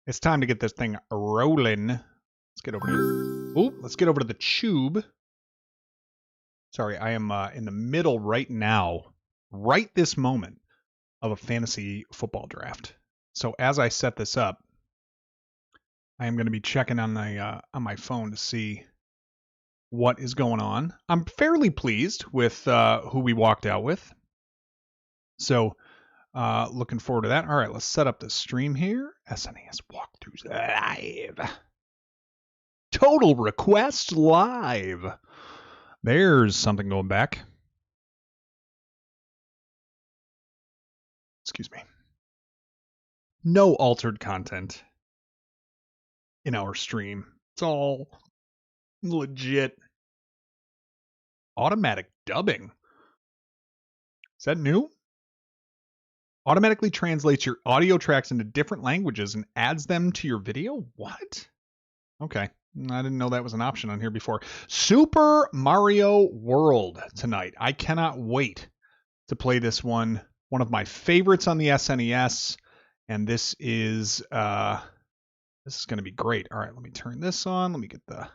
It's time to get this thing rolling. Let's get over to the tube. Sorry, I am in the middle right now, right this moment, of a fantasy football draft. So as I set this up, I am going to be checking on my phone to see what is going on. I'm fairly pleased with who we walked out with. So looking forward to that. All right, let's set up the stream here. SNES walkthroughs live. Total request live. There's something going back. Excuse me. No altered content in our stream. It's all legit. Automatic dubbing. Is that new? Automatically translates your audio tracks into different languages and adds them to your video? What? Okay. I didn't know that was an option on here before. Super Mario World tonight. I cannot wait to play this one. One of my favorites on the SNES. And this is going to be great. All right, let me turn this on. Let me get I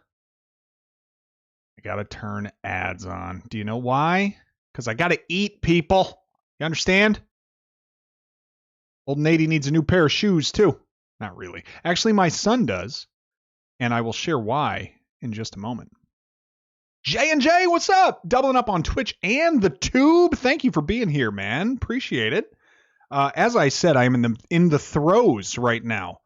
got to turn ads on. Do you know why? Because I got to eat, people. You understand? Old Nady needs a new pair of shoes, too. Not really. Actually, my son does. And I will share why in just a moment. J&J, what's up? Doubling up on Twitch and the Tube. Thank you for being here, man. Appreciate it. As I said, I am in the throes right now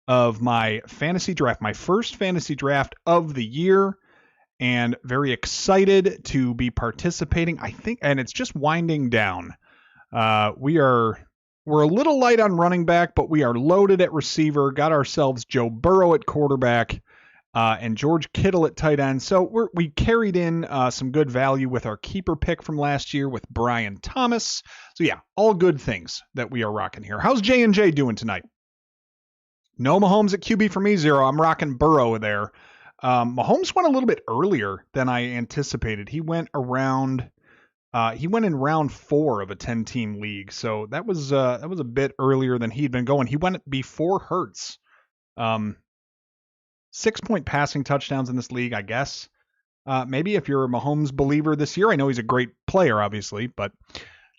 of my fantasy draft, my first fantasy draft of the year, and very excited to be participating. I think, and it's just winding down. We're a little light on running back, but we are loaded at receiver. Got ourselves Joe Burrow at quarterback and George Kittle at tight end. So we carried in some good value with our keeper pick from last year with Brian Thomas. So yeah, all good things that we are rocking here. How's J&J doing tonight? No Mahomes at QB for me, 0. I'm rocking Burrow there. Mahomes went a little bit earlier than I anticipated. He went in round 4 of a 10-team league, so that was a bit earlier than he'd been going. He went before Hurts. 6-point passing touchdowns in this league, I guess. Maybe if you're a Mahomes believer this year, I know he's a great player, obviously, but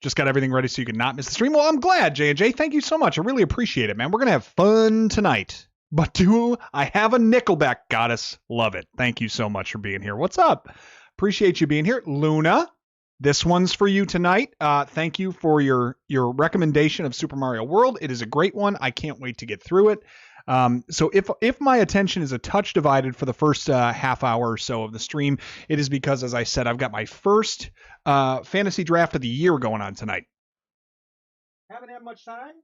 just got everything ready so you can not miss the stream. Well, I'm glad, J&J. Thank you so much. I really appreciate it, man. We're gonna have fun tonight. But I have a Nickelback goddess. Love it. Thank you so much for being here. What's up? Appreciate you being here, Luna. This one's for you tonight. Thank you for your recommendation of Super Mario World. It is a great one. I can't wait to get through it. So if my attention is a touch divided for the first half hour or so of the stream, it is because, as I said, I've got my first fantasy draft of the year going on tonight. Haven't had much time.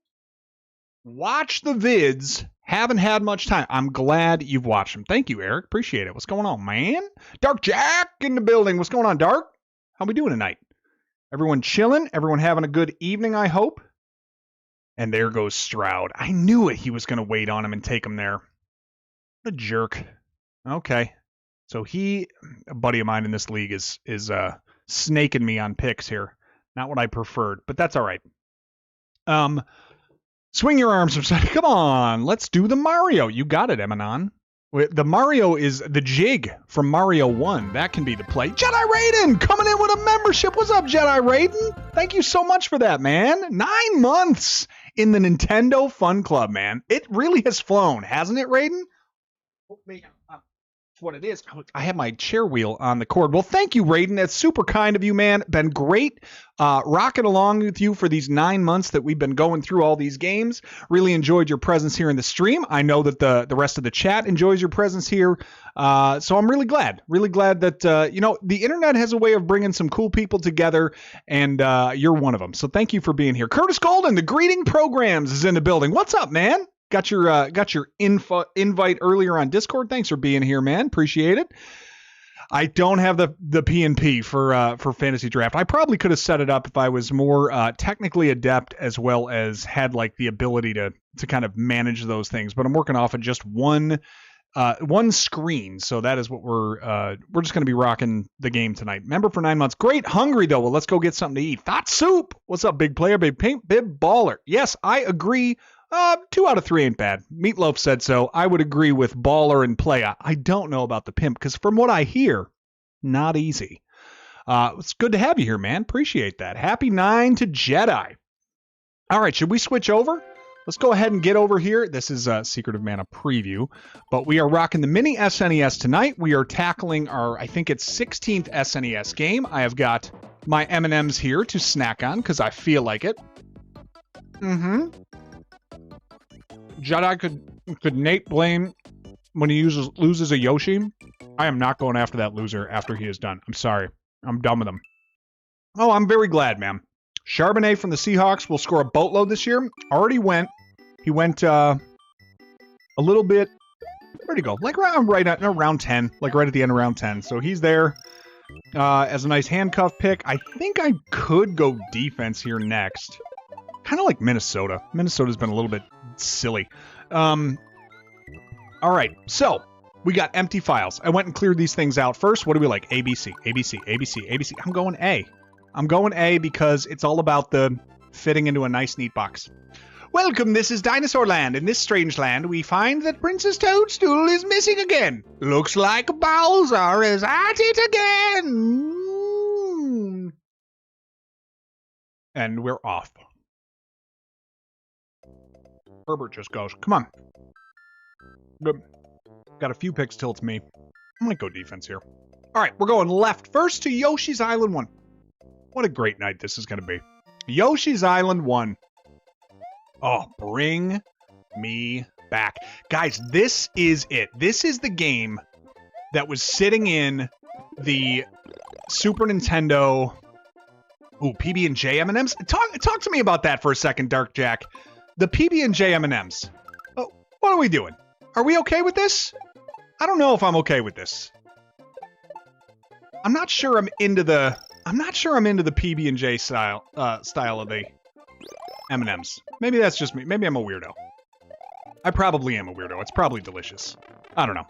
Watch the vids. Haven't had much time. I'm glad you've watched them. Thank you, Eric. Appreciate it. What's going on, man? Dark Jack in the building. What's going on, Dark? How we doing tonight? Everyone chilling? Everyone having a good evening, I hope? And there goes Stroud. I knew it. He was going to wait on him and take him there. What a jerk. Okay. So a buddy of mine in this league is snaking me on picks here. Not what I preferred, but that's all right. Swing your arms upside. Come on. Let's do the Mario. You got it, Emanon. The Mario is the jig from Mario 1. That can be the play. Jedi Raiden coming in with a membership. What's up, Jedi Raiden? Thank you so much for that, man. 9 months in the Nintendo Fun Club, man. It really has flown, hasn't it, Raiden? That's what it is. I have my chair wheel on the cord. Well, thank you, Raiden. That's super kind of you, man. Been great rocking along with you for these 9 months that we've been going through all these games. Really enjoyed your presence here in the stream. I know that the rest of the chat enjoys your presence here. So I'm really glad that, the internet has a way of bringing some cool people together, and you're one of them. So thank you for being here. Curtis Golden, the greeting programs, is in the building. What's up, man? Got your invite earlier on Discord. Thanks for being here, man. Appreciate it. I don't have the PNP for fantasy draft. I probably could have set it up if I was more technically adept, as well as had like the ability to kind of manage those things. But I'm working off of just one screen, so that is what we're just going to be rocking the game tonight. Member for 9 months. Great. Hungry though. Well, let's go get something to eat. Thought soup. What's up, big player, big paint, bib baller? Yes, I agree 2 out of 3 ain't bad. Meatloaf said so. I would agree with Baller and Playa. I don't know about the Pimp, because from what I hear, not easy. It's good to have you here, man. Appreciate that. Happy 9 to Jedi. All right, should we switch over? Let's go ahead and get over here. This is Secret of Mana preview, but we are rocking the mini SNES tonight. We are tackling our, I think it's 16th SNES game. I have got my M&Ms here to snack on because I feel like it. Jedi could Nate blame when he loses a Yoshi? I am not going after that loser after he is done. I'm sorry. I'm done with him. Oh, I'm very glad, man. Charbonnet from the Seahawks will score a boatload this year. Already went. He went a little bit. Where'd he go? Like right at around 10. Like right at the end of round 10. So he's there as a nice handcuff pick. I think I could go defense here next. Kind of like Minnesota. Minnesota's been a little bit silly. All right. So we got empty files. I went and cleared these things out first. What do we like? ABC, ABC, ABC, ABC. I'm going A. I'm going A because it's all about the fitting into a nice, neat box. Welcome, this is Dinosaur Land. In this strange land, we find that Princess Toadstool is missing again. Looks like Bowser is at it again. And we're off. Herbert just goes, come on. Good. Got a few picks till it's me. I might go defense here. All right, we're going left first to Yoshi's Island 1. What a great night this is going to be. Yoshi's Island 1. Oh, bring me back. Guys, this is it. This is the game that was sitting in the Super Nintendo... Ooh, PB&J M&Ms? Talk to me about that for a second, Dark Jack. The PB&J M&Ms. Oh, what are we doing? Are we okay with this? I don't know if I'm okay with this. I'm not sure I'm into the PB&J style of the M&Ms. Maybe that's just me. Maybe I'm a weirdo. I probably am a weirdo. It's probably delicious. I don't know.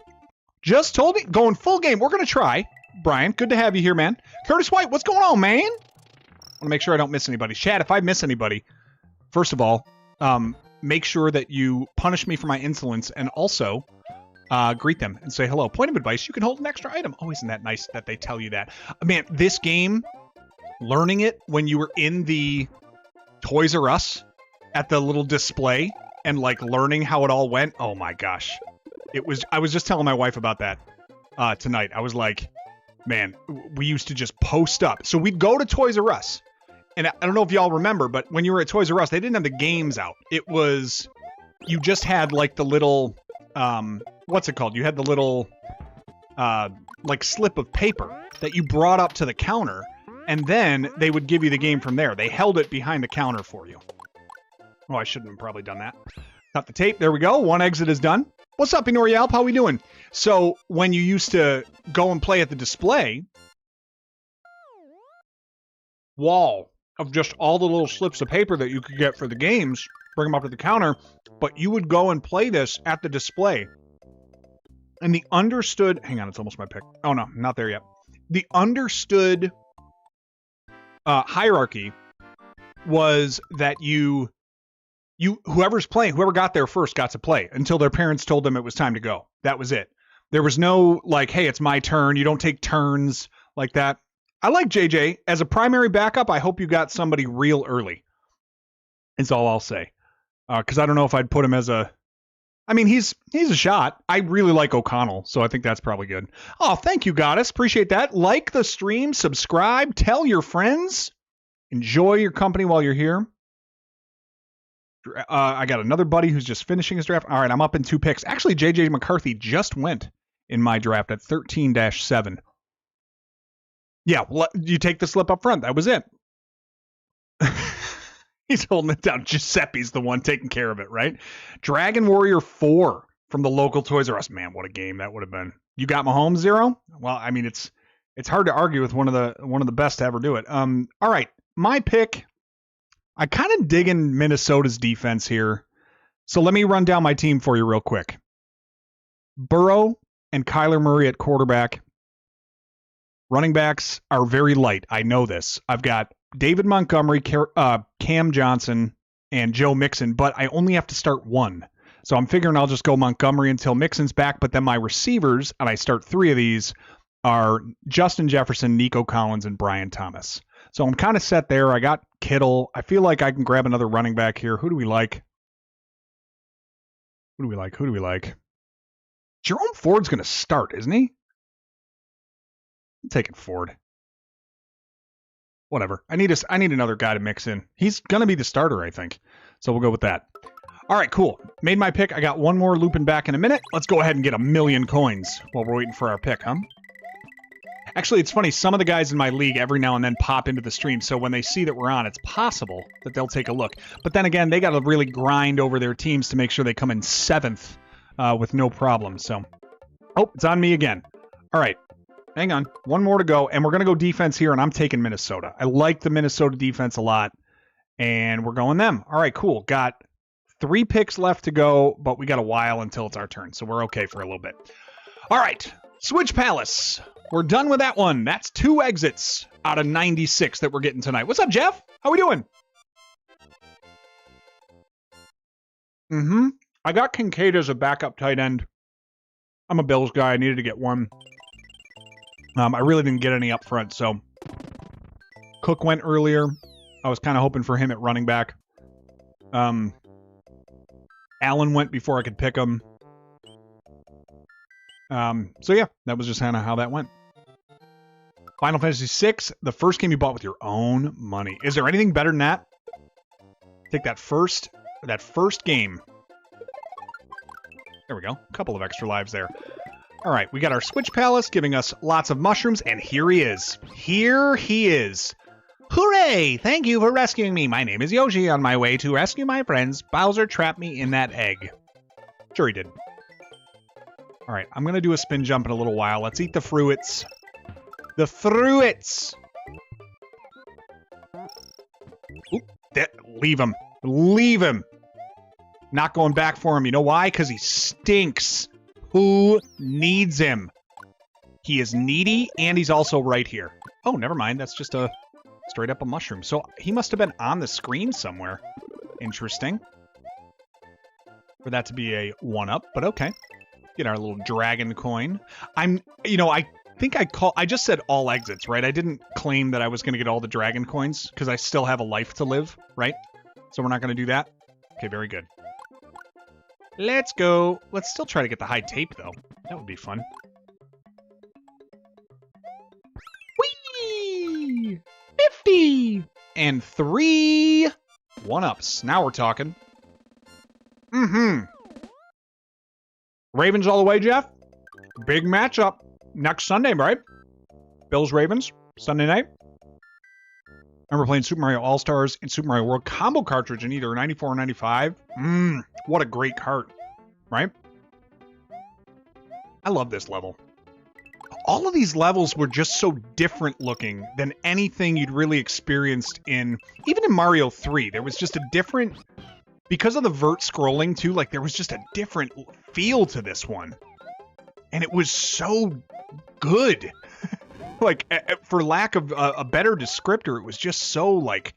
Just told me, going full game. We're gonna try. Brian, good to have you here, man. Curtis White, what's going on, man? I want to make sure I don't miss anybody. Chat, if I miss anybody, first of all, make sure that you punish me for my insolence and also greet them and say hello. Point of advice, you can hold an extra item. Oh, isn't that nice that they tell you that? Man, this game, learning it when you were in the Toys R Us at the little display and like learning how it all went. Oh my gosh. I was just telling my wife about that tonight. I was like, man, we used to just post up. So we'd go to Toys R Us. And I don't know if y'all remember, but when you were at Toys R Us, they didn't have the games out. It was, you just had like the little, what's it called? You had the little, like slip of paper that you brought up to the counter, and then they would give you the game from there. They held it behind the counter for you. Oh, I shouldn't have probably done that. Cut the tape. There we go. One exit is done. What's up, Inorialp? How we doing? So when you used to go and play at the display, wall of just all the little slips of paper that you could get for the games, bring them up to the counter, but you would go and play this at the display. And the understood... Hang on, it's almost my pick. Oh, no, not there yet. The understood hierarchy was that whoever's playing, whoever got there first got to play until their parents told them it was time to go. That was it. There was no, like, hey, it's my turn. You don't take turns like that. I like JJ. As a primary backup, I hope you got somebody real early. Is all I'll say. Because I don't know if I'd put him as a... I mean, he's a shot. I really like O'Connell, so I think that's probably good. Oh, thank you, Goddess. Appreciate that. Like the stream, subscribe, tell your friends. Enjoy your company while you're here. I got another buddy who's just finishing his draft. All right, I'm up in 2 picks. Actually, JJ McCarthy just went in my draft at 13-7. Yeah, well, you take the slip up front. That was it. He's holding it down. Giuseppe's the one taking care of it, right? Dragon Warrior 4 from the local Toys R Us. Man, what a game that would have been. You got Mahomes 0? Well, I mean, it's hard to argue with one of the best to ever do it. All right, my pick. I kind of dig in Minnesota's defense here. So let me run down my team for you real quick. Burrow and Kyler Murray at quarterback. Running backs are very light. I know this. I've got David Montgomery, Cam Johnson, and Joe Mixon, but I only have to start one. So I'm figuring I'll just go Montgomery until Mixon's back, but then my receivers, and I start 3 of these, are Justin Jefferson, Nico Collins, and Brian Thomas. So I'm kind of set there. I got Kittle. I feel like I can grab another running back here. Who do we like? Who do we like? Who do we like? Jerome Ford's going to start, isn't he? I'm taking Ford. Whatever. I need another guy to mix in. He's going to be the starter, I think. So we'll go with that. All right, cool. Made my pick. I got one more looping back in a minute. Let's go ahead and get 1,000,000 coins while we're waiting for our pick, huh? Actually, it's funny. Some of the guys in my league every now and then pop into the stream. So when they see that we're on, it's possible that they'll take a look. But then again, they got to really grind over their teams to make sure they come in 7th with no problem. So, oh, it's on me again. All right. Hang on. One more to go. And we're going to go defense here, and I'm taking Minnesota. I like the Minnesota defense a lot, and we're going them. All right, cool. Got 3 picks left to go, but we got a while until it's our turn, so we're okay for a little bit. All right. Switch Palace. We're done with that one. That's 2 exits out of 96 that we're getting tonight. What's up, Jeff? How we doing? I got Kincaid as a backup tight end. I'm a Bills guy. I needed to get one. I really didn't get any up front, so Cook went earlier. I was kind of hoping for him at running back. Allen went before I could pick him. So yeah, that was just kind of how that went. Final Fantasy VI, the first game you bought with your own money. Is there anything better than that? Take that first game. There we go. A couple of extra lives there. All right, we got our Switch Palace giving us lots of mushrooms, and here he is. Here he is. Hooray! Thank you for rescuing me. My name is Yoshi. On my way to rescue my friends, Bowser trapped me in that egg. Sure he did. All right, I'm going to do a spin jump in a little while. Let's eat the fruits. The fruits! Oop, leave him. Leave him. Not going back for him. You know why? Because he stinks. Who needs him? He is needy, and he's also right here. Oh, never mind. That's just a straight up a mushroom. So he must have been on the screen somewhere. Interesting. For that to be a 1-up, but okay. Get our little dragon coin. I just said all exits, right? I didn't claim that I was going to get all the dragon coins because I still have a life to live, right? So we're not going to do that. Okay, very good. Let's go. Let's still try to get the high tape, though. That would be fun. Whee! 50! And 3 1-ups. Now we're talking. Ravens all the way, Jeff. Big matchup. Next Sunday, right? Bills-Ravens. Sunday night. I remember playing Super Mario All-Stars and Super Mario World combo cartridge in either 94 or 95. What a great cart, right? I love this level. All of these levels were just so different looking than anything you'd really experienced even in Mario 3. There was just a different, because of the vert scrolling too, like there was just a different feel to this one. And it was so good. Like, for lack of a better descriptor, it was just so, like,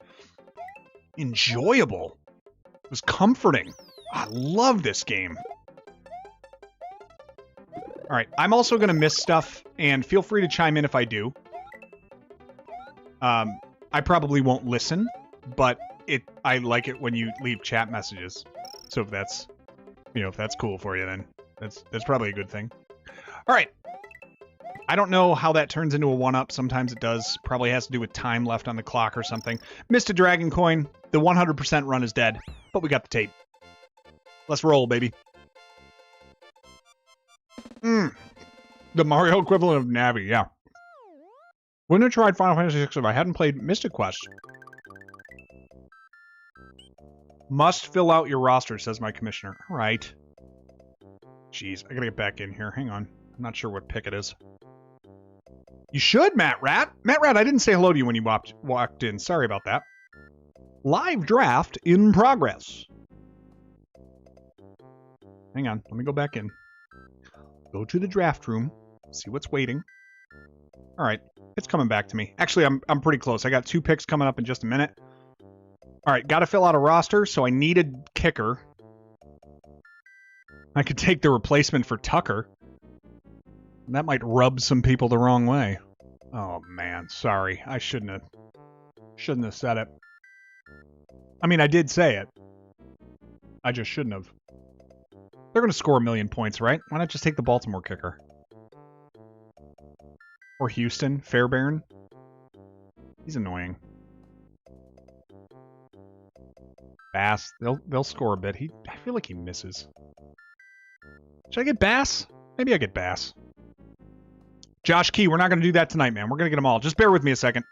enjoyable. It was comforting. I love this game. All right, I'm also going to miss stuff, and feel free to chime in if I do. I probably won't listen, but I like it when you leave chat messages. So if that's, if that's cool for you, then that's probably a good thing. All right. I don't know how that turns into a 1-up. Sometimes it does. Probably has to do with time left on the clock or something. Missed a dragon coin. The 100% run is dead, but we got the tape. Let's roll, baby. The Mario equivalent of Navi, yeah. Wouldn't have tried Final Fantasy VI if I hadn't played Mystic Quest. Must fill out your roster, says my commissioner. All right. Jeez, I gotta get back in here. Hang on. I'm not sure what pick it is. You should, Matt Rat. Matt Rat, I didn't say hello to you when you walked in. Sorry about that. Live draft in progress. Hang on. Let me go back in. Go to the draft room. See what's waiting. All right. It's coming back to me. Actually, I'm pretty close. I got 2 picks coming up in just a minute. All right, got to fill out a roster, so I need a kicker. I could take the replacement for Tucker. That might rub some people the wrong way. Oh, man. Sorry. I shouldn't have said it. I mean, I did say it. I just shouldn't have. They're going to score 1 million points, right? Why not just take the Baltimore kicker? Or Houston, Fairbairn. He's annoying. Bass, they'll score a bit. I feel like he misses. Should I get Bass? Maybe I get Bass. Josh Key, we're not going to do that tonight, man. We're going to get them all. Just bear with me a second.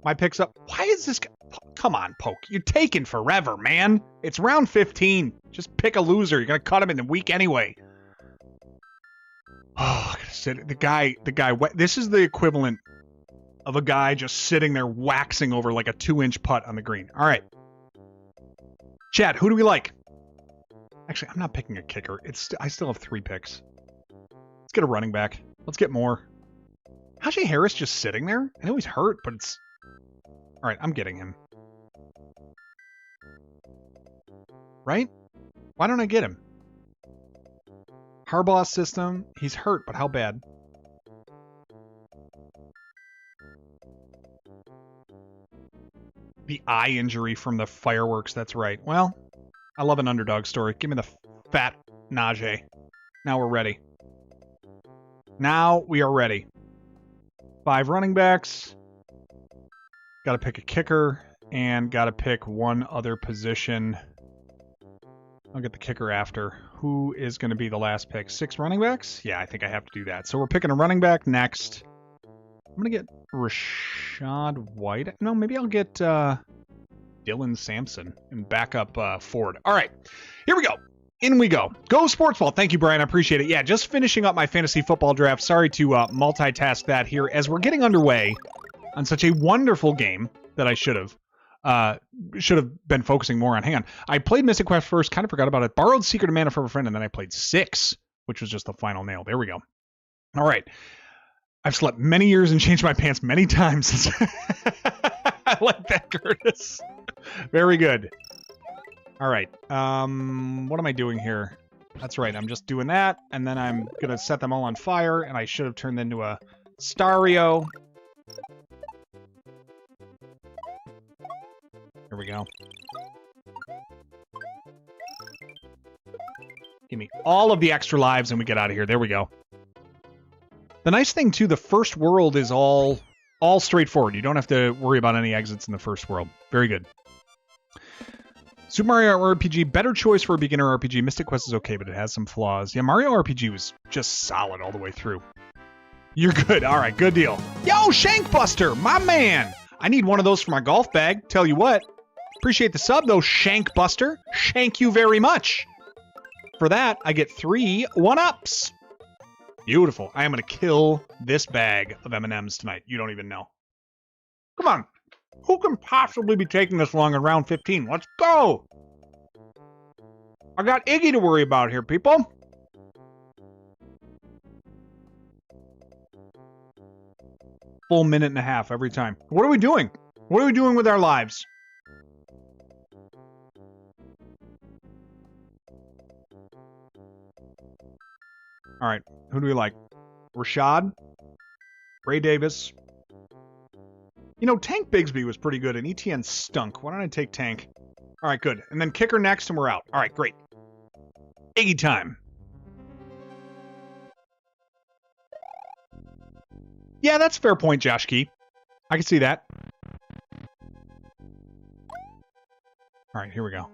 My pick's up. Why is this guy? Come on, Poke. You're taking forever, man. It's round 15. Just pick a loser. You're going to cut him in the week anyway. Oh, I gotta sit. The guy. This is the equivalent of a guy just sitting there waxing over like a 2-inch putt on the green. All right. Chat, who do we like? Actually, I'm not picking a kicker. I still have 3 picks. Let's get a running back. Let's get more. Najee Harris just sitting there? I know he's hurt, but it's... All right, I'm getting him. Right? Why don't I get him? Harbaugh's system. He's hurt, but how bad? The eye injury from the fireworks, that's right. Well, I love an underdog story. Give me the fat Najee. Now we're ready. Now we are ready. 5 running backs. Got to pick a kicker. And got to pick one other position. I'll get the kicker after. Who is going to be the last pick? 6 running backs? Yeah, I think I have to do that. So we're picking a running back next. I'm going to get Rashad White. No, maybe I'll get Dylan Sampson and back up Ford. All right, here we go. In we go. Go Sports Ball. Thank you, Brian. I appreciate it. Yeah, just finishing up my fantasy football draft. Sorry to multitask that here as we're getting underway on such a wonderful game that I should have been focusing more on. Hang on. I played Mystic Quest first, kind of forgot about it. Borrowed Secret of Mana from a friend, and then I played 6, which was just the final nail. There we go. All right. I've slept many years and changed my pants many times. I like that, Curtis. Very good. All right. What am I doing here? That's right. I'm just doing that, and then I'm going to set them all on fire, and I should have turned into a Stario. Here we go. Give me all of the extra lives, and we get out of here. There we go. The nice thing, too, the first world is all straightforward. You don't have to worry about any exits in the first world. Very good. Super Mario RPG, better choice for a beginner RPG. Mystic Quest is okay, but it has some flaws. Yeah, Mario RPG was just solid all the way through. You're good. All right, good deal. Yo, Shankbuster, my man. I need one of those for my golf bag. Tell you what. Appreciate the sub, though, Shankbuster. Shank you very much. For that, I get 3 1-ups. Beautiful. I am going to kill this bag of M&Ms tonight. You don't even know. Come on. Who can possibly be taking this long in round 15? Let's go. I got Iggy to worry about here, people. Full minute and a half every time. What are we doing? What are we doing with our lives? All right, who do we like? Rashad, Ray Davis. You know, Tank Bigsby was pretty good, and ETN stunk. Why don't I take Tank? All right, good. And then kicker next, and we're out. All right, great. Iggy time. Yeah, that's a fair point, Josh Key. I can see that. All right, here we go.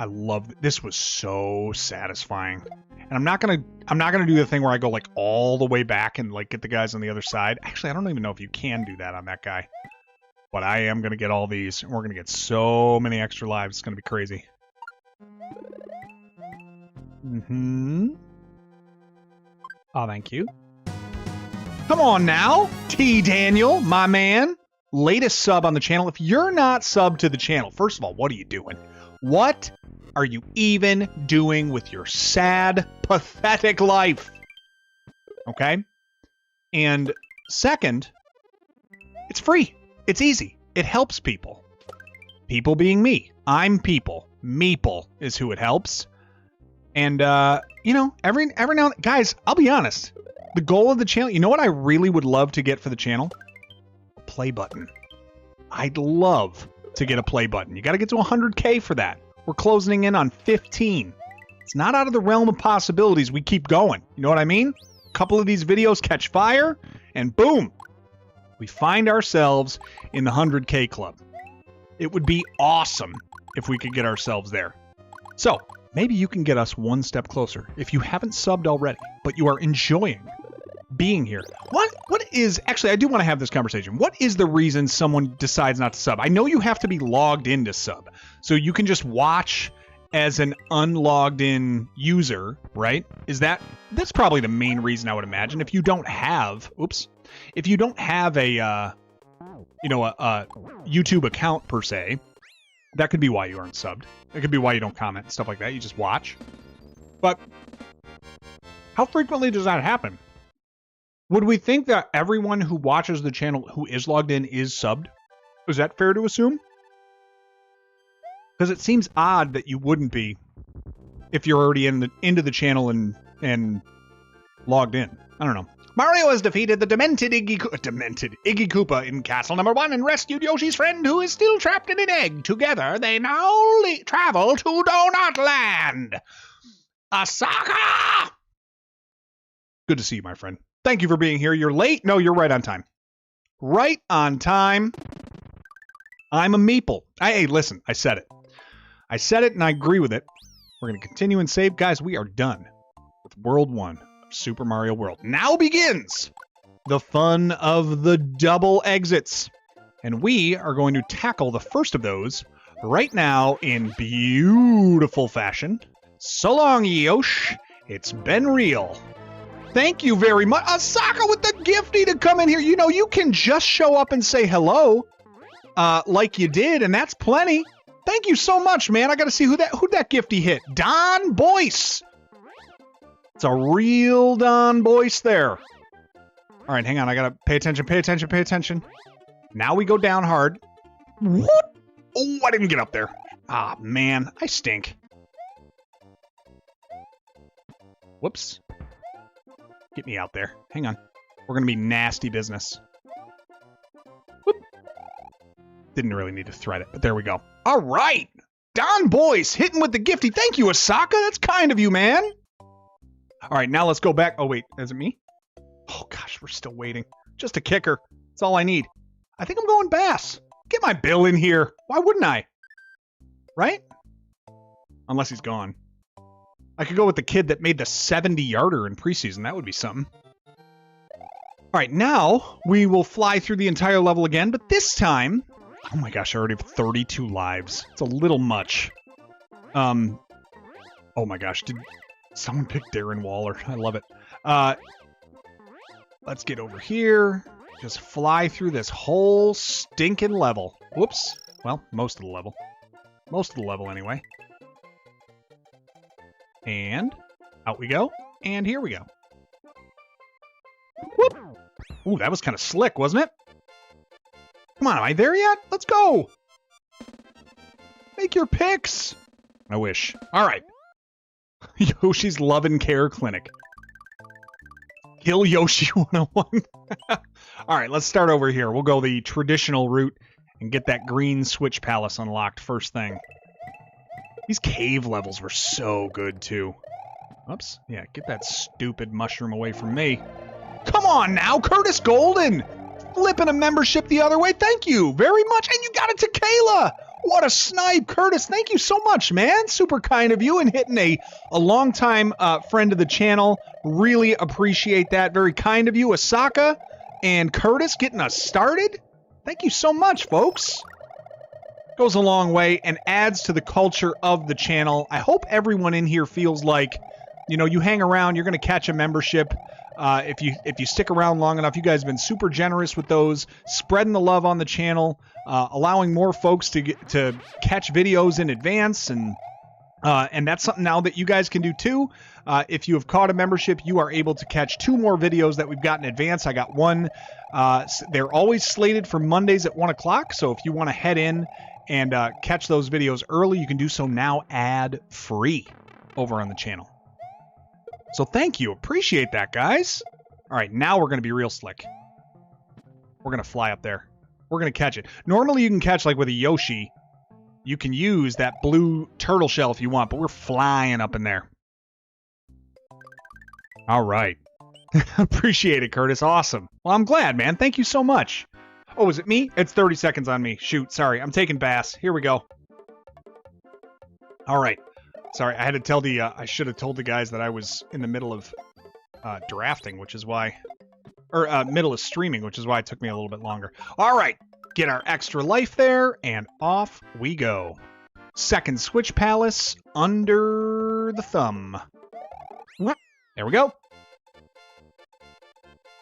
I love this. Was so satisfying. And I'm not gonna do the thing where I go like all the way back and like get the guys on the other side. Actually, I don't even know if you can do that on that guy. But I am gonna get all these, and we're gonna get so many extra lives. It's gonna be crazy. Oh, thank you. Come on now, T. Daniel, my man. Latest sub on the channel. If you're not subbed to the channel, first of all, what are you doing? What are you even doing with your sad, pathetic life? Okay? And second, it's free. It's easy. It helps people. People being me. I'm people. Meeple is who it helps. And, you know, every now and then, guys, I'll be honest. The goal of the channel, you know what I really would love to get for the channel? A play button. I'd love to get a play button. You got to get to 100K for that. We're closing in on 15. It's not out of the realm of possibilities. We keep going. You know what I mean? A couple of these videos catch fire, and boom, we find ourselves in the 100K club. It would be awesome if we could get ourselves there. So, maybe you can get us one step closer if you haven't subbed already, but you are enjoying being here. What is, actually, I do want to have this conversation. What is the reason someone decides not to sub? I know you have to be logged in to sub, so you can just watch as an unlogged in user, right? That's probably the main reason I would imagine. If you don't have, if you don't have a, you know, a YouTube account per se, that could be why you aren't subbed. It could be why you don't comment and stuff like that. You just watch. But how frequently does that happen? Would we think that everyone who watches the channel who is logged in is subbed? Is that fair to assume? Because it seems odd that you wouldn't be if you're already into the channel and logged in. I don't know. Mario has defeated the demented Iggy Koopa in Castle Number 1 and rescued Yoshi's friend who is still trapped in an egg. Together, they now travel to Donut Land. Asaka! Good to see you, my friend. Thank you for being here. You're late? No, you're right on time. Right on time. I'm a meeple. Hey, listen, I said it. I said it and I agree with it. We're going to continue and save. Guys, we are done with World 1 of Super Mario World. Now begins the fun of the double exits. And we are going to tackle the first of those right now in beautiful fashion. So long, Yosh. It's been real. Thank you very much. Asaka with the gifty to come in here. You know, you can just show up and say hello like you did, and that's plenty. Thank you so much, man. I got to see who that gifty hit. Don Boyce. It's a real Don Boyce there. All right, hang on. I got to pay attention, pay attention, pay attention. Now we go down hard. What? Oh, I didn't get up there. Ah, man. I stink. Whoops. Get me out there. Hang on. We're going to be nasty business. Whoop. Didn't really need to thread it, but there we go. All right. Don Boyce hitting with the gifty. Thank you, Asaka. That's kind of you, man. All right, now let's go back. Oh, wait. Is it me? Oh, gosh. We're still waiting. Just a kicker. That's all I need. I think I'm going Bass. Get my Bill in here. Why wouldn't I? Right? Unless he's gone. I could go with the kid that made the 70-yarder in preseason. That would be something. All right, now we will fly through the entire level again, but this time... Oh my gosh, I already have 32 lives. It's a little much. Oh my gosh, did someone pick Darren Waller? I love it. Let's get over here. Just fly through this whole stinking level. Whoops. Well, most of the level. Most of the level, anyway. And out we go. And here we go. Whoop! Ooh, that was kind of slick, wasn't it? Come on, am I there yet? Let's go! Make your picks! I wish. All right. Yoshi's Love and Care Clinic. Kill Yoshi 101. All right, let's start over here. We'll go the traditional route and get that green switch palace unlocked first thing. These cave levels were so good, too. Oops. Yeah, get that stupid mushroom away from me. Come on now, Curtis Golden! Flipping a membership the other way. Thank you very much. And you got it to Kayla! What a snipe, Curtis. Thank you so much, man. Super kind of you and hitting a longtime friend of the channel. Really appreciate that. Very kind of you. Asaka and Curtis getting us started. Thank you so much, folks. Goes a long way and adds to the culture of the channel. I hope everyone in here feels like, you know, you hang around, you're going to catch a membership. If you stick around long enough, you guys have been super generous with those, spreading the love on the channel, allowing more folks to catch videos in advance, and And that's something now that you guys can do too. If you have caught a membership, you are able to catch 2 more videos that we've got in advance. I got one. They're always slated for Mondays at 1 o'clock. So if you want to head in and catch those videos early, you can do so now ad-free over on the channel. So thank you. Appreciate that, guys. All right, now we're going to be real slick. We're going to fly up there. We're going to catch it. Normally you can catch like with a Yoshi. You can use that blue turtle shell if you want, but we're flying up in there. All right. Appreciate it, Curtis. Awesome. Well, I'm glad, man. Thank you so much. Oh, is it me? It's 30 seconds on me. Shoot, sorry. I'm taking Bass. Here we go. All right. Sorry, I had to tell the, I should have told the guys that I was in the middle of drafting, which is why, or middle of streaming, which is why it took me a little bit longer. All right. Get our extra life there, and off we go. Second Switch Palace under the thumb. There we go.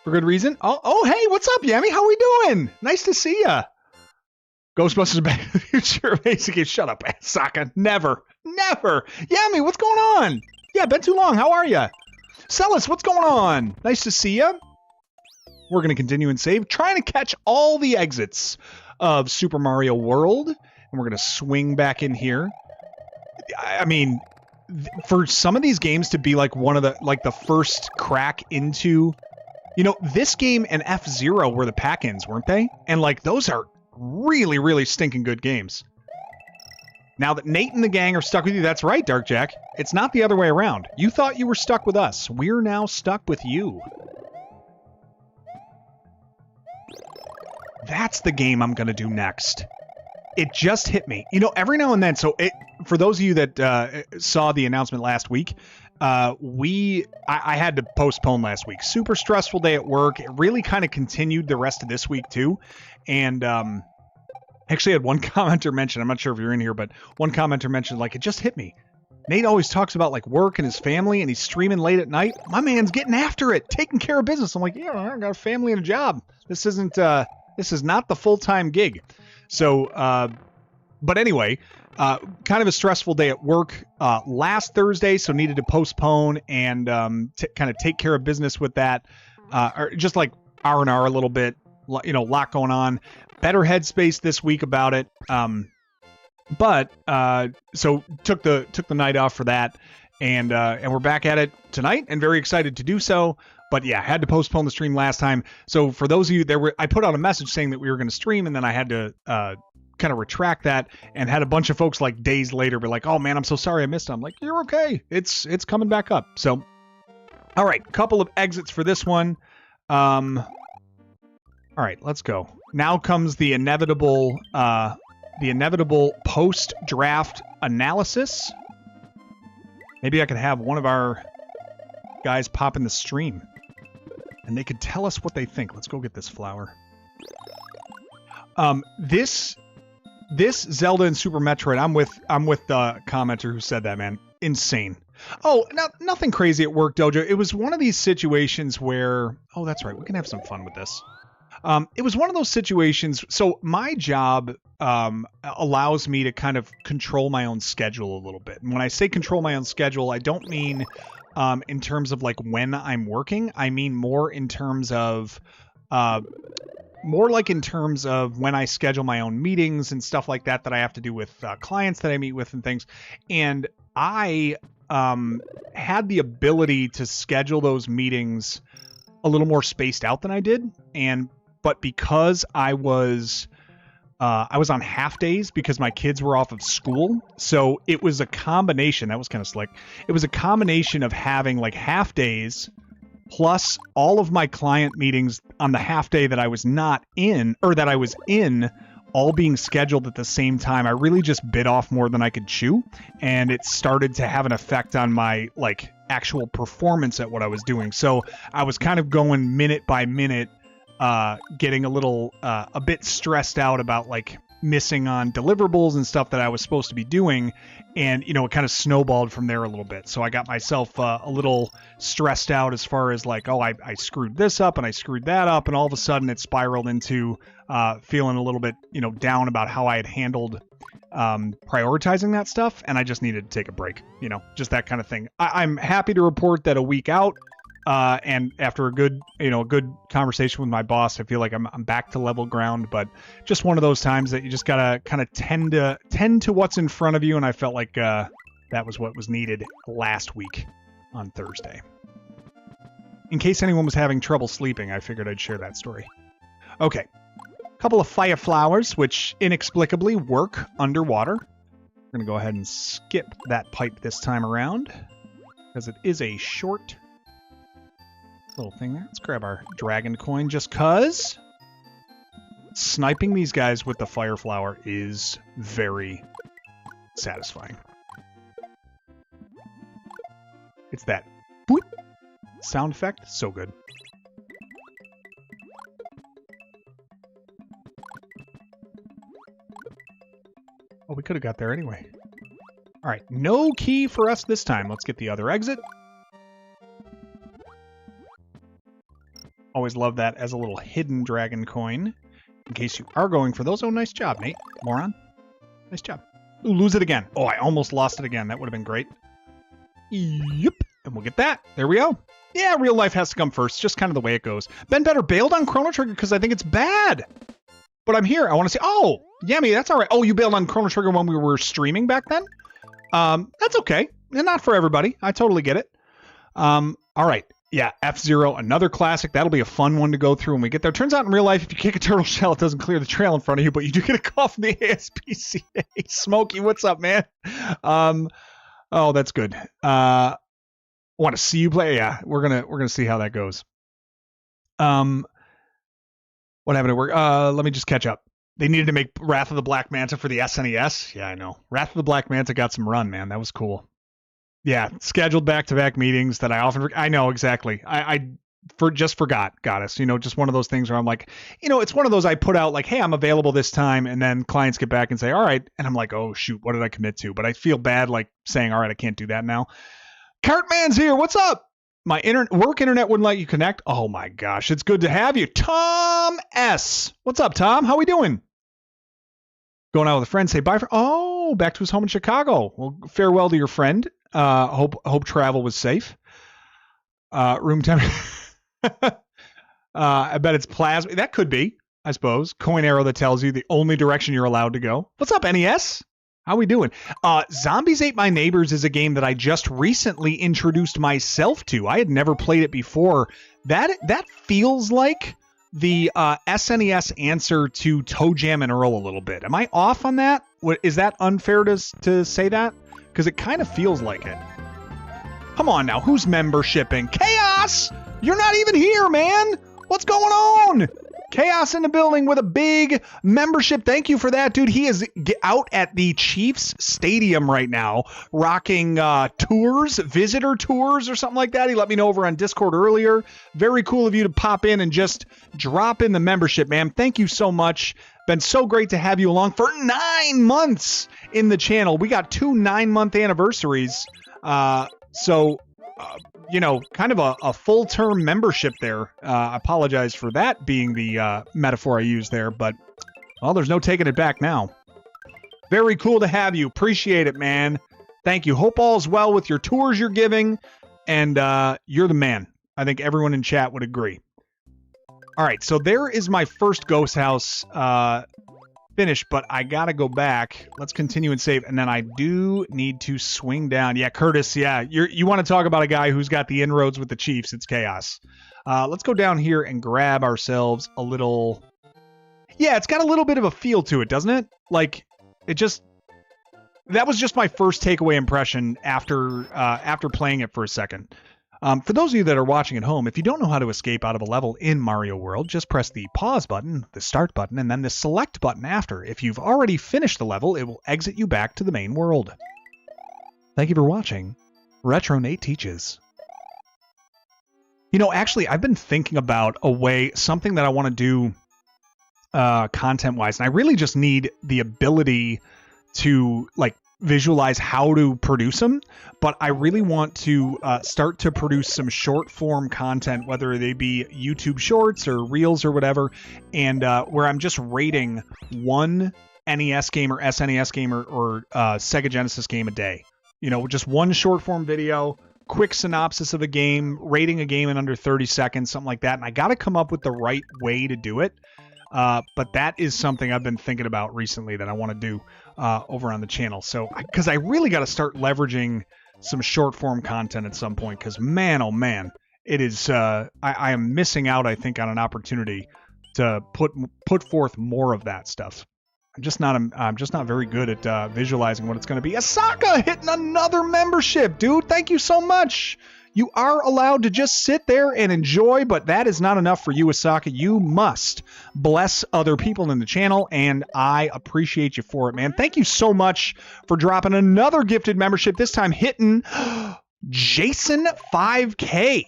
For good reason. Oh, hey, what's up, Yami? How we doing? Nice to see ya. Ghostbusters Back to the Future. Basically, shut up, Sokka. Never. Yami, what's going on? Yeah, been too long. How are ya? Celis, what's going on? Nice to see ya. We're going to continue and save, trying to catch all the exits of Super Mario World. And we're going to swing back in here. I mean, for some of these games to be like one of the, like the first crack into, you know, this game and F-Zero were the pack-ins, weren't they? And like, those are really, really stinking good games. Now that Nate and the gang are stuck with you, that's right, Dark Jack. It's not the other way around. You thought you were stuck with us. We're now stuck with you. That's the game I'm going to do next. It just hit me. You know, every now and then, so for those of you that saw the announcement last week, I had to postpone last week. Super stressful day at work. It really kind of continued the rest of this week too. And actually had one commenter mention, I'm not sure if you're in here, but one commenter mentioned, like, it just hit me. Nate always talks about like work and his family, and he's streaming late at night. My man's getting after it, taking care of business. I'm like, yeah, I got a family and a job. This is not the full-time gig. So, but anyway, kind of a stressful day at work last Thursday, so needed to postpone and kind of take care of business with that. Or just like R&R a little bit, you know, a lot going on. Better headspace this week about it. But so took the night off for that, and we're back at it tonight, and very excited to do so. But yeah, had to postpone the stream last time. So for those of you I put out a message saying that we were going to stream, and then I had to kind of retract that, and had a bunch of folks like days later be like, "Oh man, I'm so sorry I missed it." I'm like, "You're okay. It's coming back up." So, all right, couple of exits for this one. All right, let's go. Now comes the inevitable post-draft analysis. Maybe I could have one of our guys pop in the stream, and they could tell us what they think. Let's go get this flower. This Zelda and Super Metroid, I'm with the commenter who said that, man. Insane. Oh, nothing crazy at work, Dojo. It was one of these situations where, oh, that's right, we can have some fun with this. It was one of those situations. So my job allows me to kind of control my own schedule a little bit. And when I say control my own schedule, I don't mean in terms of like when I'm working. I mean more in terms of when I schedule my own meetings and stuff like that I have to do with clients that I meet with and things. And I had the ability to schedule those meetings a little more spaced out than I did. But because I was on half days because my kids were off of school. So it was a combination. That was kind of slick. It was a combination of having like half days plus all of my client meetings on the half day that I was not in, or that I was in, all being scheduled at the same time. I really just bit off more than I could chew, and it started to have an effect on my like actual performance at what I was doing. So I was kind of going minute by minute, getting a bit stressed out about like missing on deliverables and stuff that I was supposed to be doing. And, you know, it kind of snowballed from there a little bit. So I got myself a little stressed out as far as like, oh, I screwed this up and I screwed that up. And all of a sudden it spiraled into feeling a little bit, you know, down about how I had handled prioritizing that stuff. And I just needed to take a break, you know, just that kind of thing. I'm happy to report that a week out, and after a good conversation with my boss, I feel like I'm back to level ground, but just one of those times that you just gotta kind of tend to what's in front of you. And I felt like that was what was needed last week on Thursday. In case anyone was having trouble sleeping, I figured I'd share that story. Okay, a couple of fire flowers, which inexplicably work underwater. We're gonna go ahead and skip that pipe this time around because it is a short little thing there. Let's grab our dragon coin just cuz. Sniping these guys with the fire flower is very satisfying. It's that boop sound effect. So good. Oh, we could have got there anyway. All right, no key for us this time. Let's get the other exit. Always love that as a little hidden dragon coin. In case you are going for those. Oh, nice job, Nate. Moron. Nice job. Ooh, lose it again. Oh, I almost lost it again. That would have been great. Yep. And we'll get that. There we go. Yeah, real life has to come first. Just kind of the way it goes. Ben Better bailed on Chrono Trigger because I think it's bad. But I'm here. I want to see. Oh, Yummy, that's all right. Oh, you bailed on Chrono Trigger when we were streaming back then? That's okay. And not for everybody. I totally get it. All right. Yeah, F-Zero, another classic. That'll be a fun one to go through when we get there. Turns out in real life, if you kick a turtle shell, it doesn't clear the trail in front of you, but you do get a call from the ASPCA. Smokey, what's up, man? Oh, that's good. Want to see you play? Yeah, we're gonna see how that goes. What happened to work? Let me just catch up. They needed to make Wrath of the Black Manta for the SNES. Yeah, I know. Wrath of the Black Manta got some run, man. That was cool. Yeah, scheduled back-to-back meetings that I often... I know, exactly. I just forgot, Goddess. You know, just one of those things where I'm like... You know, it's one of those I put out like, hey, I'm available this time, and then clients get back and say, all right. And I'm like, oh, shoot, what did I commit to? But I feel bad, like, saying, all right, I can't do that now. Cartman's here. What's up? My work internet wouldn't let you connect. Oh, my gosh. It's good to have you. Tom S. What's up, Tom? How we doing? Going out with a friend. Say bye for... Oh, back to his home in Chicago. Well, farewell to your friend. Hope travel was safe. Room temperature. I bet it's plasma. That could be, I suppose. Coin arrow that tells you the only direction you're allowed to go. What's up, NES? How we doing? Zombies Ate My Neighbors is a game that I just recently introduced myself to. I had never played it before. That feels like the SNES answer to Toe Jam and Earl a little bit. Am I off on that? Is that unfair to say that? Because it kind of feels like it. Come on now, who's membershiping? Chaos! You're not even here, man! What's going on? Chaos in the building with a big membership. Thank you for that, dude. He is out at the Chiefs Stadium right now, rocking tours, visitor tours or something like that. He let me know over on Discord earlier. Very cool of you to pop in and just drop in the membership, man. Thank you so much. Been so great to have you along for 9 months in the channel. We got 2 9-month anniversaries. You know, kind of a full-term membership there. I apologize for that being the metaphor I used there, but, well, there's no taking it back now. Very cool to have you. Appreciate it, man. Thank you. Hope all's well with your tours you're giving, and you're the man. I think everyone in chat would agree. All right, so there is my first ghost house finished, but I gotta go back. Let's continue and save, and then I do need to swing down. Yeah, Curtis, yeah, you want to talk about a guy who's got the inroads with the Chiefs. It's Chaos. Let's go down here and grab ourselves a little... Yeah, it's got a little bit of a feel to it, doesn't it? Like, it just... That was just my first takeaway impression after playing it for a second. For those of you that are watching at home, if you don't know how to escape out of a level in Mario World, just press the pause button, the start button, and then the select button after. If you've already finished the level, it will exit you back to the main world. Thank you for watching. Retro Nate Teaches. You know, actually, I've been thinking about something that I want to do content-wise, and I really just need the ability to like visualize how to produce them. But I really want to start to produce some short-form content, whether they be YouTube Shorts or Reels or whatever, and where I'm just rating one NES game or SNES game or Sega Genesis game a day. You know, just one short-form video, quick synopsis of a game, rating a game in under 30 seconds, something like that. And I got to come up with the right way to do it. But that is something I've been thinking about recently that I want to do over on the channel. So, because I really got to start leveraging some short-form content at some point, because man, oh man, it is, I am missing out, I think, on an opportunity to put forth more of that stuff. I'm just not very good at visualizing what it's going to be. Asaka hitting another membership, dude. Thank you so much. You are allowed to just sit there and enjoy, but that is not enough for you, Asaka. You must bless other people in the channel, and I appreciate you for it, man. Thank you so much for dropping another gifted membership, this time hitting Jason 5K.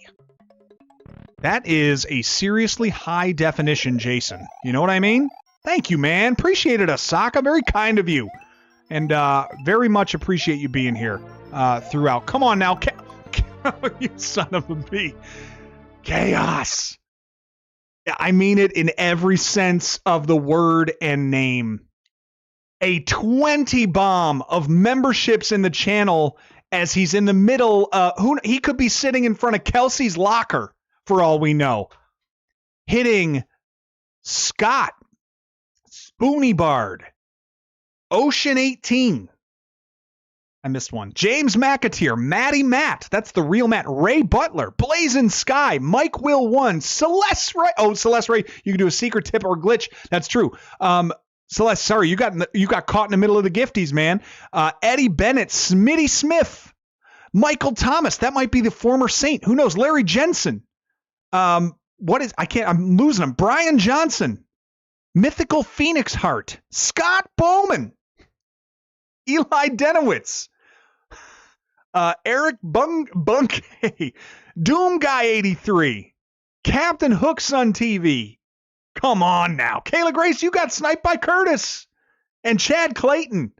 That is a seriously high definition Jason. You know what I mean? Thank you, man. Appreciate it, Asaka. Very kind of you. And very much appreciate you being here throughout. Come on now. You son of a bee. Chaos. Yeah, I mean it in every sense of the word and name. A 20 bomb of memberships in the channel as he's in the middle. He could be sitting in front of Kelsey's locker for all we know. Hitting Scott, Spoonie Bard, Ocean 18. I missed one. James McAteer, Matty Matt, that's the real Matt. Ray Butler, Blazing Sky, Mike Will 1, Celeste Ray. Oh, Celeste Ray, you can do a secret tip or glitch. That's true. Celeste, sorry, you got caught in the middle of the gifties, man. Eddie Bennett, Smitty Smith, Michael Thomas, that might be the former Saint. Who knows? Larry Jensen. I'm losing him. Brian Johnson, Mythical Phoenix Heart, Scott Bowman, Eli Denowitz, Eric Bunke, Doom Guy 83, Captain Hooks on TV. Come on now. Kayla Grace, you got sniped by Curtis. And Chad Clayton.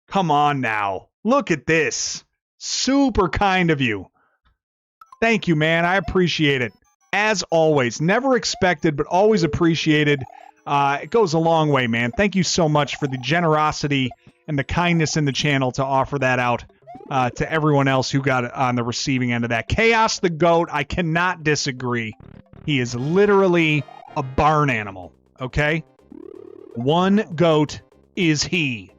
Come on now. Look at this. Super kind of you. Thank you, man. I appreciate it. As always, never expected, but always appreciated. It goes a long way, man. Thank you so much for the generosity and the kindness in the channel to offer that out to everyone else who got it on the receiving end of that. Chaos the Goat, I cannot disagree. He is literally a barn animal, okay? One goat is he.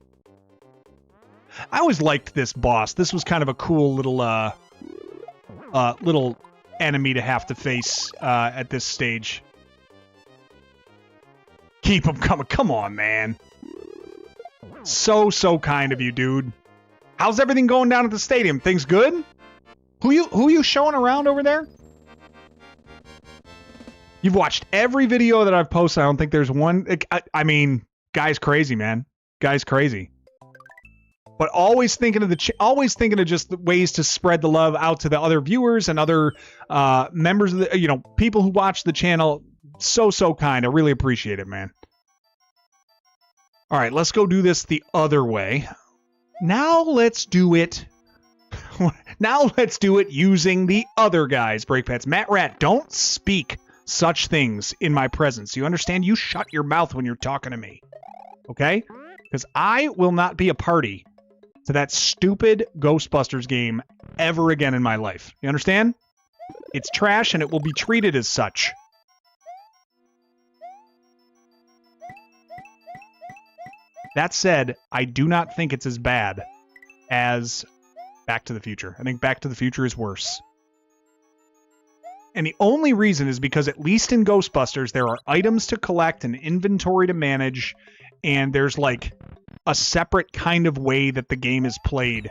I always liked this boss. This was kind of a cool little enemy to have to face at this stage. Keep him coming. Come on, man. So kind of you, dude. How's everything going down at the stadium? Things good? Who you showing around over there? You've watched every video that I've posted. I don't think there's one. I mean, guy's crazy, man. Guy's crazy. But always thinking of just the ways to spread the love out to the other viewers and other members of the, people who watch the channel. So kind. I really appreciate it, man. All right, let's go do this the other way. Now let's do it. Now let's do it using the other guy's brake pads. Matt Rat, don't speak such things in my presence. You understand? You shut your mouth when you're talking to me. Okay? Because I will not be a party to that stupid Ghostbusters game ever again in my life. You understand? It's trash and it will be treated as such. That said, I do not think it's as bad as Back to the Future. I think Back to the Future is worse. And the only reason is because at least in Ghostbusters, there are items to collect and inventory to manage, and there's like a separate kind of way that the game is played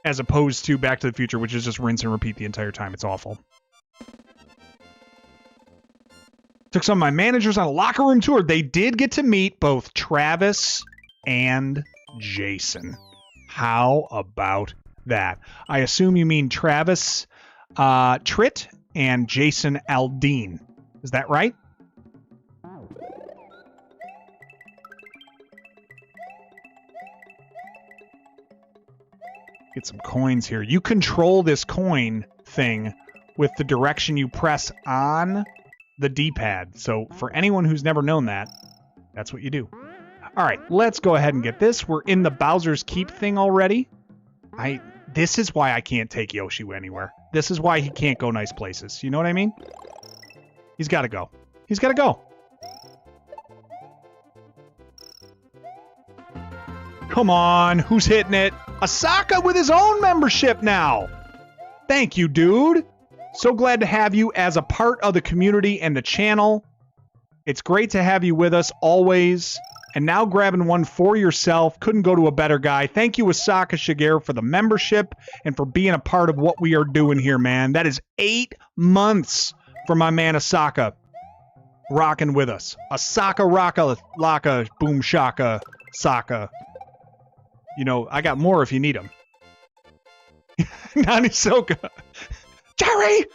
as opposed to Back to the Future, which is just rinse and repeat the entire time. It's awful. Took some of my managers on a locker room tour. They did get to meet both Travis and Jason. How about that? I assume you mean Travis Tritt and Jason Aldean. Is that right? Get some coins here. You control this coin thing with the direction you press on the D-pad. So for anyone who's never known that, that's what you do. All right, let's go ahead and get this. We're in the Bowser's Keep thing already. This is why I can't take Yoshi anywhere. This is why he can't go nice places. You know what I mean? He's got to go. He's got to go. Come on, who's hitting it? Asaka with his own membership now. Thank you, dude. So glad to have you as a part of the community and the channel. It's great to have you with us always. And now grabbing one for yourself. Couldn't go to a better guy. Thank you, Asaka Shigeru, for the membership and for being a part of what we are doing here, man. That is 8 months for my man Asaka rocking with us. Asaka Raka Laka Boom Shaka Saka. You know, I got more if you need them. Nani Soka. Jerry!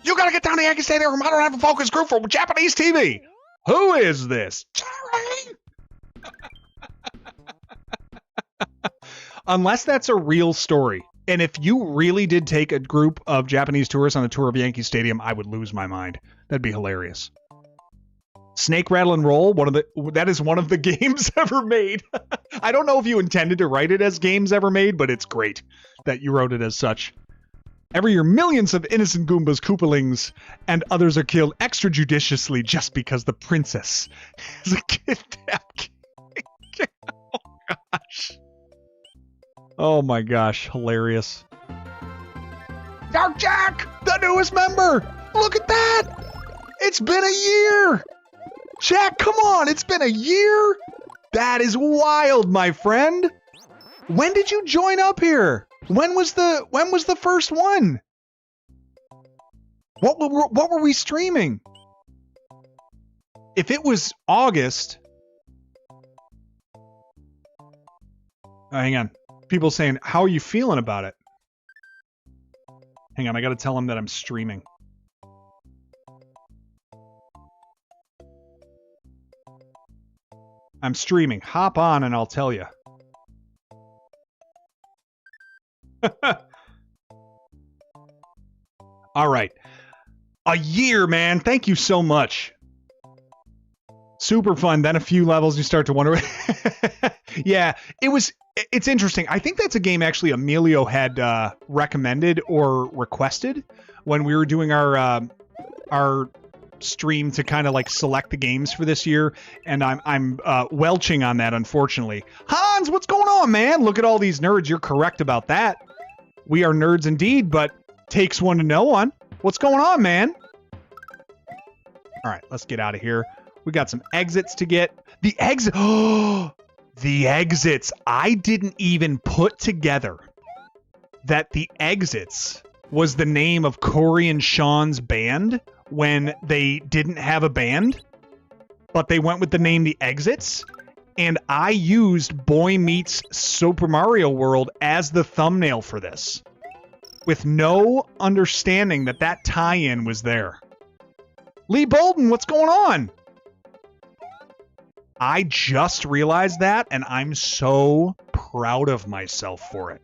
You gotta get down to Yankee Stadium. I don't have a focus group for Japanese TV. Who is this? Jerry! Unless that's a real story. And if you really did take a group of Japanese tourists on a tour of Yankee Stadium, I would lose my mind. That'd be hilarious. Snake Rattle and Roll, that is one of the games ever made. I don't know if you intended to write it as games ever made, but it's great that you wrote it as such. Every year, millions of innocent Goombas, Koopalings, and others are killed extrajudiciously just because the princess is a kidnapped king. Oh, gosh. Oh, my gosh. Hilarious. Dark Jack, the newest member. Look at that. It's been a year. Jack, come on. It's been a year. That is wild, my friend. When did you join up here? When was the first one? What were we streaming? If it was August. Oh, hang on. People saying, how are you feeling about it? Hang on, I gotta tell them that I'm streaming. I'm streaming. Hop on and I'll tell you. All right. A year, man. Thank you so much. Super fun. Then a few levels you start to wonder. Yeah, it's interesting. I think that's a game actually Emilio had recommended or requested when we were doing our stream to kind of like select the games for this year, and I'm welching on that, unfortunately. Hans, what's going on, man? Look at all these nerds. You're correct about that. We are nerds indeed, but takes one to know one. What's going on, man? All right, let's get out of here. We got some exits to get. The exit. Oh, the exits. I didn't even put together that the exits was the name of Corey and Sean's band when they didn't have a band, but they went with the name The Exits, and I used Boy Meets Super Mario World as the thumbnail for this, with no understanding that that tie-in was there. Lee Bolden, what's going on? I just realized that, and I'm so proud of myself for it.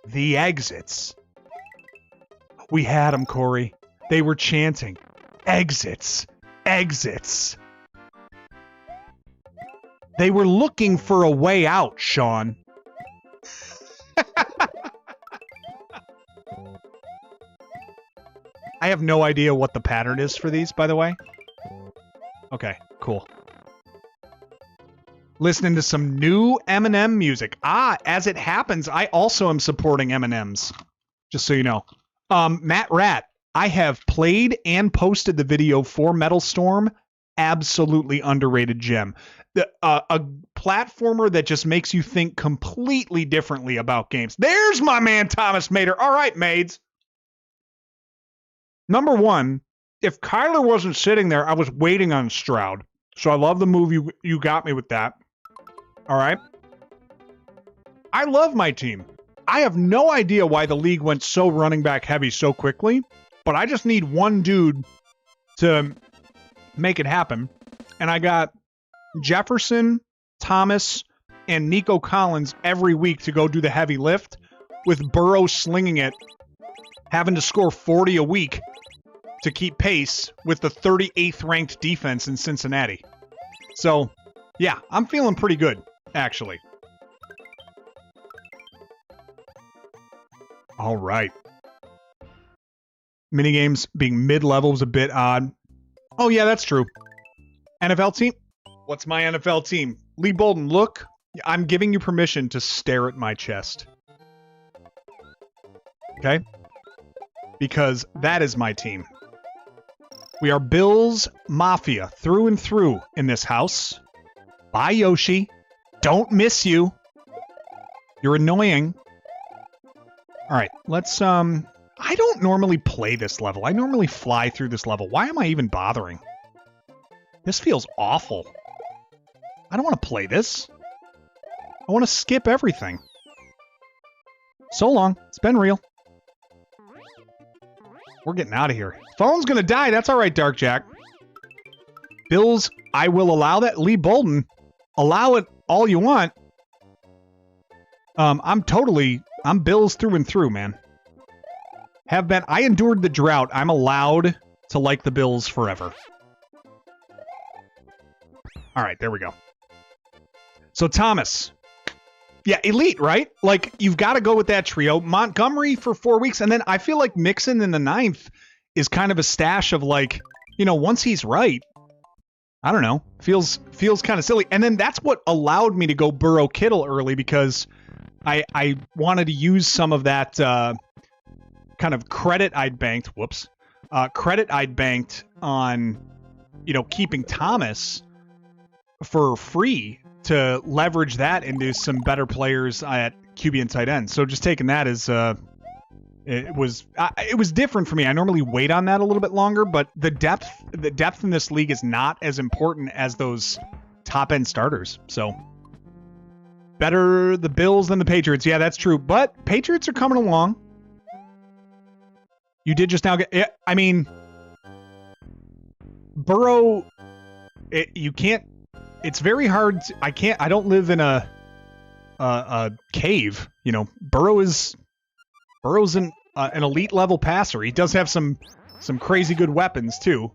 The Exits. We had them, Corey. They were chanting, exits, exits. They were looking for a way out, Sean. I have no idea what the pattern is for these, by the way. Okay, cool. Listening to some new Eminem music. As it happens, I also am supporting Eminem's. Just so you know. Matt Rat, I have played and posted the video for Metal Storm. Absolutely underrated gem. A platformer that just makes you think completely differently about games. There's my man Thomas Mater. All right, maids. Number one, if Kyler wasn't sitting there, I was waiting on Stroud. So I love the move you got me with that. All right. I love my team. I have no idea why the league went so running back heavy so quickly, but I just need one dude to make it happen. And I got Jefferson, Thomas, and Nico Collins every week to go do the heavy lift, with Burrow slinging it, having to score 40 a week to keep pace with the 38th ranked defense in Cincinnati. So, yeah, I'm feeling pretty good, actually. All right. Minigames being mid-level is a bit odd. Oh, yeah, that's true. NFL team? What's my NFL team? Lee Bolden, look. I'm giving you permission to stare at my chest. Okay? Because that is my team. We are Bills Mafia through and through in this house. Bye, Yoshi. Don't miss you. You're annoying. All right, let's, I don't normally play this level. I normally fly through this level. Why am I even bothering? This feels awful. I don't want to play this. I want to skip everything. So long. It's been real. We're getting out of here. Phone's gonna die. That's all right, Dark Jack. Bills, I will allow that. Lee Bolden, allow it all you want. I'm Bills through and through, man. Have been. I endured the drought. I'm allowed to like the Bills forever. All right, there we go. So Thomas. Yeah, elite, right? Like, you've got to go with that trio. Montgomery for 4 weeks, and then I feel like Mixon in the 9th is kind of a stash of, like, you know, once he's right, I don't know, feels kind of silly. And then that's what allowed me to go Burrow Kittle early, because I wanted to use some of that kind of credit I'd banked, credit I'd banked on, you know, keeping Thomas for free to leverage that into some better players at QB and tight end. So just taking that as it was different for me. I normally wait on that a little bit longer, but the depth in this league is not as important as those top end starters. So better the Bills than the Patriots. Yeah, that's true. But Patriots are coming along. You did just now get. I mean, Burrow. You can't. It's very hard. I don't live in a cave. You know, Burrow's an elite level passer. He does have some crazy good weapons too.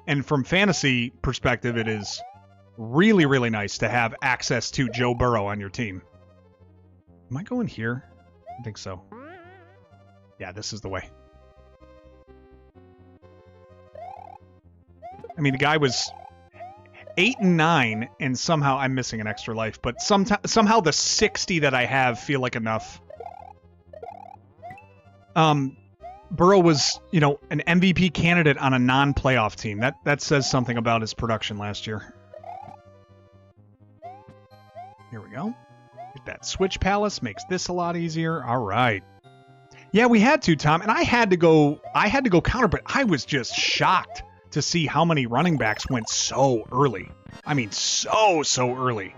And from fantasy perspective, it is really, really nice to have access to Joe Burrow on your team. Am I going here? I think so. Yeah, this is the way. I mean, the guy was 8 and 9, and somehow I'm missing an extra life, but somehow the 60 that I have feel like enough. Burrow was, you know, an MVP candidate on a non-playoff team. That says something about his production last year. Here we go. Get that switch palace, makes this a lot easier. All right. Yeah, we had to, Tom, and I had to go counter, but I was just shocked to see how many running backs went so early. I mean, so early.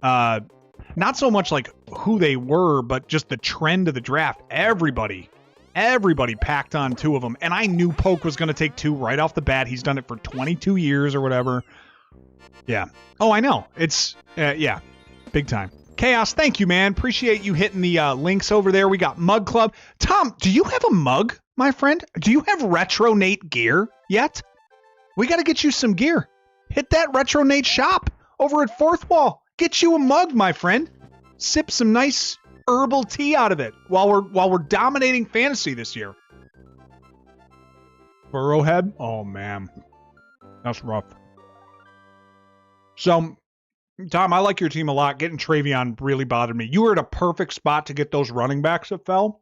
Not so much like who they were, but just the trend of the draft. Everybody packed on 2 of them. And I knew Polk was going to take 2 right off the bat. He's done it for 22 years or whatever. Yeah. Oh, I know. It's, yeah, big time. Chaos, thank you, man. Appreciate you hitting the links over there. We got Mug Club. Tom, do you have a mug, my friend? Do you have Retro Nate gear yet? We got to get you some gear. Hit that Retro Nate shop over at Fourth Wall. Get you a mug, my friend. Sip some nice herbal tea out of it while we're dominating fantasy this year. Burrowhead? Oh, man. That's rough. So, Tom, I like your team a lot. Getting Travion really bothered me. You were at a perfect spot to get those running backs that fell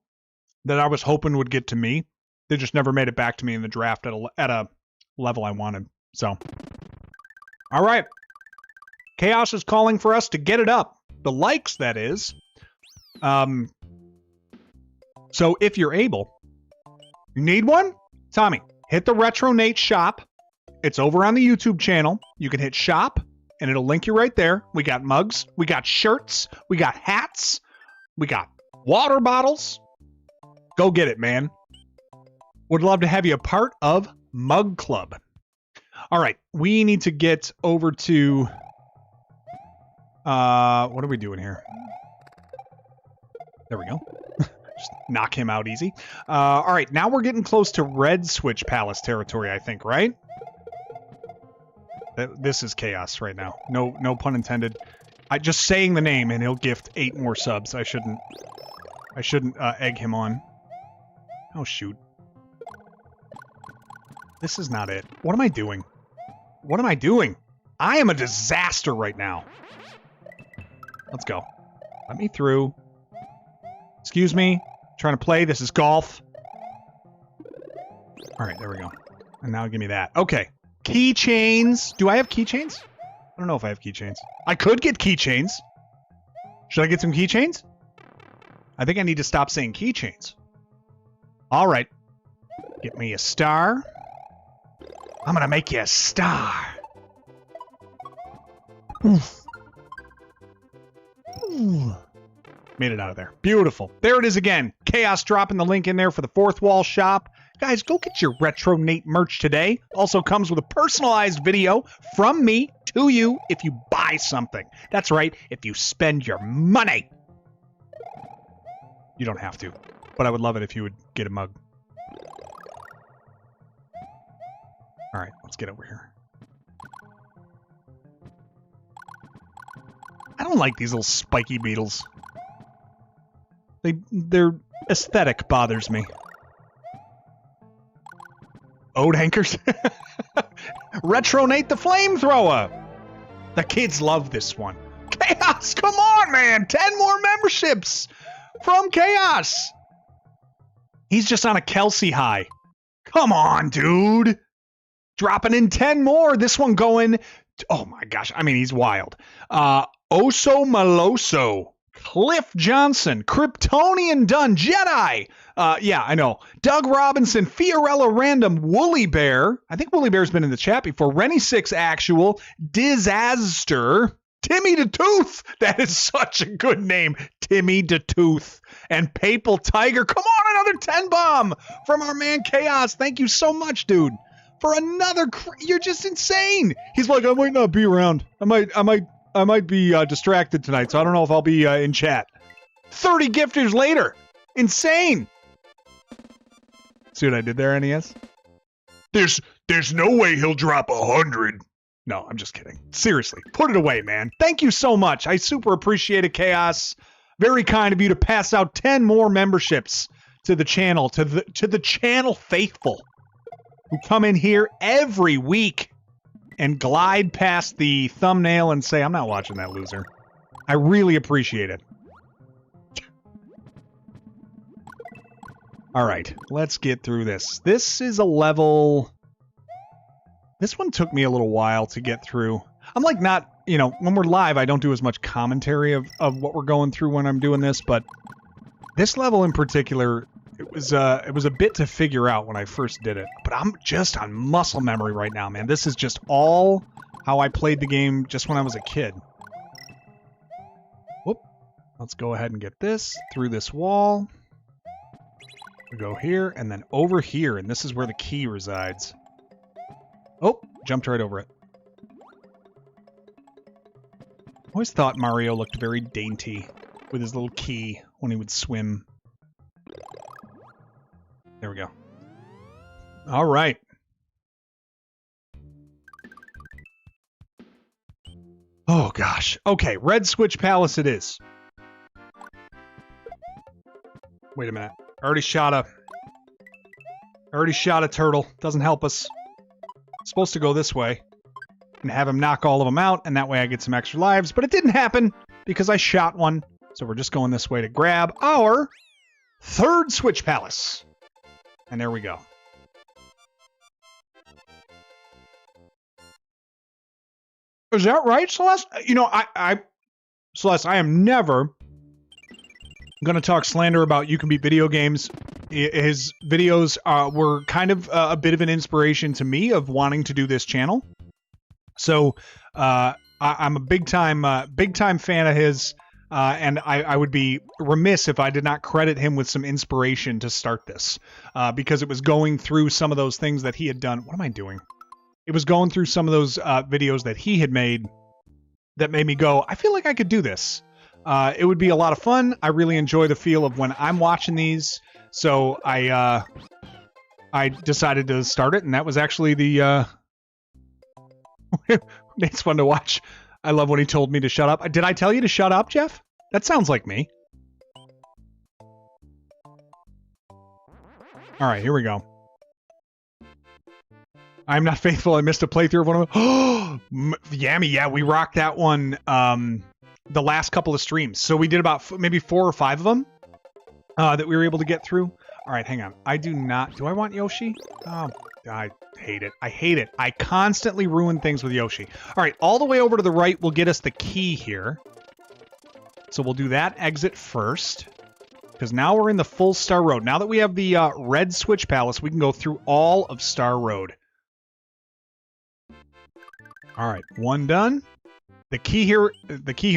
that I was hoping would get to me. They just never made it back to me in the draft at a level I wanted. So, all right. Chaos is calling for us to get it up. The likes, that is. So if you're able, you need one? Tommy, hit the Retro Nate shop. It's over on the YouTube channel. You can hit shop and it'll link you right there. We got mugs, we got shirts, we got hats, we got water bottles. Go get it, man. Would love to have you a part of Mug Club. All right, we need to get over to what are we doing here? There we go. Just knock him out easy. All right, now we're getting close to Red Switch Palace territory, I think, right? This is chaos right now. No pun intended. Just saying the name and he'll gift 8 more subs. I shouldn't egg him on. Oh, shoot. This is not it. What am I doing? What am I doing? I am a disaster right now. Let's go. Let me through. Excuse me. Trying to play. This is golf. All right, there we go. And now give me that. Okay. Keychains. Do I have keychains? I don't know if I have keychains. I could get keychains. Should I get some keychains? I think I need to stop saying keychains. All right. Get me a star. I'm gonna make you a star. Oof. Ooh. Made it out of there. Beautiful. There it is again. Chaos dropping the link in there for the Fourth Wall shop. Guys, go get your Retro Nate merch today. Also comes with a personalized video from me to you if you buy something. That's right, if you spend your money. You don't have to, but I would love it if you would get a mug. All right, let's get over here. I don't like these little spiky beetles. Their aesthetic bothers me. Ode anchors. Retro Nate the Flamethrower. The kids love this one. Chaos, come on, man. 10 more memberships from Chaos. He's just on a Kelsey high. Come on, dude. Dropping in 10 more. This one going... Oh, my gosh. I mean, he's wild. Oso Maloso. Cliff Johnson, Kryptonian Dunn, Jedi. Yeah, I know. Doug Robinson, Fiorella Random, Woolly Bear. I think Woolly Bear's been in the chat before. Rennie6 Actual, Disaster, Timmy the Tooth. That is such a good name. Timmy the Tooth. And Papal Tiger. Come on, another 10 bomb from our man Chaos. Thank you so much, dude. For another... You're just insane. He's like, I might not be around. I might be distracted tonight, so I don't know if I'll be in chat. 30 gifters later. Insane. See what I did there, NES? There's no way he'll drop 100. No, I'm just kidding. Seriously, put it away, man. Thank you so much. I super appreciate it, Chaos. Very kind of you to pass out 10 more memberships to the channel, to the channel faithful who come in here every week and glide past the thumbnail and say, I'm not watching that loser. I really appreciate it. All right, let's get through this. This is a level... This one took me a little while to get through. I'm like not, you know, when we're live, I don't do as much commentary of what we're going through when I'm doing this, but this level in particular, it was a bit to figure out when I first did it. But I'm just on muscle memory right now, man. This is just all how I played the game just when I was a kid. Whoop. Let's go ahead and get this through this wall. We go here and then over here, and this is where the key resides. Oh, jumped right over it. Always thought Mario looked very dainty with his little key when he would swim. There we go. All right. Oh, gosh. Okay, Red Switch Palace it is. Wait a minute. I already shot a turtle. Doesn't help us. Supposed to go this way and have him knock all of them out, and that way I get some extra lives, but it didn't happen because I shot one. So we're just going this way to grab our third Switch Palace. And there we go. Is that right, Celeste? You know, Celeste, I am never going to talk slander about YouCanBeatVideoGames. His videos were kind of a bit of an inspiration to me of wanting to do this channel. So I'm a big time fan of his, and I would be remiss if I did not credit him with some inspiration to start this, because it was going through some of those things that he had done. What am I doing? It was going through some of those videos that he had made that made me go, I feel like I could do this. It would be a lot of fun. I really enjoy the feel of when I'm watching these. So I decided to start it, and that was actually the... It's fun to watch. I love when he told me to shut up. Did I tell you to shut up, Jeff? That sounds like me. All right, here we go. I'm not faithful. I missed a playthrough of one of them. Oh, Yammy, yeah, we rocked that one the last couple of streams. So we did about maybe 4 or 5 of them that we were able to get through. All right, hang on. I do not... Do I want Yoshi? Oh, I hate it. I hate it. I constantly ruin things with Yoshi. All right, all the way over to the right will get us the key here. So we'll do that exit first. Because now we're in the full Star Road. Now that we have the red Switch Palace, we can go through all of Star Road. All right, one done. The key here,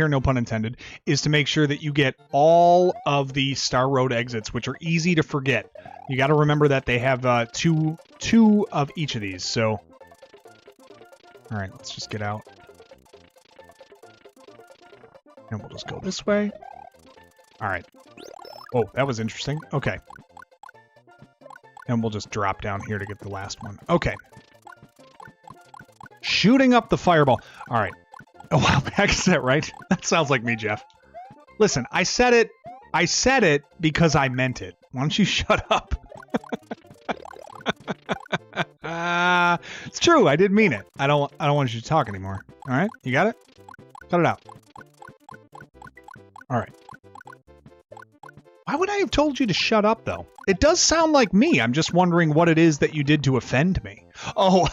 no pun intended, is to make sure that you get all of the Star Road exits, which are easy to forget. You got to remember that they have two of each of these. So, all right, let's just get out. And we'll just go this way. All right. Oh, that was interesting. Okay. And we'll just drop down here to get the last one. Okay. Shooting up the fireball. All right. A while back, is that right? That sounds like me, Jeff. Listen, I said it because I meant it. Why don't you shut up? It's true. I did mean it. I don't want you to talk anymore. All right? You got it? Cut it out. All right. Why would I have told you to shut up, though? It does sound like me. I'm just wondering what it is that you did to offend me. Oh,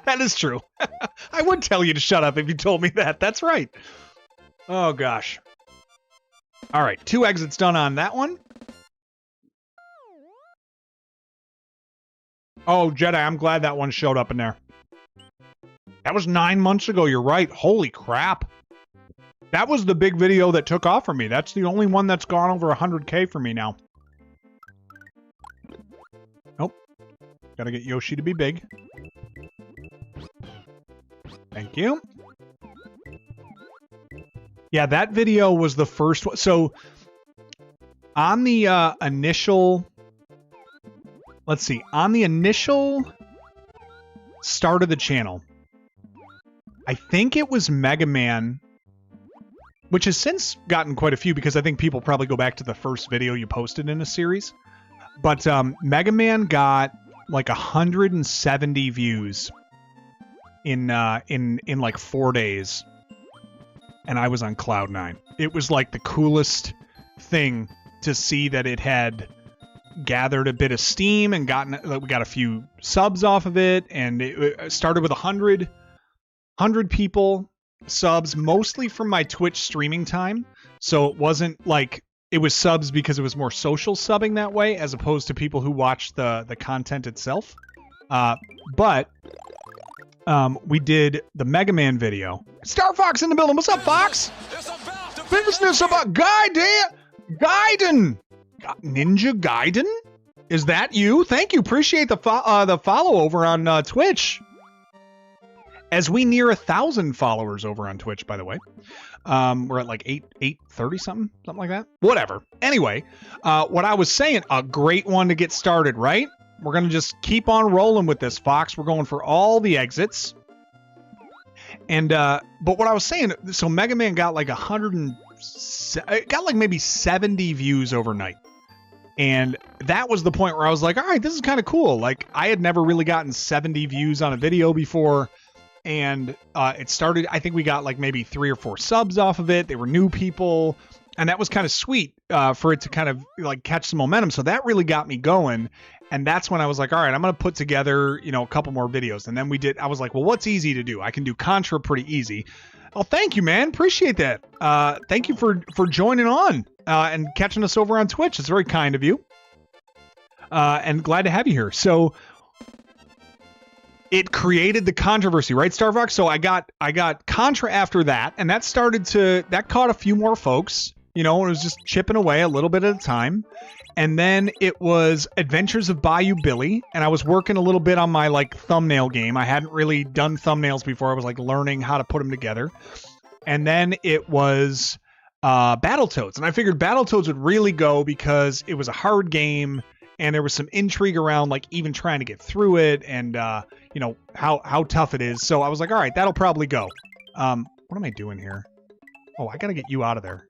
that is true. I would tell you to shut up if you told me that. That's right. Oh, gosh. All right, 2 exits done on that one. Oh, Jedi, I'm glad that one showed up in there. That was 9 months ago. You're right. Holy crap. That was the big video that took off for me. That's the only one that's gone over 100K for me now. Nope. Gotta get Yoshi to be big. Thank you. Yeah, that video was the first one. So, on the initial... Let's see. On the initial start of the channel, I think it was Mega Man... Which has since gotten quite a few because I think people probably go back to the first video you posted in a series. But Mega Man got like 170 views in like 4 days. And I was on cloud 9. It was like the coolest thing to see that it had gathered a bit of steam and we got a few subs off of it. And it started with 100 people. Subs mostly from my Twitch streaming time, so it wasn't like it was subs because it was more social subbing that way as opposed to people who watched the content itself. But we did the Mega Man video. Star Fox in the building. What's up, Fox? Business about Gaiden. Ninja Gaiden? Is that you? Thank you. Appreciate the follow over on Twitch. As we near 1,000 followers over on Twitch, by the way. We're at like 830 something like that. Whatever. Anyway, what I was saying, a great one to get started, right? We're going to just keep on rolling with this, Fox. We're going for all the exits. And, but what I was saying, so Mega Man got like got like maybe 70 views overnight. And that was the point where I was like, all right, this is kind of cool. Like, I had never really gotten 70 views on a video before. And it started, I think we got like maybe 3 or 4 subs off of it. They were new people. And that was kind of sweet for it to kind of like catch some momentum. So that really got me going. And that's when I was like, all right, I'm going to put together, you know, a couple more videos. And then I was like, well, what's easy to do? I can do Contra pretty easy. Oh, thank you, man. Appreciate that. Thank you for joining on and catching us over on Twitch. It's very kind of you. And glad to have you here. So it created the controversy, right, Star Fox? So I got Contra after that, and that caught a few more folks, you know, and it was just chipping away a little bit at a time. And then it was Adventures of Bayou Billy, and I was working a little bit on my like thumbnail game. I hadn't really done thumbnails before. I was like learning how to put them together. And then it was Battletoads. And I figured Battletoads would really go because it was a hard game and there was some intrigue around like even trying to get through it and, you know, how tough it is. So I was like, all right, that'll probably go. What am I doing here? Oh, I got to get you out of there.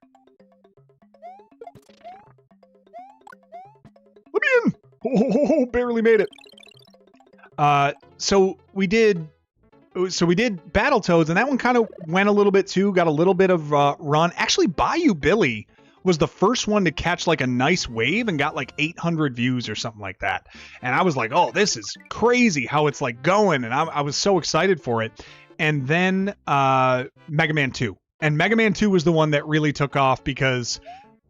Let me in. Oh, barely made it. So we did Battletoads, and that one kind of went a little bit too, got a little bit of run. Actually, Bayou Billy was the first one to catch like a nice wave and got like 800 views or something like that. And I was like, oh, this is crazy how it's like going. And I was so excited for it. And then Mega Man 2. And Mega Man 2 was the one that really took off because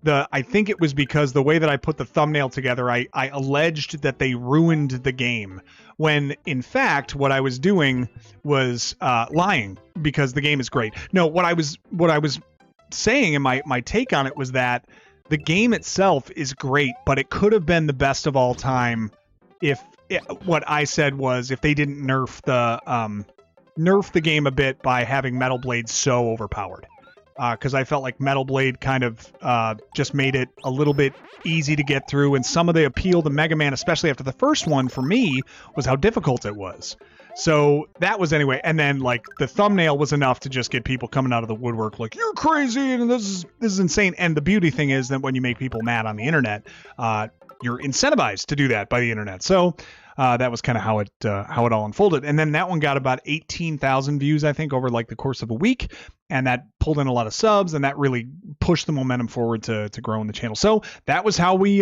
I think it was because the way that I put the thumbnail together, I alleged that they ruined the game when in fact what I was doing was lying because the game is great. No, what I was saying and my take on it was that the game itself is great, but it could have been the best of all time what I said was if they didn't nerf the game a bit by having Metal Blade so overpowered. Because I felt like Metal Blade kind of just made it a little bit easy to get through, and some of the appeal to Mega Man, especially after the first one, for me, was how difficult it was. So that was anyway, and then like the thumbnail was enough to just get people coming out of the woodwork like, you're crazy, and this is insane. And the beauty thing is that when you make people mad on the internet, you're incentivized to do that by the internet. So that was kind of how it all unfolded. And then that one got about 18,000 views, I think, over like the course of a week. And that pulled in a lot of subs, and that really pushed the momentum forward to growing the channel. So that was how we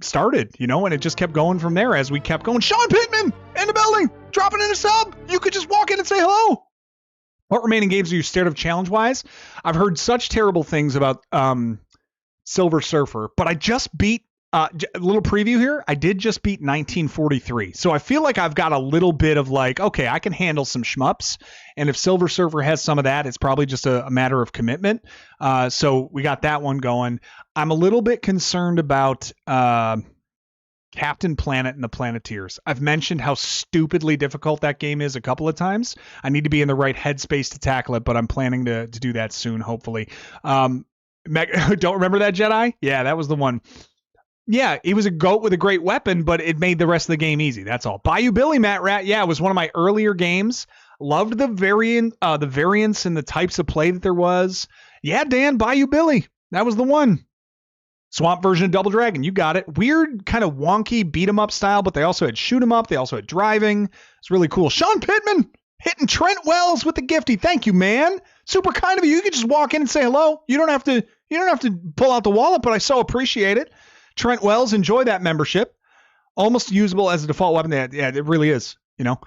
started, you know, and it just kept going from there as we kept going. Sean Pittman in the building, dropping in a sub. You could just walk in and say hello. What remaining games are you scared of challenge-wise? I've heard such terrible things about Silver Surfer, but I just beat a little preview here. I did just beat 1943. So I feel like I've got a little bit of like, okay, I can handle some shmups. And if Silver Surfer has some of that, it's probably just a matter of commitment. So we got that one going. I'm a little bit concerned about Captain Planet and the Planeteers. I've mentioned how stupidly difficult that game is a couple of times. I need to be in the right headspace to tackle it, but I'm planning to do that soon, hopefully. Don't remember that Jedi? Yeah, that was the one. Yeah, he was a goat with a great weapon, but it made the rest of the game easy. That's all. Bayou Billy, Matt Rat. Yeah, it was one of my earlier games. Loved the variants and the types of play that there was. Yeah, Dan, Bayou Billy. That was the one. Swamp version of Double Dragon. You got it. Weird, kind of wonky beat 'em up style, but they also had shoot 'em up. They also had driving. It's really cool. Sean Pittman hitting Trent Wells with the gifty. Thank you, man. Super kind of you. You could just walk in and say hello. You don't have to pull out the wallet, but I so appreciate it. Trent Wells, enjoy that membership. Almost usable as a default weapon. Yeah, it really is. You know,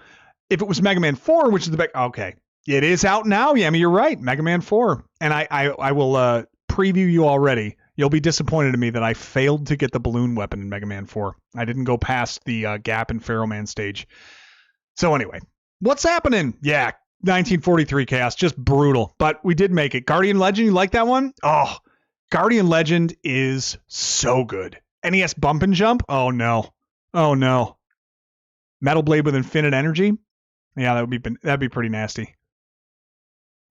if it was Mega Man 4, which is the big, okay, it is out now. Yeah, I mean, you're right. Mega Man 4. And I will preview you already. You'll be disappointed in me that I failed to get the balloon weapon in Mega Man 4. I didn't go past the Gap and Pharaoh Man stage. So anyway, what's happening? Yeah, 1943 Chaos, just brutal. But we did make it. Guardian Legend, you like that one? Oh, Guardian Legend is so good. NES Bump and Jump? Oh no. Oh no. Metal Blade with infinite energy? Yeah, that'd be pretty nasty.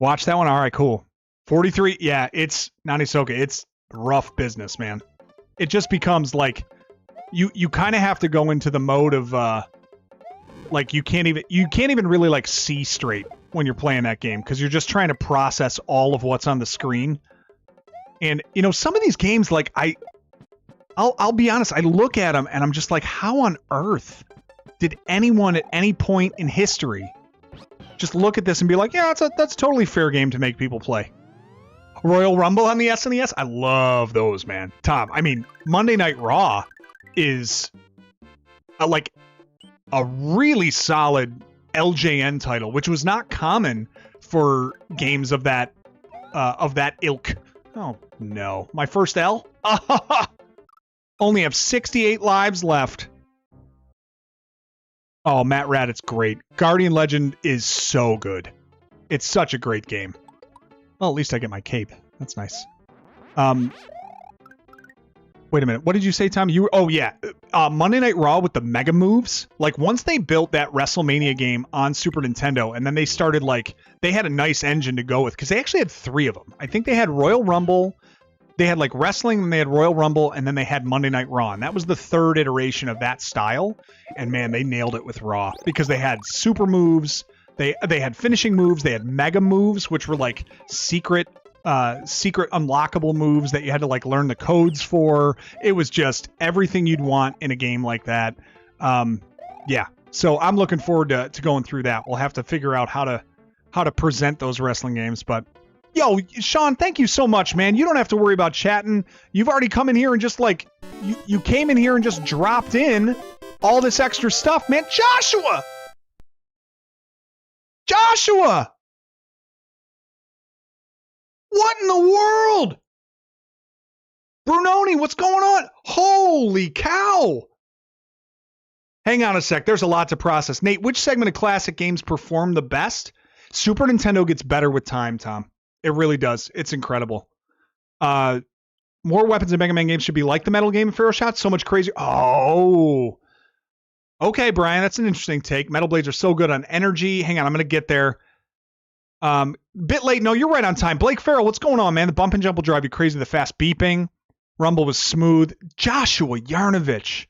Watch that one? All right, cool. 43, yeah, it's Nanisoka. It's rough business, man. It just becomes like you kind of have to go into the mode of like you can't even really like see straight when you're playing that game because you're just trying to process all of what's on the screen. And, you know, some of these games, like, I'll be honest, I look at them and I'm just like, how on earth did anyone at any point in history just look at this and be like, yeah, that's a totally fair game to make people play? Royal Rumble on the SNES? I love those, man. Tom, I mean, Monday Night Raw is like a really solid LJN title, which was not common for games of that ilk. Oh, no. My first L? Only have 68 lives left. Oh, Matt Rat, it's great. Guardian Legend is so good. It's such a great game. Well, at least I get my cape. That's nice. Wait a minute. What did you say, Tom? Oh, yeah. Monday Night Raw with the mega moves. Like once they built that WrestleMania game on Super Nintendo, and then they started they had a nice engine to go with because they actually had 3 of them. I think they had Royal Rumble, they had like wrestling, and they had Royal Rumble, and then they had Monday Night Raw, and that was the 3rd iteration of that style. And man, they nailed it with Raw because they had super moves, they had finishing moves, they had mega moves, which were like secret unlockable moves that you had to like learn the codes for. It was just everything you'd want in a game like that. Yeah. So I'm looking forward to going through that. We'll have to figure out how to present those wrestling games. But yo, Sean, thank you so much, man. You don't have to worry about chatting. You've already come in here and just like you came in here and just dropped in all this extra stuff, man. Joshua! What in the world? Brunoni, what's going on? Holy cow! Hang on a sec. There's a lot to process. Nate, which segment of classic games perform the best? Super Nintendo gets better with time, Tom. It really does. It's incredible. More weapons in Mega Man games should be like the Metal game in Pharaoh Shot. So much crazier. Oh. Okay, Brian, that's an interesting take. Metal Blades are so good on energy. Hang on, I'm going to get there. Bit late. No, you're right on time. Blake Farrell, what's going on, man? The bump and jump will drive you crazy. The fast beeping. Rumble was smooth. Joshua Yarnovich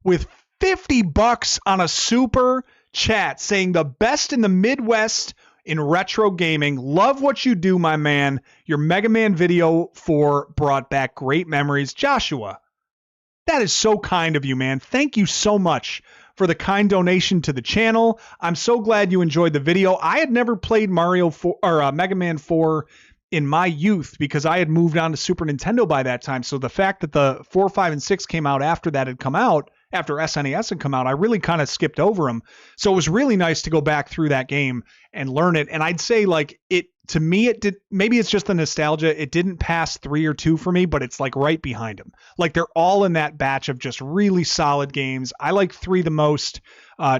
with $50 on a super chat saying the best in the Midwest in retro gaming. Love what you do, my man. Your Mega Man video 4 brought back great memories. Joshua, that is so kind of you, man. Thank you so much for the kind donation to the channel. I'm so glad you enjoyed the video. I had never played Mario 4 or Mega Man 4 in my youth because I had moved on to Super Nintendo by that time. So the fact that the 4, 5, and 6 came out after that had come out, after SNES had come out, I really kind of skipped over them. So it was really nice to go back through that game and learn it. And I'd say like to me, it did, maybe it's just the nostalgia. It didn't pass 3 or 2 for me, but it's like right behind them. Like they're all in that batch of just really solid games. I like 3 the most.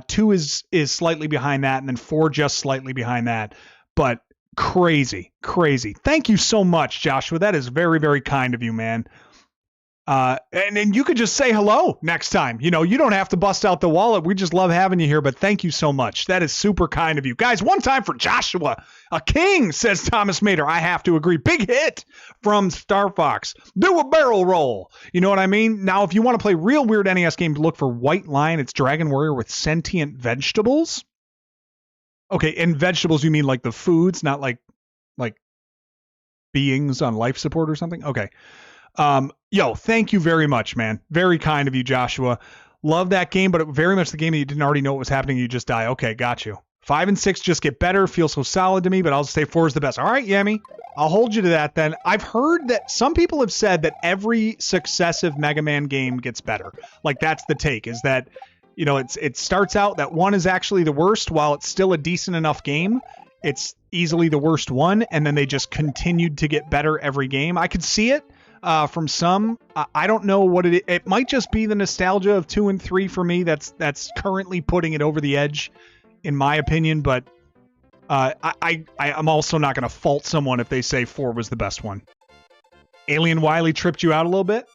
2 is slightly behind that, and then 4 just slightly behind that. But crazy. Thank you so much, Joshua. That is very, very kind of you, man. And then you could just say hello next time. You know, you don't have to bust out the wallet. We just love having you here, but thank you so much. That is super kind of you. Guys, one time for Joshua. A king, says Thomas Mater. I have to agree. Big hit from Star Fox. Do a barrel roll. You know what I mean? Now, if you want to play real weird NES games, look for White Lion. It's Dragon Warrior with sentient vegetables. Okay, and vegetables, you mean like the foods, not like beings on life support or something? Okay. Yo, thank you very much, man. Very kind of you, Joshua. Love that game, but very much the game that you didn't already know what was happening. You just die. Okay, got you. 5 and 6 just get better. Feel so solid to me, but I'll say 4 is the best. All right, Yami. I'll hold you to that then. I've heard that some people have said that every successive Mega Man game gets better. Like that's the take, is that, you know, it starts out that 1 is actually the worst while it's still a decent enough game. It's easily the worst one, and then they just continued to get better every game. I could see it. From some, I don't know what it might just be the nostalgia of 2 and 3 for me. That's currently putting it over the edge, in my opinion. But I'm also not going to fault someone if they say 4 was the best one. Alien Wily tripped you out a little bit.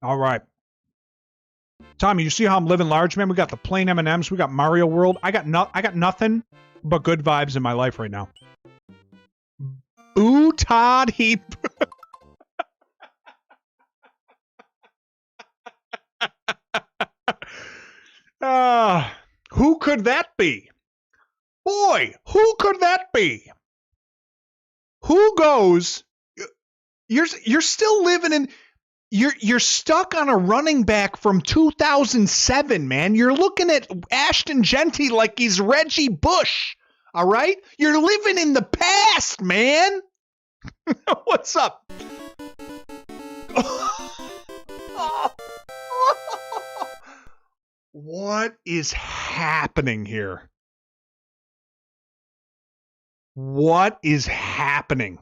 All right, Tommy, you see how I'm living large, man? We got the plain M&Ms. We got Mario World. I got nothing but good vibes in my life right now. Ooh, Todd Heap. Who could that be? Boy, who could that be? Who goes? You're still living in. You're stuck on a running back from 2007, man. You're looking at Ashton Genty like he's Reggie Bush. All right? You're living in the past, man. What's up? What is happening here? What is happening?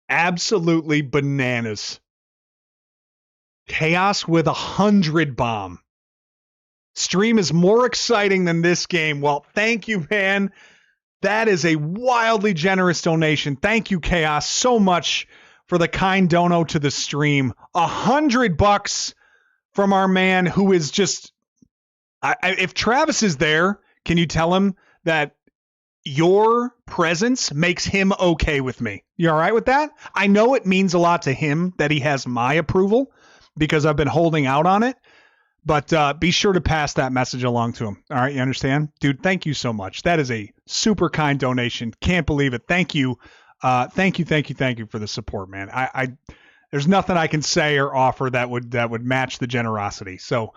Absolutely bananas. Chaos with 100 bomb. Stream is more exciting than this game. Well, thank you, man. That is a wildly generous donation. Thank you, Chaos, so much for the kind dono to the stream. $100 from our man who is just... if Travis is there, can you tell him that your presence makes him okay with me? You all right with that? I know it means a lot to him that he has my approval because I've been holding out on it. But be sure to pass that message along to him. All right, you understand? Dude, thank you so much. That is a super kind donation. Can't believe it. Thank you. Thank you for the support, man. There's nothing I can say or offer that would match the generosity. So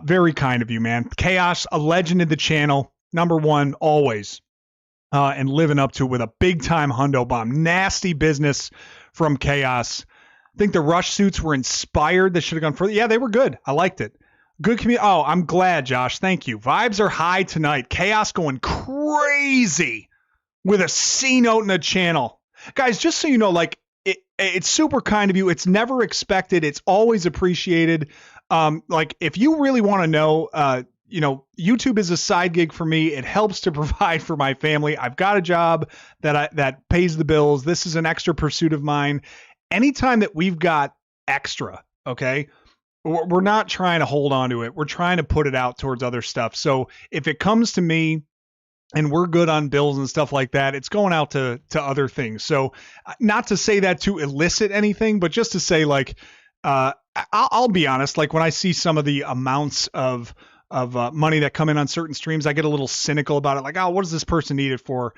very kind of you, man. Chaos, a legend in the channel. #1, always. And living up to it with a big-time hundo bomb. Nasty business from Chaos. I think the rush suits were inspired. They should have gone further. Yeah, they were good. I liked it. Good community. Oh, I'm glad, Josh. Thank you. Vibes are high tonight. Chaos going crazy with a C note in the channel. Guys, just so you know, like, it's super kind of you. It's never expected. It's always appreciated. Like, if you really want to know, YouTube is a side gig for me. It helps to provide for my family. I've got a job that pays the bills. This is an extra pursuit of mine. Anytime that we've got extra, okay, we're not trying to hold on to it. We're trying to put it out towards other stuff. So if it comes to me and we're good on bills and stuff like that, it's going out to other things. So not to say that to elicit anything, but just to say, like, I'll be honest, like when I see some of the amounts of money that come in on certain streams, I get a little cynical about it. Like, oh, what does this person need it for?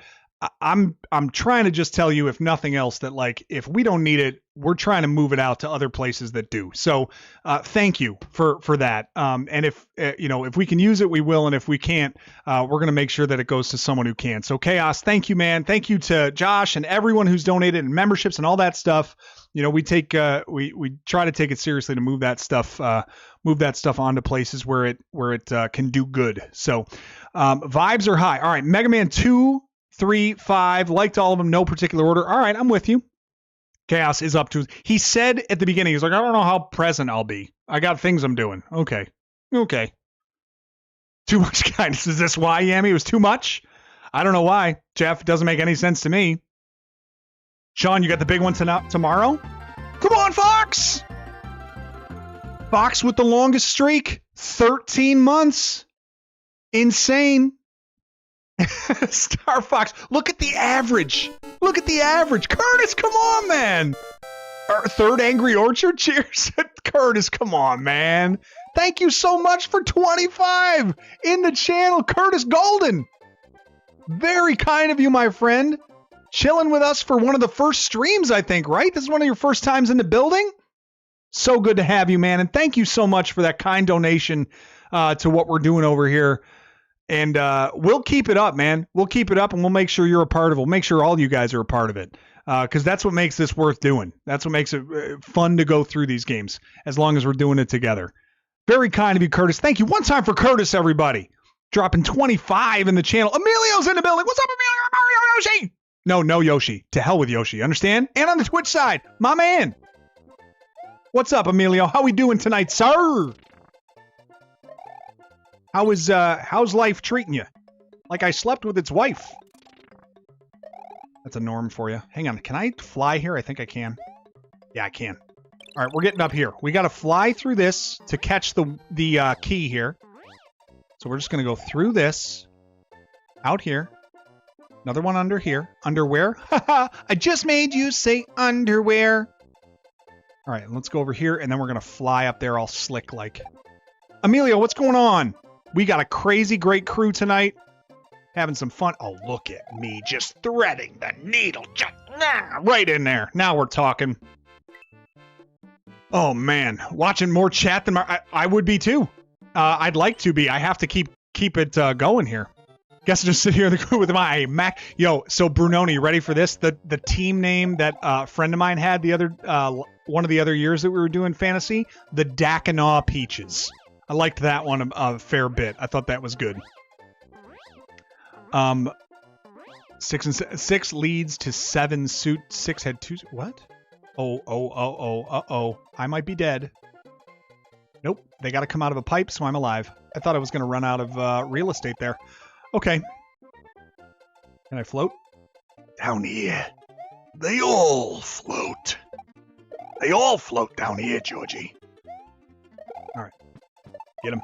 I'm trying to just tell you, if nothing else, that like, if we don't need it, we're trying to move it out to other places that do. So thank you for that. And if we can use it, we will. And if we can't, we're going to make sure that it goes to someone who can. So Chaos, thank you, man. Thank you to Josh and everyone who's donated and memberships and all that stuff. We take, we try to take it seriously to move that stuff onto places where it can do good. So vibes are high. All right. Mega Man 2, 3, 5, liked all of them, no particular order. All right, I'm with you. Chaos is up to. He said at the beginning, he's like, I don't know how present I'll be. I got things I'm doing. Okay. Too much kindness. Is this why, Yami? It was too much? I don't know why. Jeff, it doesn't make any sense to me. Sean, you got the big one tomorrow? Come on, Fox! Fox with the longest streak. 13 months. Insane. Star Fox, look at the average. Curtis, come on, man. Our third Angry Orchard, cheers. Curtis, come on, man. Thank you so much for 25 in the channel. Curtis Golden. Very kind of you, my friend. Chilling with us for one of the first streams, I think, right? This is one of your first times in the building. So good to have you, man. And thank you so much for that kind donation to what we're doing over here. And we'll keep it up, man. We'll keep it up, and we'll make sure you're a part of it. We'll make sure all you guys are a part of it, because that's what makes this worth doing. That's what makes it fun to go through these games, as long as we're doing it together. Very kind of you, Curtis. Thank you. One time for Curtis, everybody. Dropping 25 in the channel. Emilio's in the building. What's up, Emilio? Mario Yoshi? No Yoshi. To hell with Yoshi. Understand? And on the Twitch side, my man. What's up, Emilio? How we doing tonight, sir? How's life treating you? Like I slept with its wife. That's a norm for you. Hang on, can I fly here? I think I can. Yeah, I can. All right, we're getting up here. We got to fly through this to catch the key here. So we're just gonna go through this, out here. Another one under here. Underwear. Haha! I just made you say underwear. All right, let's go over here, and then we're gonna fly up there all slick like. Emilio, what's going on? We got a crazy great crew tonight. Having some fun. Oh, look at me just threading the needle. Just right in there. Now we're talking. Oh, man. Watching more chat than I would be, too. I'd like to be. I have to keep it going here. Guess I'll just sit here in the crew with my Mac. Yo, so Brunoni, you ready for this? The team name that a friend of mine had the other one of the other years that we were doing fantasy, the Dackinaw Peaches. I liked that one a fair bit. I thought that was good. 6 leads to 7 suit. 6 had 2. What? Oh. I might be dead. Nope. They got to come out of a pipe, so I'm alive. I thought I was going to run out of real estate there. Okay. Can I float? Down here. They all float. They all float down here, Georgie. All right. Get him.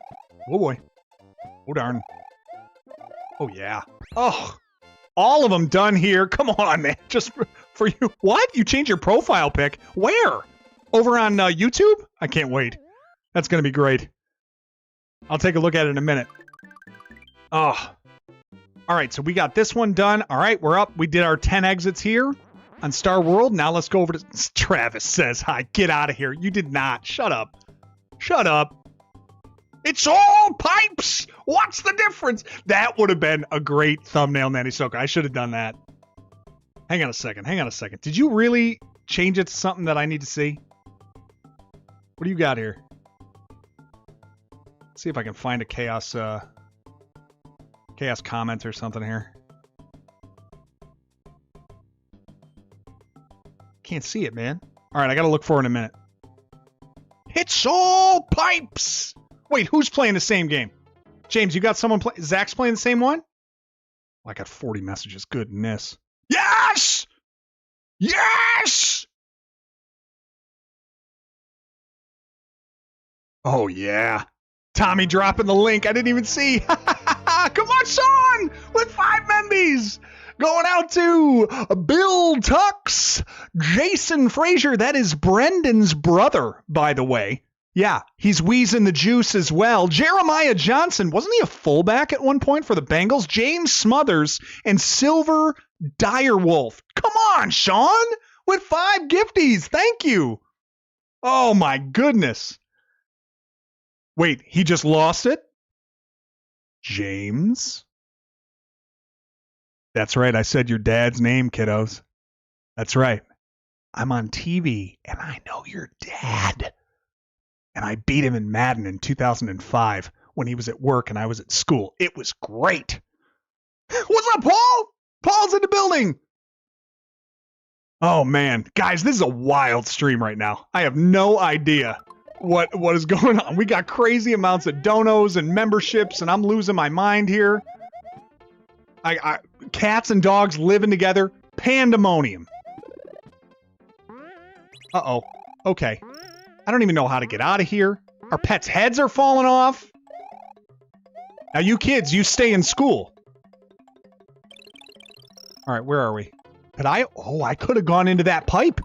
Oh, boy. Oh, darn. Oh, yeah. Oh, all of them done here. Come on, man. Just for you. What? You changed your profile pic? Where? Over on YouTube? I can't wait. That's going to be great. I'll take a look at it in a minute. Oh. All right, so we got this one done. All right, we're up. We did our 10 exits here on Star World. Now let's go over to... Travis says hi. Get out of here. You did not. Shut up. Shut up. It's all pipes. What's the difference? That would have been a great thumbnail, Nanny Soka. I should have done that. Hang on a second. Hang on a second. Did you really change it to something that I need to see? What do you got here? Let's see if I can find a chaos comment or something here. Can't see it, man. All right, I got to look for it in a minute. It's all pipes. Wait, who's playing the same game? James, you got someone play? Zach's playing the same one? Oh, I got 40 messages. Goodness. Yes! Yes! Oh, yeah. Tommy dropping the link. I didn't even see. Come on, Sean! With 5 membies! Going out to Bill Tux, Jason Frazier. That is Brendan's brother, by the way. Yeah, he's wheezing the juice as well. Jeremiah Johnson, wasn't he a fullback at one point for the Bengals? James Smothers and Silver Direwolf. Come on, Sean, with 5 gifties. Thank you. Oh, my goodness. Wait, he just lost it? James? That's right. I said your dad's name, kiddos. That's right. I'm on TV, and I know your dad. And I beat him in Madden in 2005 when he was at work and I was at school. It was great. What's up, Paul? Paul's in the building. Oh, man. Guys, this is a wild stream right now. I have no idea what is going on. We got crazy amounts of donos and memberships, and I'm losing my mind here. Cats and dogs living together. Pandemonium. Uh-oh. Okay. I don't even know how to get out of here. Our pets' heads are falling off. Now, you kids, you stay in school. All right, where are we? Could I? Oh, I could have gone into that pipe.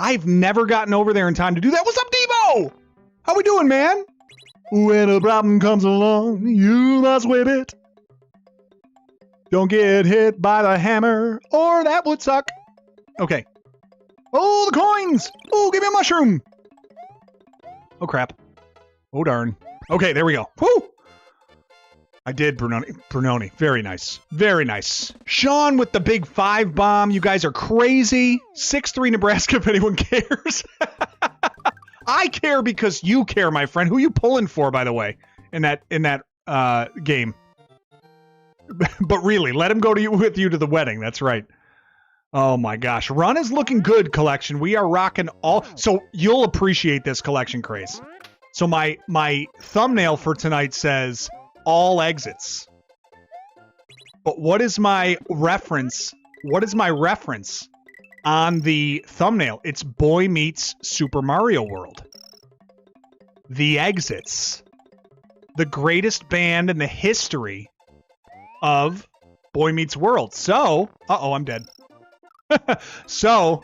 I've never gotten over there in time to do that. What's up, Devo? How we doing, man? When a problem comes along, you must whip it. Don't get hit by the hammer, or that would suck. Okay. Oh, the coins! Oh, give me a mushroom! Oh, crap. Oh, darn. Okay, there we go. Woo! I did, Brunoni. Very nice. Very nice. Sean with the big 5 bomb. You guys are crazy. 6-3 Nebraska, if anyone cares. I care because you care, my friend. Who are you pulling for, by the way, in that game? But really, let him go with you to the wedding. That's right. Oh, my gosh. Run is looking good, collection. We are rocking all... So you'll appreciate this, collection craze. So my thumbnail for tonight says all exits. But what is my reference? What is my reference on the thumbnail? It's Boy Meets Super Mario World. The Exits. The greatest band in the history of Boy Meets World. So... Uh-oh, I'm dead. So,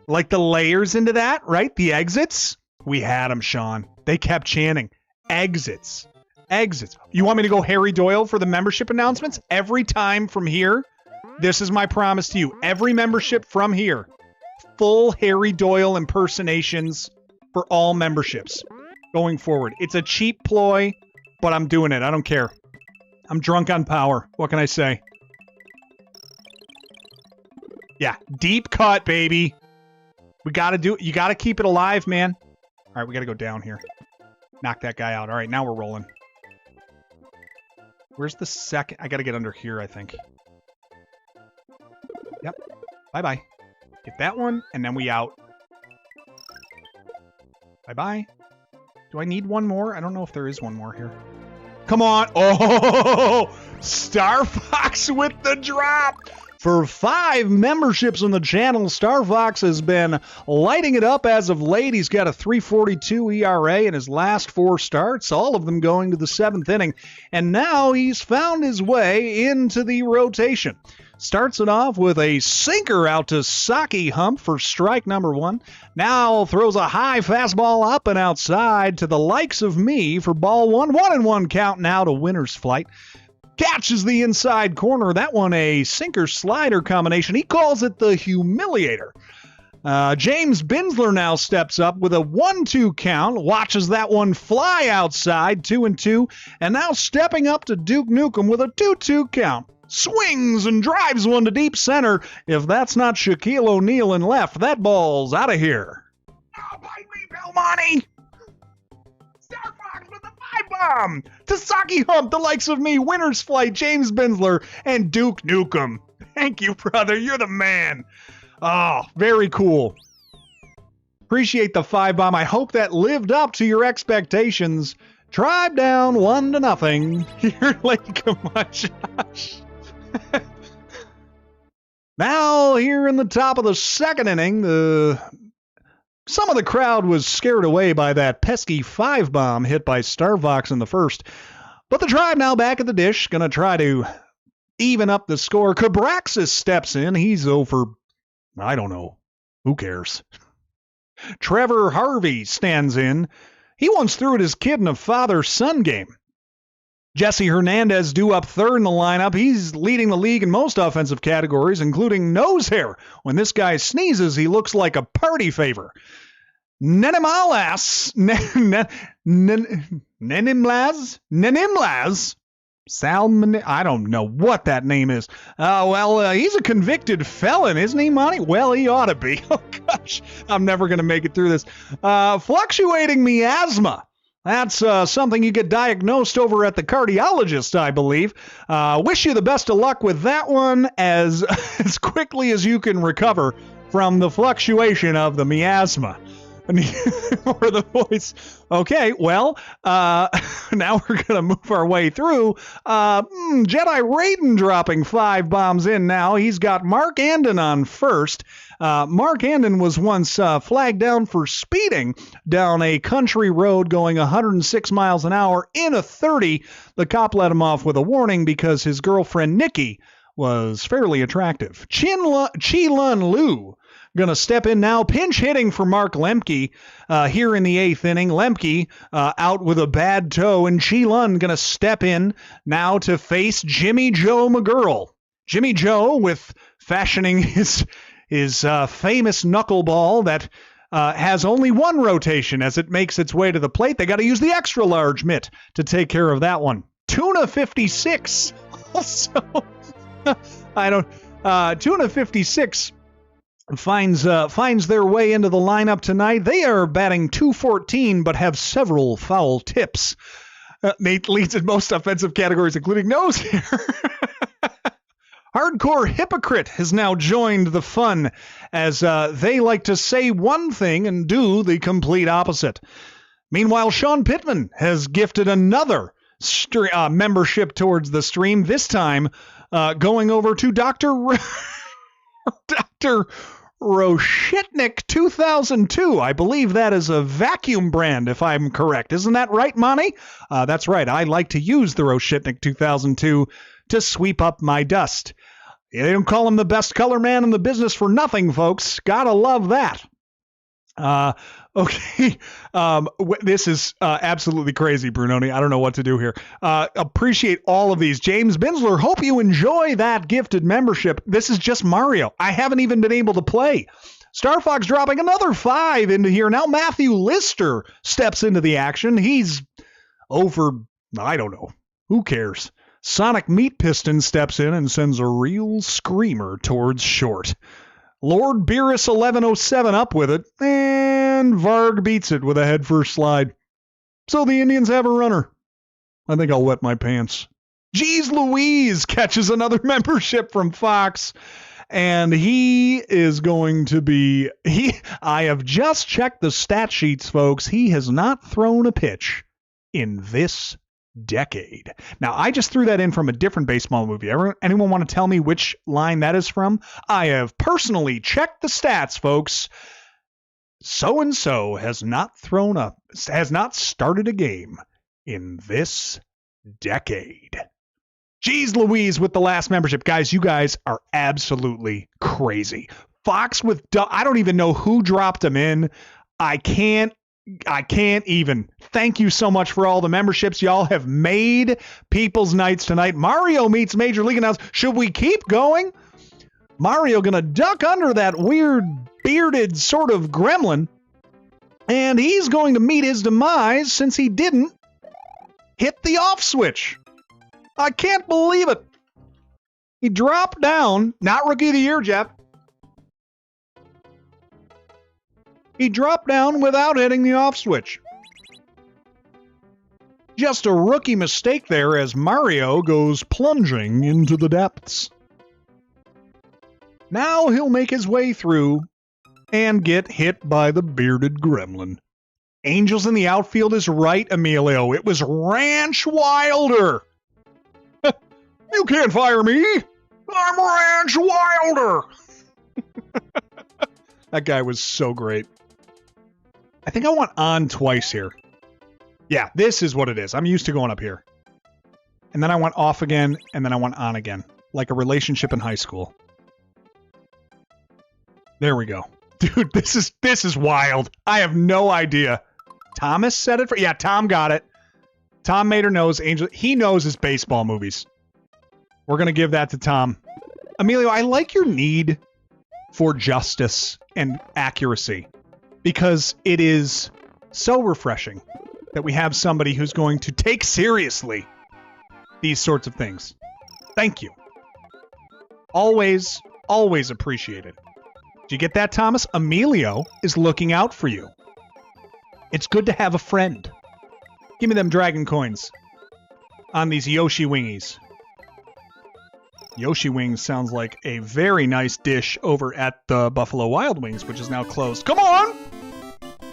like the layers into that, right? The exits, we had them, Sean. They kept chanting, exits, exits. You want me to go Harry Doyle for the membership announcements? Every time from here, this is my promise to you. Every membership from here, full Harry Doyle impersonations for all memberships going forward. It's a cheap ploy, but I'm doing it. I don't care. I'm drunk on power. What can I say? Yeah, deep cut, baby. We gotta do it. You gotta keep it alive, man. All right, we gotta go down here. Knock that guy out. All right, now we're rolling. Where's the second? I gotta get under here, I think. Yep. Bye-bye. Get that one, and then we out. Bye-bye. Do I need one more? I don't know if there is one more here. Come on. Oh, Star Fox with the drop. for 5 memberships on the channel. Star Fox has been lighting it up as of late. He's got a 3.42 ERA in his last 4 starts, all of them going to the 7th inning. And now he's found his way into the rotation. Starts it off with a sinker out to Saki Hump for strike number 1. Now throws a high fastball up and outside to the likes of me for ball 1. 1-1 count now to winner's flight. Catches the inside corner. That one a sinker-slider combination. He calls it the humiliator. James Binsler now steps up with a 1-2 count. Watches that one fly outside, 2-2. And now stepping up to Duke Nukem with a 2-2 count. Swings and drives one to deep center. If that's not Shaquille O'Neal in left, that ball's out of here. Oh, bite me, Belmonte! Star Fox with the 5-bomb! To Saki Hump, the likes of me, winner's flight, James Binsler, and Duke Nukem. Thank you, brother. You're the man. Oh, very cool. Appreciate the 5-bomb. I hope that lived up to your expectations. Tribe down 1-0 here at Lake Josh. Now, here in the top of the 2nd inning, some of the crowd was scared away by that pesky 5-bomb hit by Star Fox in the 1st. But the Tribe now back at the dish, going to try to even up the score. Cabraxis steps in. He's over, I don't know. Who cares? Trevor Harvey stands in. He once threw at his kid in a father-son game. Jesse Hernandez due up 3rd in the lineup. He's leading the league in most offensive categories, including nose hair. When this guy sneezes, he looks like a party favor. Nenimlas, Salmon, I don't know what that name is. He's a convicted felon, isn't he, Monty? Well, he ought to be. Oh, gosh, I'm never going to make it through this. Fluctuating miasma. That's something you get diagnosed over at the cardiologist, I believe. Wish you the best of luck with that one as quickly as you can recover from the fluctuation of the miasma. Or the voice. Okay, well, now we're going to move our way through. Jedi Raiden dropping 5 bombs in now. He's got Mark Andon on first. Mark Andon was once flagged down for speeding down a country road going 106 miles an hour in a 30. The cop let him off with a warning because his girlfriend Nikki was fairly attractive. Chi-Lun Liu going to step in now, pinch hitting for Mark Lemke here in the 8th inning. Lemke out with a bad toe, and Chi-Lun going to step in now to face Jimmy Joe McGurl. Jimmy Joe with fashioning his famous knuckleball that has only one rotation as it makes its way to the plate. They got to use the extra large mitt to take care of that one. Tuna 56 also. Tuna 56 finds their way into the lineup tonight. They are batting .214 but have several foul tips. Nate leads in most offensive categories, including nose hair. Hardcore Hypocrite has now joined the fun as they like to say one thing and do the complete opposite. Meanwhile, Sean Pittman has gifted another membership towards the stream, this time going over to Dr. Roshitnik 2002. I believe that is a vacuum brand, if I'm correct. Isn't that right, Monty? That's right. I like to use the Roshitnik 2002 to sweep up my dust. They don't call him the best color man in the business for nothing, folks. Gotta love that. Okay. This is absolutely crazy, Brunoni. I don't know what to do here. Appreciate all of these. James Binsler, hope you enjoy that gifted membership. This is just Mario. I haven't even been able to play. Star Fox dropping another 5 into here. Now Matthew Lister steps into the action. He's over, I don't know. Who cares? Sonic Meat Piston steps in and sends a real screamer towards short. Lord Beerus 1107 up with it, and Varg beats it with a head-first slide. So the Indians have a runner. I think I'll wet my pants. Jeez Louise catches another membership from Fox, and he is going to be... I have just checked the stat sheets, folks. He has not thrown a pitch in this decade. Now, I just threw that in from a different baseball movie. Anyone want to tell me which line that is from? I have personally checked the stats, folks. So-and-so has not started a game in this decade. Jeez Louise with the last membership. Guys, you guys are absolutely crazy. Fox with, I don't even know who dropped them in. I can't even. Thank you so much for all the memberships. Y'all have made people's nights tonight. Mario meets Major League announced. Should we keep going? Mario gonna duck under that weird bearded sort of gremlin, and he's going to meet his demise since he didn't hit the off switch. I can't believe it. He dropped down. Not Rookie of the Year, Jeff. He dropped down without hitting the off switch. Just a rookie mistake there as Mario goes plunging into the depths. Now he'll make his way through and get hit by the bearded gremlin. Angels in the outfield is right, Emilio. It was Ranch Wilder. You can't fire me. I'm Ranch Wilder. That guy was so great. I think I want on twice here. Yeah, this is what it is. I'm used to going up here. And then I want off again, and then I want on again. Like a relationship in high school. There we go. Dude, this is wild. I have no idea. Thomas said it for... Yeah, Tom got it. Tom Mater knows Angel... He knows his baseball movies. We're going to give that to Tom. Emilio, I like your need for justice and accuracy because it is so refreshing that we have somebody who's going to take seriously these sorts of things. Thank you. Always, always appreciated. Did you get that, Thomas? Emilio is looking out for you. It's good to have a friend. Give me them dragon coins on these Yoshi wingies. Yoshi Wings sounds like a very nice dish over at the Buffalo Wild Wings, which is now closed. Come on!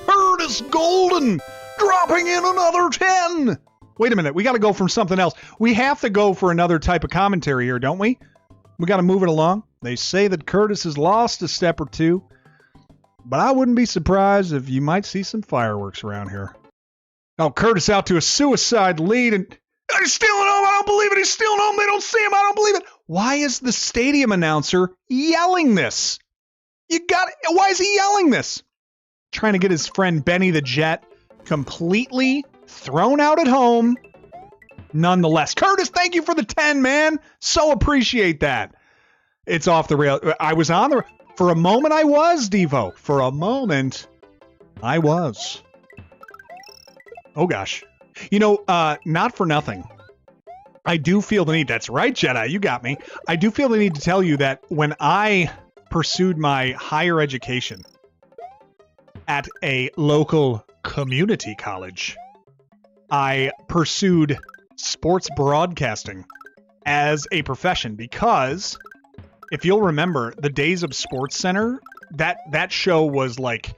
Curtis Golden dropping in another 10! Wait a minute, we got to go from something else. We have to go for another type of commentary here, don't we? We got to move it along. They say that Curtis has lost a step or two, but I wouldn't be surprised if you might see some fireworks around here. Oh, Curtis out to a suicide lead, and he's stealing home. I don't believe it. He's stealing home. They don't see him. I don't believe it. Why is the stadium announcer yelling this? Why is he yelling this? Trying to get his friend Benny the Jet completely thrown out at home. Nonetheless, Curtis, thank you for the 10, man. So appreciate that. It's off the rail. I was on the... For a moment, I was, Devo. For a moment, I was. Oh, gosh. You know, not for nothing. I do feel the need. That's right, Jedi. You got me. I do feel the need to tell you that when I pursued my higher education at a local community college, I pursued sports broadcasting as a profession because, if you'll remember, the days of Sports Center, that show was like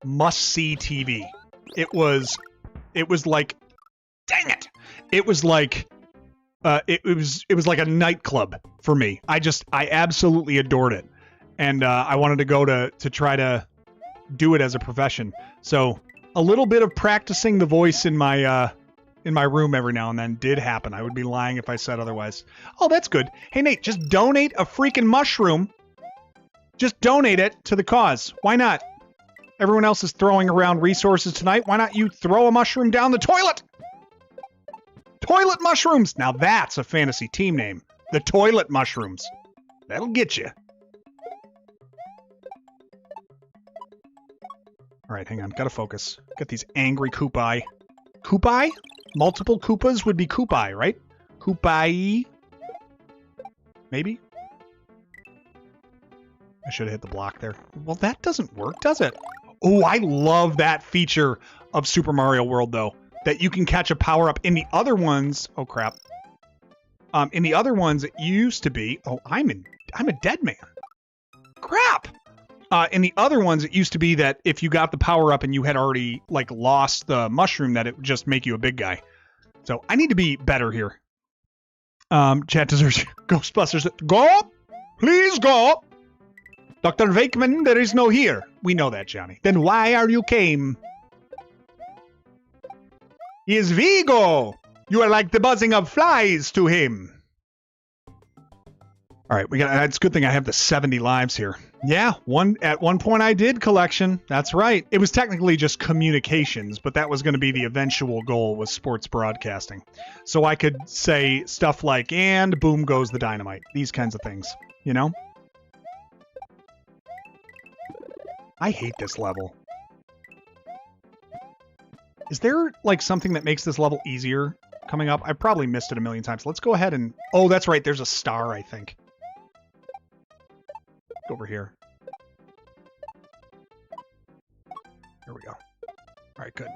must-see TV. It was like, dang it! It was like it was like a nightclub for me. I absolutely adored it, and I wanted to go to try to do it as a profession. So a little bit of practicing the voice in my room every now and then did happen. I would be lying if I said otherwise. Oh, that's good. Hey, Nate, just donate a freaking mushroom. Just donate it to the cause. Why not? Everyone else is throwing around resources tonight. Why not you throw a mushroom down the toilet? Toilet mushrooms. Now that's a fantasy team name. The Toilet Mushrooms. That'll get you. All right, hang on. Gotta focus. Got these angry Koopai. Koopai? Multiple Koopas would be Koopai, right? Koopai? Maybe? I should have hit the block there. Well, that doesn't work, does it? Oh, I love that feature of Super Mario World, though. That you can catch a power-up. In the other ones... Oh, crap. In the other ones, it used to be... Oh, I'm a dead man. Crap! In the other ones, it used to be that if you got the power-up and you had already, like, lost the mushroom, that it would just make you a big guy. So I need to be better here. Chat deserves Ghostbusters. Go! Please go! Dr. Wakeman, there is no here. We know that, Johnny. Then why are you came? He is Vigo! You are like the buzzing of flies to him. All right, it's a good thing I have the 70 lives here. Yeah, at one point I did collection. That's right. It was technically just communications, but that was going to be the eventual goal, was sports broadcasting. So I could say stuff like, and boom goes the dynamite. These kinds of things, you know? I hate this level. Is there, like, something that makes this level easier coming up? I probably missed it a million times. Let's go ahead and... Oh, that's right. There's a star, I think. Over here. There we go. All right, good.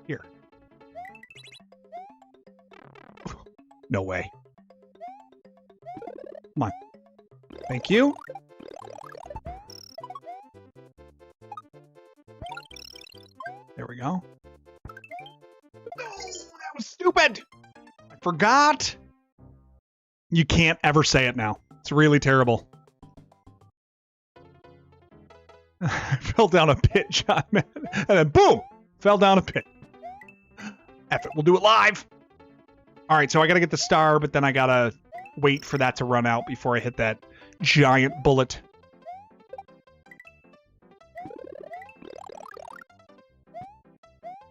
Here. No way. Come on. Thank you. There we go. No, that was stupid. I forgot. You can't ever say it now. It's really terrible. I fell down a pit, John, man. And then boom! Fell down a pit. F it, we'll do it live! Alright, so I gotta get the star, but then I gotta wait for that to run out before I hit that giant bullet.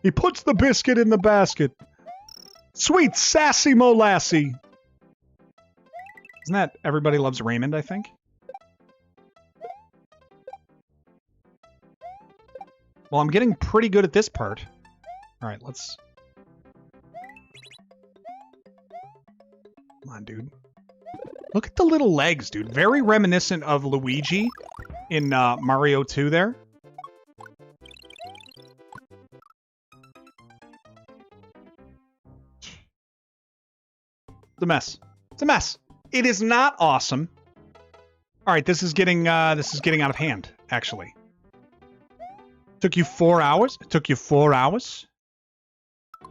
He puts the biscuit in the basket. Sweet sassy molassie. Isn't that Everybody Loves Raymond, I think? Well, I'm getting pretty good at this part. All right, let's... Come on, dude. Look at the little legs, dude. Very reminiscent of Luigi in Mario 2 there. It's a mess. It's a mess. It is not awesome. All right, this is getting out of hand, actually. Took you 4 hours? It took you 4 hours?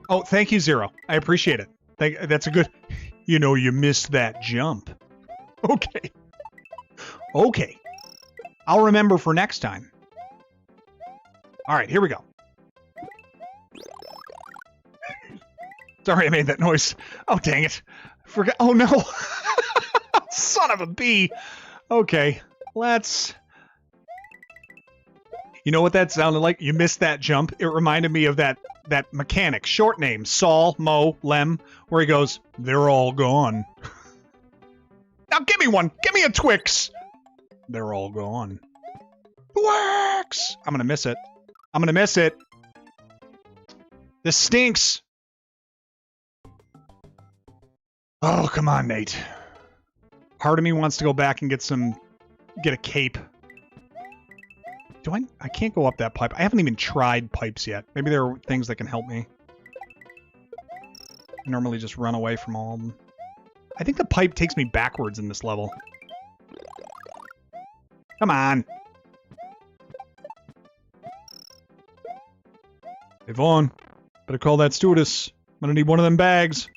Oh, thank you, Zero. I appreciate it. That's a good... You know, you missed that jump. Okay. Okay. I'll remember for next time. All right, here we go. Sorry I made that noise. Oh, dang it. I forgot. Oh, no. Son of a bee. Okay, let's... You know what that sounded like? You missed that jump. It reminded me of that mechanic, short name, Saul, Mo, Lem, where he goes, they're all gone. Now give me one. Give me a Twix. They're all gone. Twix! I'm going to miss it. I'm going to miss it. This stinks. Oh, come on, Nate. Part of me wants to go back and get a cape. Do I can't go up that pipe. I haven't even tried pipes yet. Maybe there are things that can help me. I normally just run away from all of them. I think the pipe takes me backwards in this level. Come on. Hey, Vaughn. Better call that stewardess. I'm gonna need one of them bags.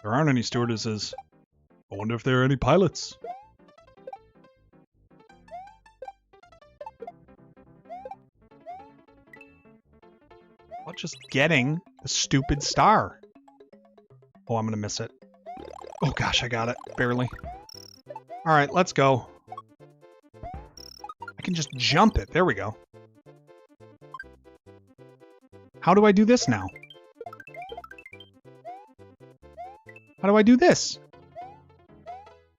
There aren't any stewardesses. I wonder if there are any pilots. About just getting the stupid star. Oh, I'm gonna miss it. Oh gosh, I got it. Barely. Alright, let's go. I can just jump it. There we go. How do I do this now? How do I do this?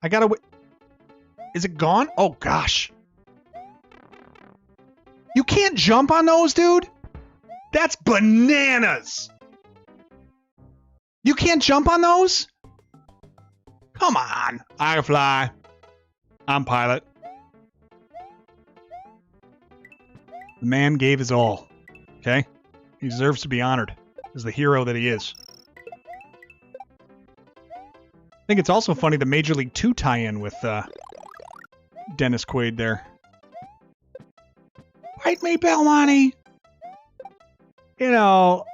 I gotta wait. Is it gone? Oh gosh. You can't jump on those, dude? That's bananas! You can't jump on those? Come on. I can fly. I'm pilot. The man gave his all. Okay? He deserves to be honored as the hero that he is. I think it's also funny the Major League 2 tie-in with Dennis Quaid there. Fight me, Belmonte! You know,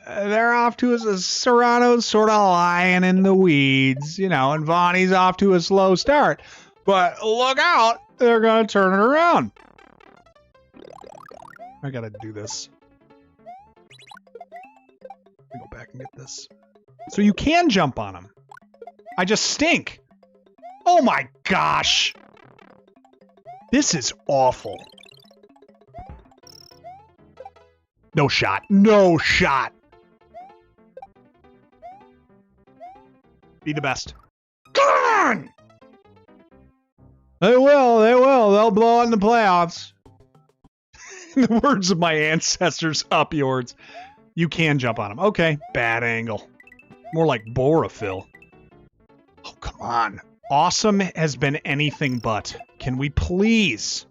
they're off to Serrano's sort of lying in the weeds, you know, and Vonnie's off to a slow start. But look out, they're going to turn it around. I got to do this. Let me go back and get this. So you can jump on them. I just stink. Oh my gosh. This is awful. No shot. No shot. Be the best. Come on! They will. They will. They'll blow it in the playoffs. In the words of my ancestors, up yours. You can jump on them. Okay. Bad angle. More like Borophyll. Oh, come on. Awesome has been anything but. Can we please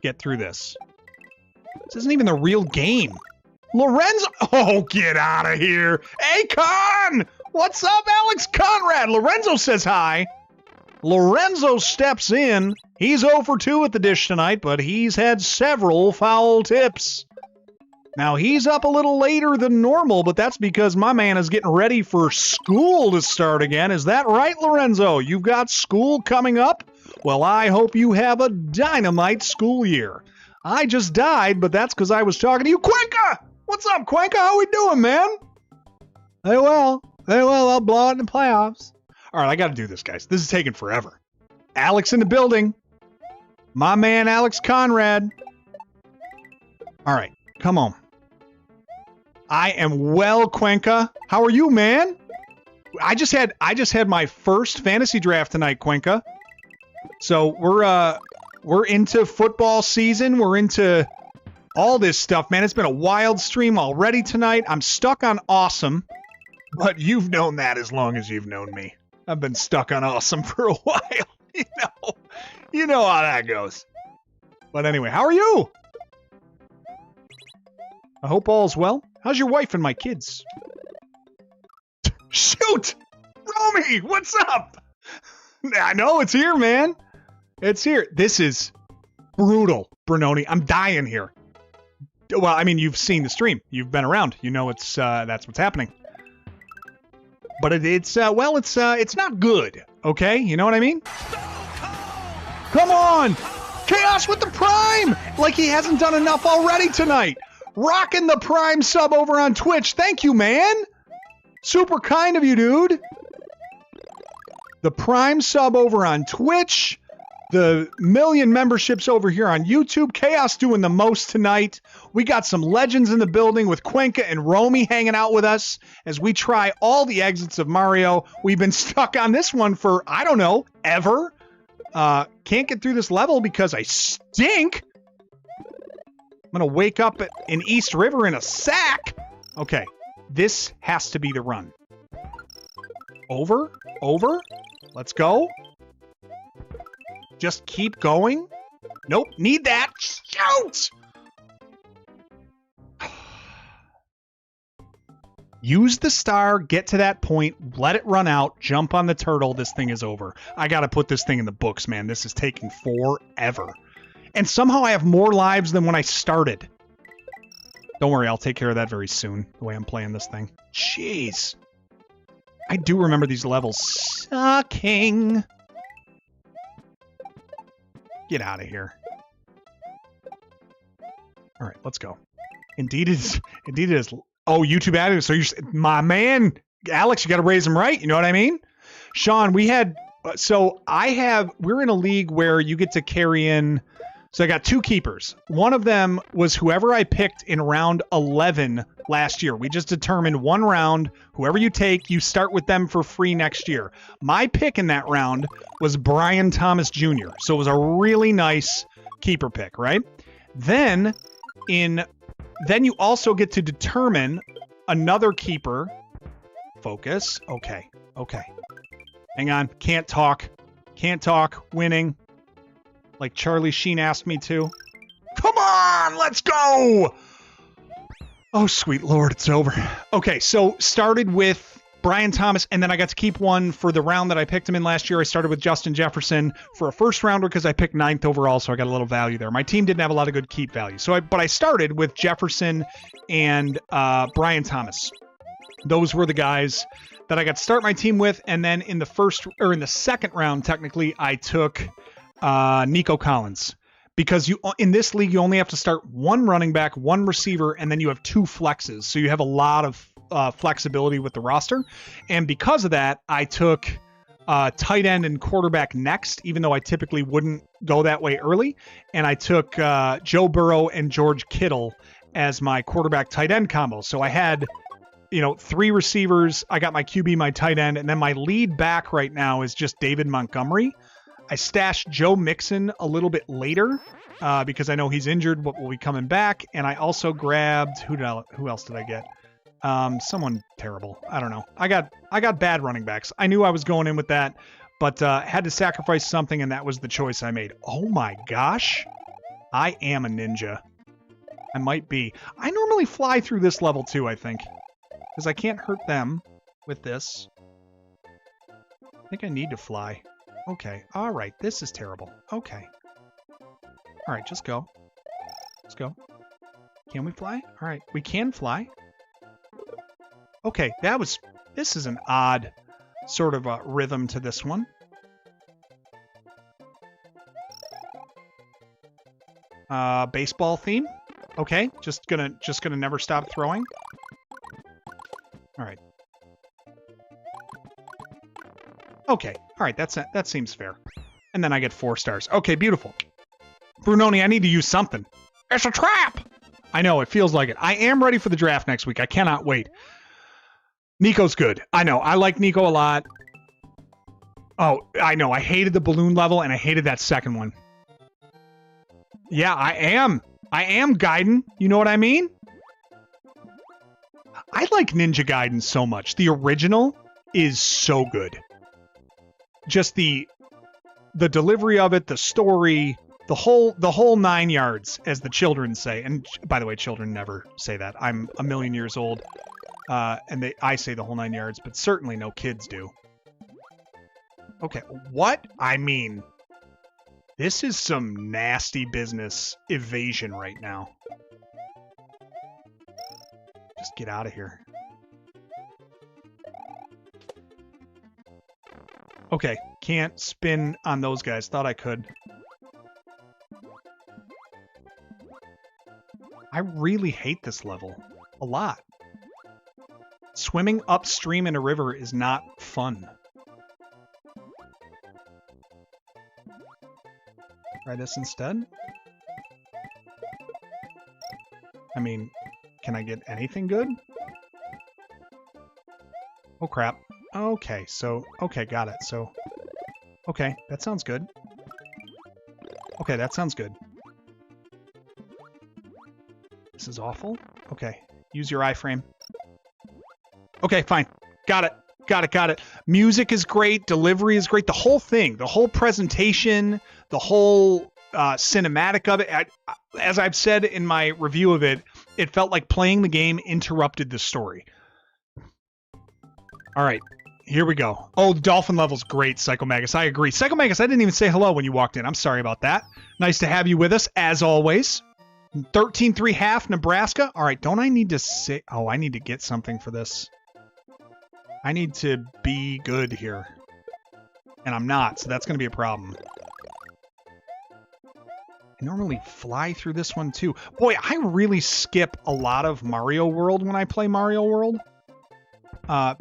get through this? This isn't even the real game. Lorenzo! Oh, get out of here. Hey, Con! What's up, Alex Conrad? Lorenzo says hi. Lorenzo steps in. He's 0 for 2 at the dish tonight, but he's had several foul tips. Now, he's up a little later than normal, but that's because my man is getting ready for school to start again. Is that right, Lorenzo? You've got school coming up? Well, I hope you have a dynamite school year. I just died, but that's because I was talking to you. Cuenca! What's up, Cuenca? How we doing, man? They will. They will. They'll blow it in the playoffs. All right, I got to do this, guys. This is taking forever. Alex in the building. My man, Alex Conrad. All right, come on. I am well, Cuenca. How are you, man? I just had my first fantasy draft tonight, Cuenca. So we're into football season. We're into all this stuff, man. It's been a wild stream already tonight. I'm stuck on awesome, but you've known that as long as you've known me. I've been stuck on awesome for a while. You know how that goes. But anyway, how are you? I hope all's well. How's your wife and my kids? Shoot! Romy, what's up? I know, it's here, man. It's here. This is brutal, Brunoni. I'm dying here. Well, I mean, you've seen the stream. You've been around. You know it's that's what's happening. But it's not good, okay? You know what I mean? Come on! Chaos with the Prime! Like he hasn't done enough already tonight. Rocking the Prime sub over on Twitch. Thank you, man. Super kind of you, dude. The Prime sub over on Twitch. The million memberships over here on YouTube. Chaos doing the most tonight. We got some legends in the building with Cuenca and Romy hanging out with us as we try all the exits of Mario. We've been stuck on this one for, I don't know, ever. Can't get through this level because I stink. I'm going to wake up in East River in a sack. Okay, this has to be the run. Over. Let's go. Just keep going. Nope, need that. Shoot! Use the star, get to that point, let it run out, jump on the turtle, this thing is over. I gotta put this thing in the books, man. This is taking forever. And somehow I have more lives than when I started. Don't worry, I'll take care of that very soon, the way I'm playing this thing. Jeez. I do remember these levels sucking. Get out of here. All right, let's go. Indeed it is. Oh, YouTube added. So you're my man, Alex. You got to raise him right. You know what I mean? Sean, we're in a league where you get to carry in. So I got 2 keepers. One of them was whoever I picked in round 11 last year. We just determined one round. Whoever you take, you start with them for free next year. My pick in that round was Brian Thomas Jr. So it was a really nice keeper pick, right? Then you also get to determine another keeper. Focus. Okay. Hang on. Can't talk. Winning. Like Charlie Sheen asked me to. Come on, let's go! Oh, sweet Lord, it's over. Okay, so started with Brian Thomas, and then I got to keep one for the round that I picked him in last year. I started with Justin Jefferson for a first rounder because I picked 9th overall, so I got a little value there. My team didn't have a lot of good keep value, but I started with Jefferson and Brian Thomas. Those were the guys that I got to start my team with, and then in the second round, technically, I took Nico Collins. Because in this league, you only have to start one running back, one receiver, and then you have 2 flexes. So you have a lot of flexibility with the roster. And because of that, I took tight end and quarterback next, even though I typically wouldn't go that way early. And I took Joe Burrow and George Kittle as my quarterback tight end combo. So I had 3 receivers. I got my QB, my tight end, and then my lead back right now is just David Montgomery. I stashed Joe Mixon a little bit later because I know he's injured but will be coming back. And I also grabbed who else did I get? Someone terrible. I don't know. I got bad running backs. I knew I was going in with that, but had to sacrifice something, and that was the choice I made. Oh my gosh. I am a ninja. I might be. I normally fly through this level too, I think. Because I can't hurt them with this. I think I need to fly. Okay, all right, this is terrible. Okay. All right, just go. Let's go. Can we fly? All right, we can fly. Okay, this is an odd sort of a rhythm to this one. Baseball theme. Okay, just gonna never stop throwing. All right. Okay, all right, that seems fair. And then I get 4 stars. Okay, beautiful. Brunoni, I need to use something. It's a trap! I know, it feels like it. I am ready for the draft next week. I cannot wait. Nico's good. I know, I like Nico a lot. Oh, I know, I hated the balloon level, and I hated that second one. Yeah, I am Gaiden. You know what I mean? I like Ninja Gaiden so much. The original is so good. Just the delivery of it, the story, the whole 9 yards, as the children say. And by the way, children never say that. I'm a million years old, and I say the whole 9 yards, but certainly no kids do. Okay, what? I mean, this is some nasty business evasion right now. Just get out of here. Okay, can't spin on those guys. Thought I could. I really hate this level. A lot. Swimming upstream in a river is not fun. Try this instead? I mean, can I get anything good? Oh crap. Okay, okay, got it. So, okay, that sounds good. Okay, that sounds good. This is awful. Okay, use your iframe. Okay, fine. Got it. Got it. Music is great. Delivery is great. The whole thing, the whole presentation, the whole cinematic of it. As I've said in my review of it, it felt like playing the game interrupted the story. All right, here we go. Oh, the dolphin level's great, Psychomagus. I agree. Psychomagus, I didn't even say hello when you walked in. I'm sorry about that. Nice to have you with us, as always. 13-3 half, Nebraska. All right, don't I need to say... Oh, I need to get something for this. I need to be good here. And I'm not, so that's going to be a problem. I normally fly through this one, too. Boy, I really skip a lot of Mario World when I play Mario World.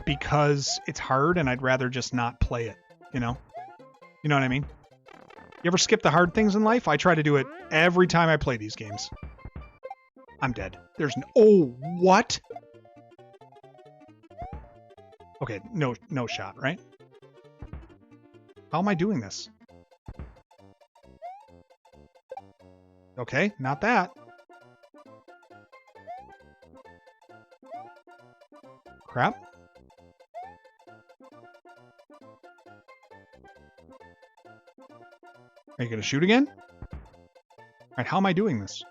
Because it's hard and I'd rather just not play it, you know? You know what I mean? You ever skip the hard things in life? I try to do it every time I play these games. I'm dead. There's no... Oh, what? Okay, no shot, right? How am I doing this? Okay, not that. Crap. Are you going to shoot again? All right, how am I doing this?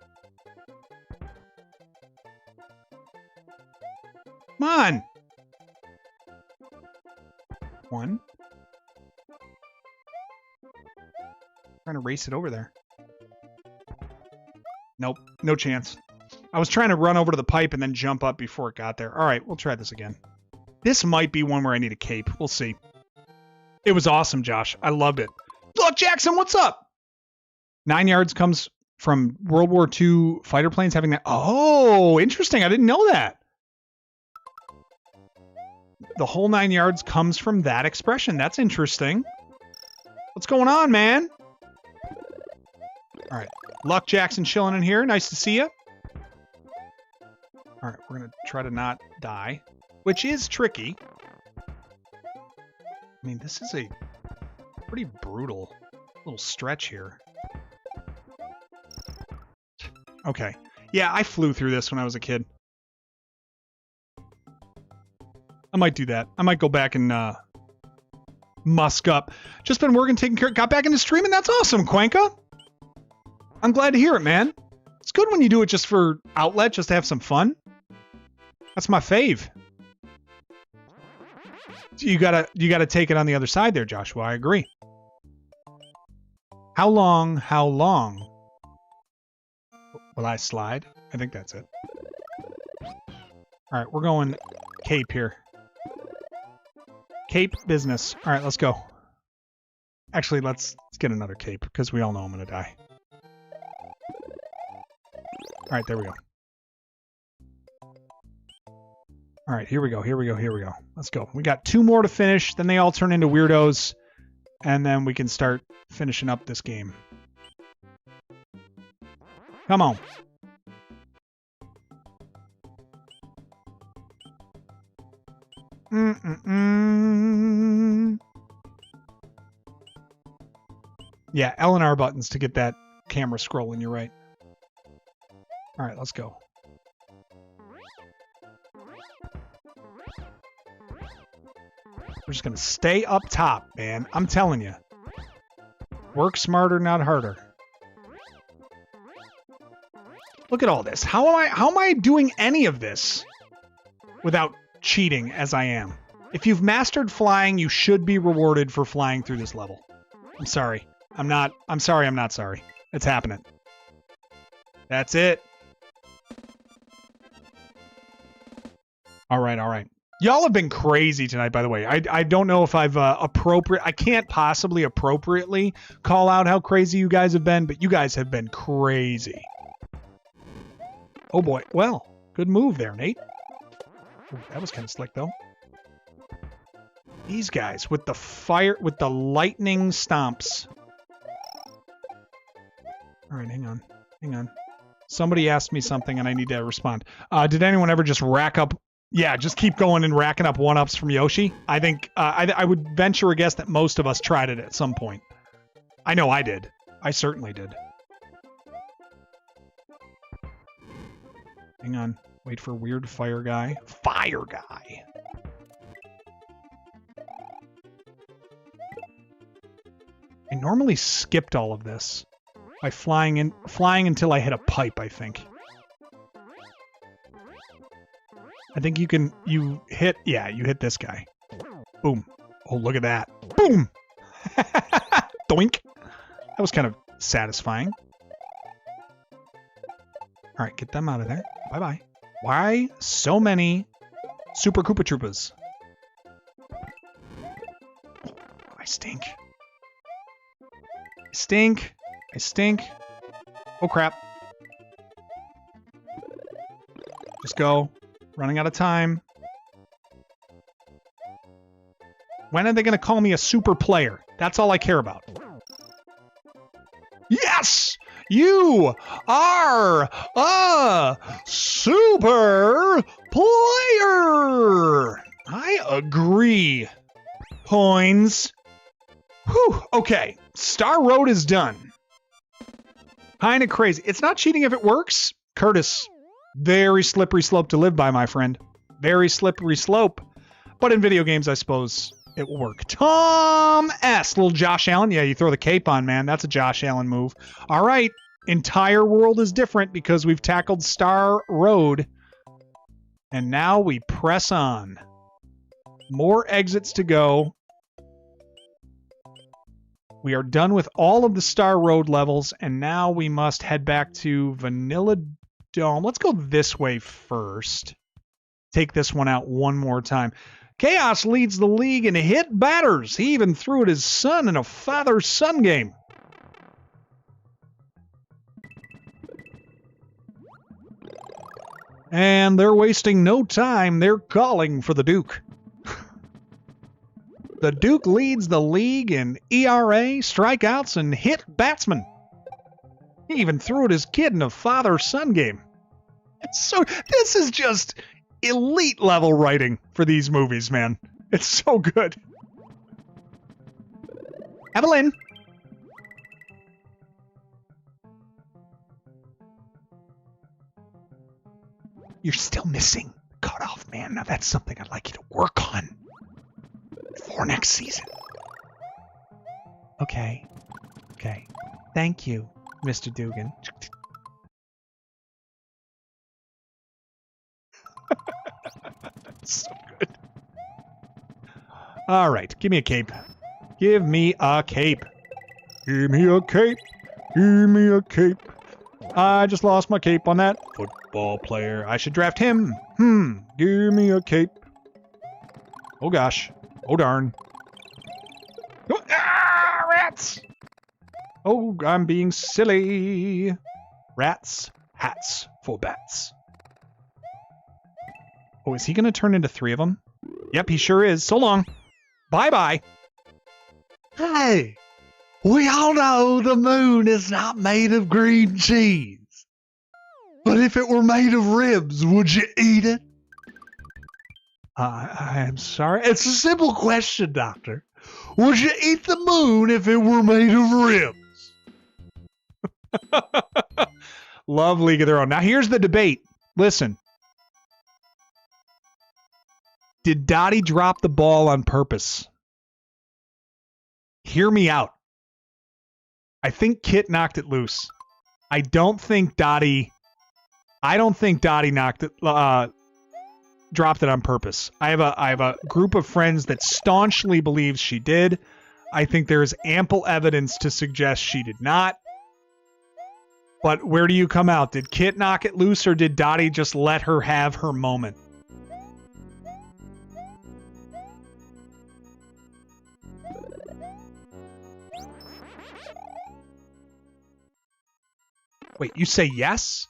Come on! 1. Trying to race it over there. Nope, no chance. I was trying to run over to the pipe and then jump up before it got there. All right, we'll try this again. This might be one where I need a cape. We'll see. It was awesome, Josh. I loved it. Look, Jackson, what's up? 9 yards comes from World War II fighter planes having that. Oh, interesting. I didn't know that. The whole 9 yards comes from that expression. That's interesting. What's going on, man? All right. Luck Jackson chilling in here. Nice to see you. All right. We're going to try to not die, which is tricky. I mean, this is a pretty brutal little stretch here. Okay. Yeah, I flew through this when I was a kid. I might do that. I might go back and musk up. Just been working, taking care. Got back into streaming. That's awesome, Quanka. I'm glad to hear it, man. It's good when you do it just for outlet, just to have some fun. That's my fave. You gotta take it on the other side there, Joshua. I agree. How long will I slide? I think that's it. All right, we're going cape here. Cape business. All right, let's go. Actually, let's get another cape because we all know I'm gonna die. All right, there we go. All right, here we go. Let's go. We got 2 more to finish. Then they all turn into weirdos. And then we can start finishing up this game. Come on. Yeah, L and R buttons to get that camera scrolling. You're right. All right, let's go. We're just going to stay up top, man. I'm telling you. Work smarter, not harder. Look at all this. How am I doing any of this without cheating as I am? If you've mastered flying, you should be rewarded for flying through this level. I'm sorry. I'm sorry I'm not sorry. It's happening. That's it. All right. Y'all have been crazy tonight, by the way. I don't know if I've I can't possibly appropriately call out how crazy you guys have been, but you guys have been crazy. Oh boy. Well, good move there, Nate. Ooh, that was kind of slick, though. These guys with the fire, with the lightning stomps. All right, hang on. Somebody asked me something and I need to respond. Did anyone ever just rack up? Yeah, just keep going and racking up 1-ups from Yoshi. I think I would venture a guess that most of us tried it at some point. I know I did. I certainly did. Hang on. Wait for weird fire guy. Fire guy! I normally skipped all of this by flying until I hit a pipe, I think. I think you hit this guy. Boom. Oh, look at that. Boom! Doink! That was kind of satisfying. All right, get them out of there. Bye-bye. Why so many Super Koopa Troopas? I stink. I stink. Oh, crap. Just go. Running out of time. When are they going to call me a super player? That's all I care about. Yes! You are a super player! I agree. Points. Whew. Okay. Star Road is done. Kinda crazy. It's not cheating if it works. Curtis. Very slippery slope to live by, my friend. Very slippery slope. But in video games, I suppose it will work. Tom S. Little Josh Allen. Yeah, you throw the cape on, man. That's a Josh Allen move. All right. Entire world is different because we've tackled Star Road. And now we press on. More exits to go. We are done with all of the Star Road levels, and now we must head back to Vanilla Dome. Let's go this way first. Take this one out one more time. Chaos leads the league in hit batters. He even threw at his son in a father-son game. And they're wasting no time. They're calling for the Duke. The Duke leads the league in ERA, strikeouts, and hit batsmen. He even threw at his kid in a father-son game. This is just elite level writing for these movies, man. It's so good. Evelyn. You're still missing the cutoff, man. Now that's something I'd like you to work on for next season. Okay. Okay. Thank you, Mr. Dugan. So good. All right. Give me a cape. Give me a cape. Give me a cape. Give me a cape. I just lost my cape on that football player. I should draft him. Give me a cape. Oh gosh. Oh darn. Oh, rats! Oh, I'm being silly. Rats, hats for bats. Oh, is he going to turn into 3 of them? Yep, he sure is. So long. Bye-bye. Hey, we all know the moon is not made of green cheese. But if it were made of ribs, would you eat it? I'm sorry. It's a simple question, Doctor. Would you eat the moon if it were made of ribs? Love League of Their Own. Now here's the debate. Listen. Did Dottie drop the ball on purpose? Hear me out. I think Kit knocked it loose. I don't think Dottie knocked it, dropped it on purpose. I have a group of friends that staunchly believes she did. I think there is ample evidence to suggest she did not. But where do you come out? Did Kit knock it loose, or did Dottie just let her have her moment? Wait, you say yes?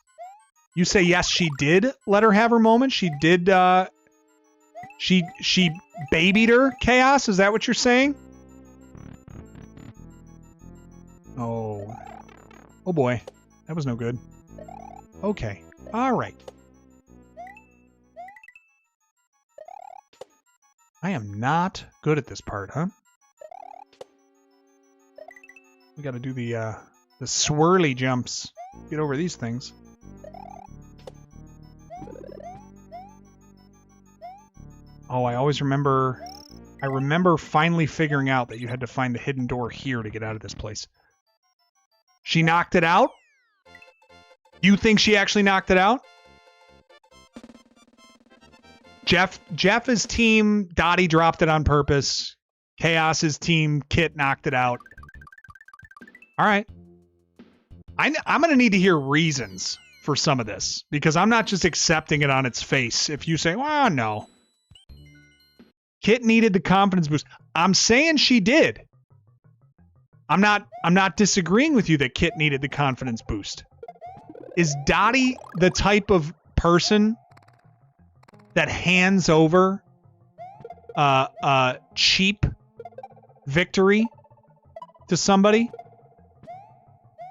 You say yes, she did let her have her moment? She did, she babied her, Chaos? Is that what you're saying? Oh. Oh boy. That was no good. Okay. Alright. I am not good at this part, huh? We gotta do the swirly jumps. Get over these things. Oh, I always remember... I remember finally figuring out that you had to find the hidden door here to get out of this place. She knocked it out? You think she actually knocked it out? Jeff is team Dottie dropped it on purpose. Chaos's team Kit knocked it out. All right. I'm going to need to hear reasons for some of this, because I'm not just accepting it on its face. If you say, well, no. Kit needed the confidence boost. I'm saying she did. I'm not disagreeing with you that Kit needed the confidence boost. Is Dottie the type of person that hands over a cheap victory to somebody?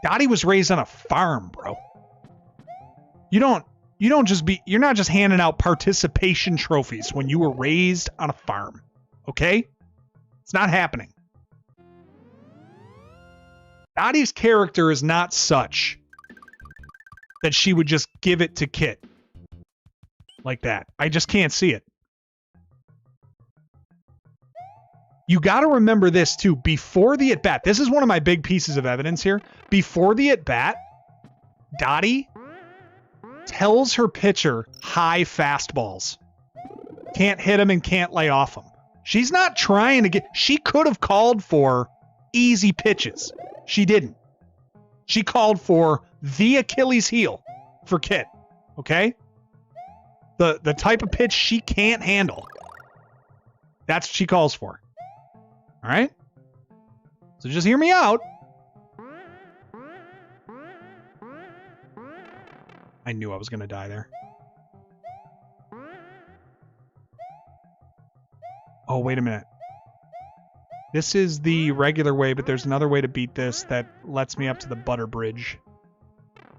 Dottie was raised on a farm, bro. You're not just handing out participation trophies when you were raised on a farm. Okay? It's not happening. Dottie's character is not such that she would just give it to Kit like that. I just can't see it. You got to remember this too. Before the at-bat, this is one of my big pieces of evidence here. Before the at-bat, Dottie tells her pitcher high fastballs. Can't hit him and can't lay off him. She's not trying to get... She could have called for easy pitches. She didn't. She called for the Achilles heel for Kit. Okay? The type of pitch she can't handle. That's what she calls for. All right? So just hear me out. I knew I was going to die there. Oh, wait a minute. This is the regular way, but there's another way to beat this that lets me up to the butter bridge.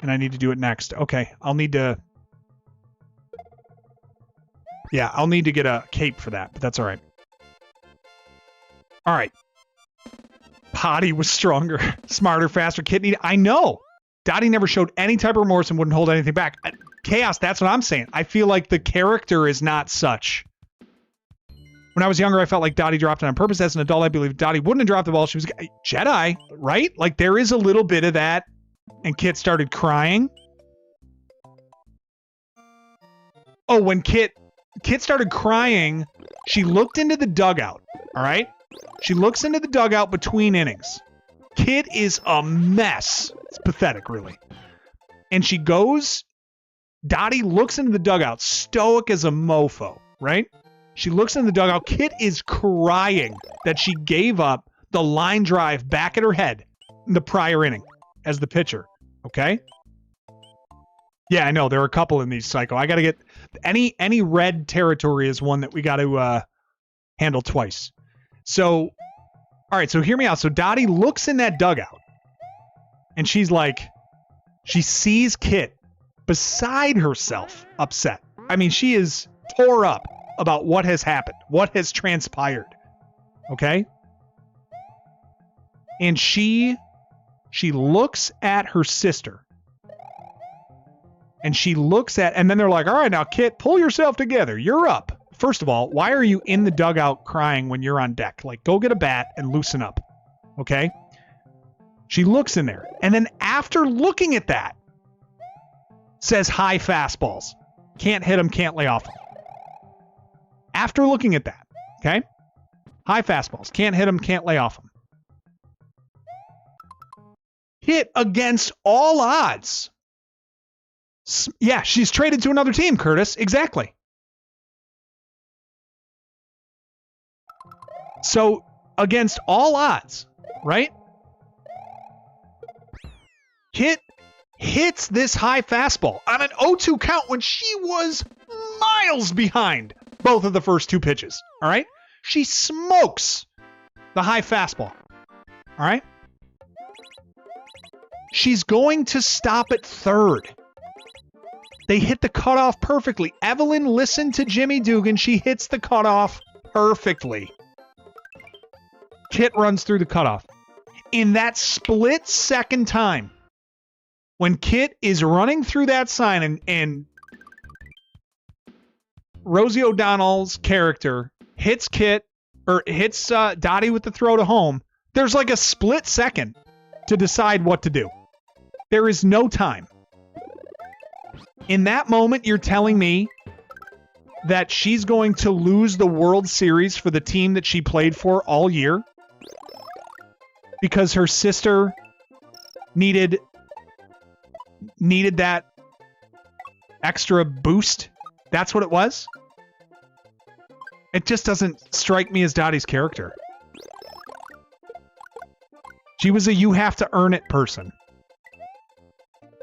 And I need to do it next. Okay, I'll need to... Yeah, I'll need to get a cape for that, but that's all right. All right. Potty was stronger, smarter, faster. Kit needed... I know! Dottie never showed any type of remorse and wouldn't hold anything back. Chaos, that's what I'm saying. I feel like the character is not such. When I was younger, I felt like Dottie dropped it on purpose. As an adult, I believe Dottie wouldn't have dropped the ball. She was Jedi, right? Like, there is a little bit of that. And Kit started crying. Oh, when Kit started crying, she looked into the dugout, all right? She looks into the dugout between innings. Kit is a mess. It's pathetic, really. And she goes... Dottie looks into the dugout, stoic as a mofo, right? She looks in the dugout. Kit is crying that she gave up the line drive back at her head in the prior inning as the pitcher. Okay? Yeah, I know. There are a couple in these, Psycho. I got to get... Any red territory is one that we got to handle twice. So, all right, so hear me out. So Dottie looks in that dugout, and she's like... She sees Kit beside herself, upset. I mean, she is tore up about what has happened, what has transpired. Okay? And she looks at her sister. And she looks at, and then they're like, all right, now, Kit, pull yourself together. You're up. First of all, why are you in the dugout crying when you're on deck? Like, go get a bat and loosen up. Okay? She looks in there. And then after looking at that, says high fastballs. Can't hit them, can't lay off them. After looking at that, okay? High fastballs. Can't hit them, can't lay off them. Hit against all odds. Yeah, she's traded to another team, Curtis. Exactly. So, against all odds, right? Kit hits this high fastball on an 0-2 count when she was miles behind both of the first two pitches. All right? She smokes the high fastball. All right? She's going to stop at third. They hit the cutoff perfectly. Evelyn listened to Jimmy Dugan. She hits the cutoff perfectly. Kit runs through the cutoff. In that split second time, when Kit is running through that sign and Rosie O'Donnell's character hits Kit, or hits Dottie with the throw to home, there's like a split second to decide what to do. There is no time. In that moment, you're telling me that she's going to lose the World Series for the team that she played for all year because her sister needed that extra boost? That's what it was? It just doesn't strike me as Dottie's character. She was a you have to earn it person.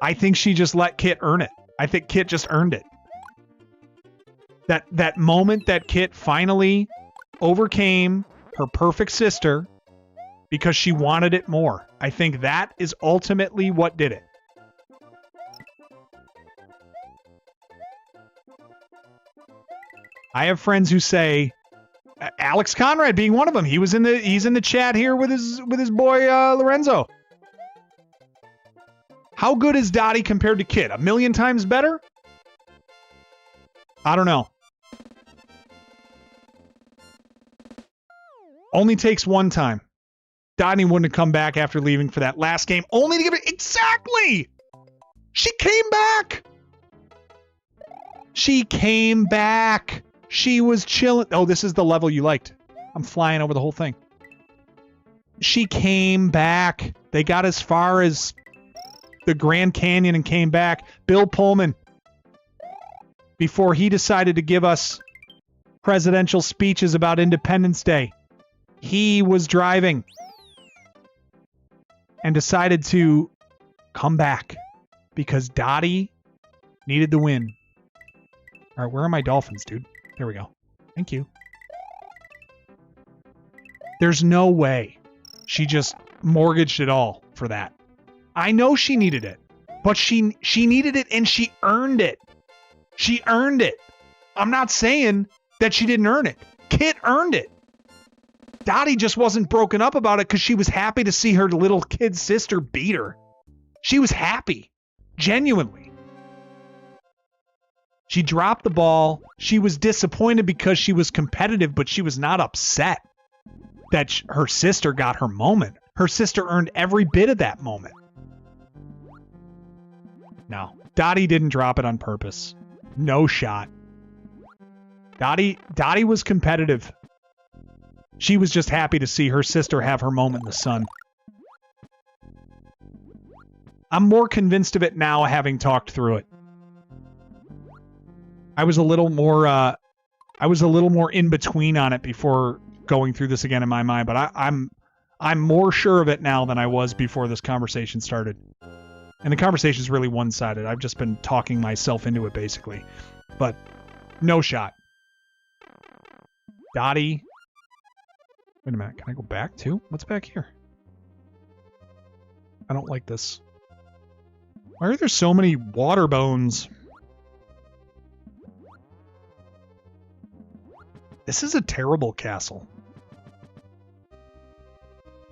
I think she just let Kit earn it. I think Kit just earned it. That moment that Kit finally overcame her perfect sister because she wanted it more. I think that is ultimately what did it. I have friends who say, Alex Conrad being one of them. He's in the chat here with his boy Lorenzo. How good is Dottie compared to Kit? 1,000,000 times better? I don't know. Only takes one time. Dottie wouldn't have come back after leaving for that last game. Only to give it... Exactly! She came back! She came back! She was chilling. Oh, this is the level you liked. I'm flying over the whole thing. She came back. They got as far as the Grand Canyon and came back. Bill Pullman, before he decided to give us presidential speeches about Independence Day, he was driving and decided to come back because Dottie needed the win. All right, where are my dolphins, dude? There we go. Thank you. There's no way she just mortgaged it all for that. I know she needed it, but she needed it and she earned it. She earned it. I'm not saying that she didn't earn it. Kit earned it. Dottie just wasn't broken up about it because she was happy to see her little kid sister beat her. She was happy. Genuinely. She dropped the ball. She was disappointed because she was competitive, but she was not upset that her sister got her moment. Her sister earned every bit of that moment. No, Dottie didn't drop it on purpose. No shot. Dottie was competitive. She was just happy to see her sister have her moment in the sun. I'm more convinced of it now, having talked through it. I was a little more in between on it before going through this again in my mind, but I'm more sure of it now than I was before this conversation started. And the conversation is really one-sided. I've just been talking myself into it, basically. But no shot. Dottie. Wait a minute. Can I go back too? What's back here? I don't like this. Why are there so many water bones? This is a terrible castle.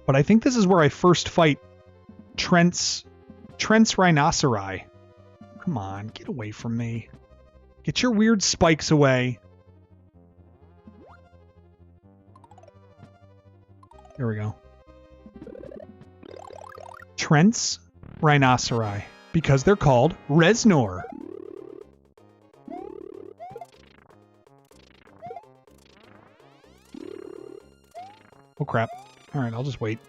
But I think this is where I first fight Trent's rhinoceri. Come on, get away from me. Get your weird spikes away. There we go. Trent's rhinoceri. Because they're called Reznor. Oh crap. Alright, I'll just wait.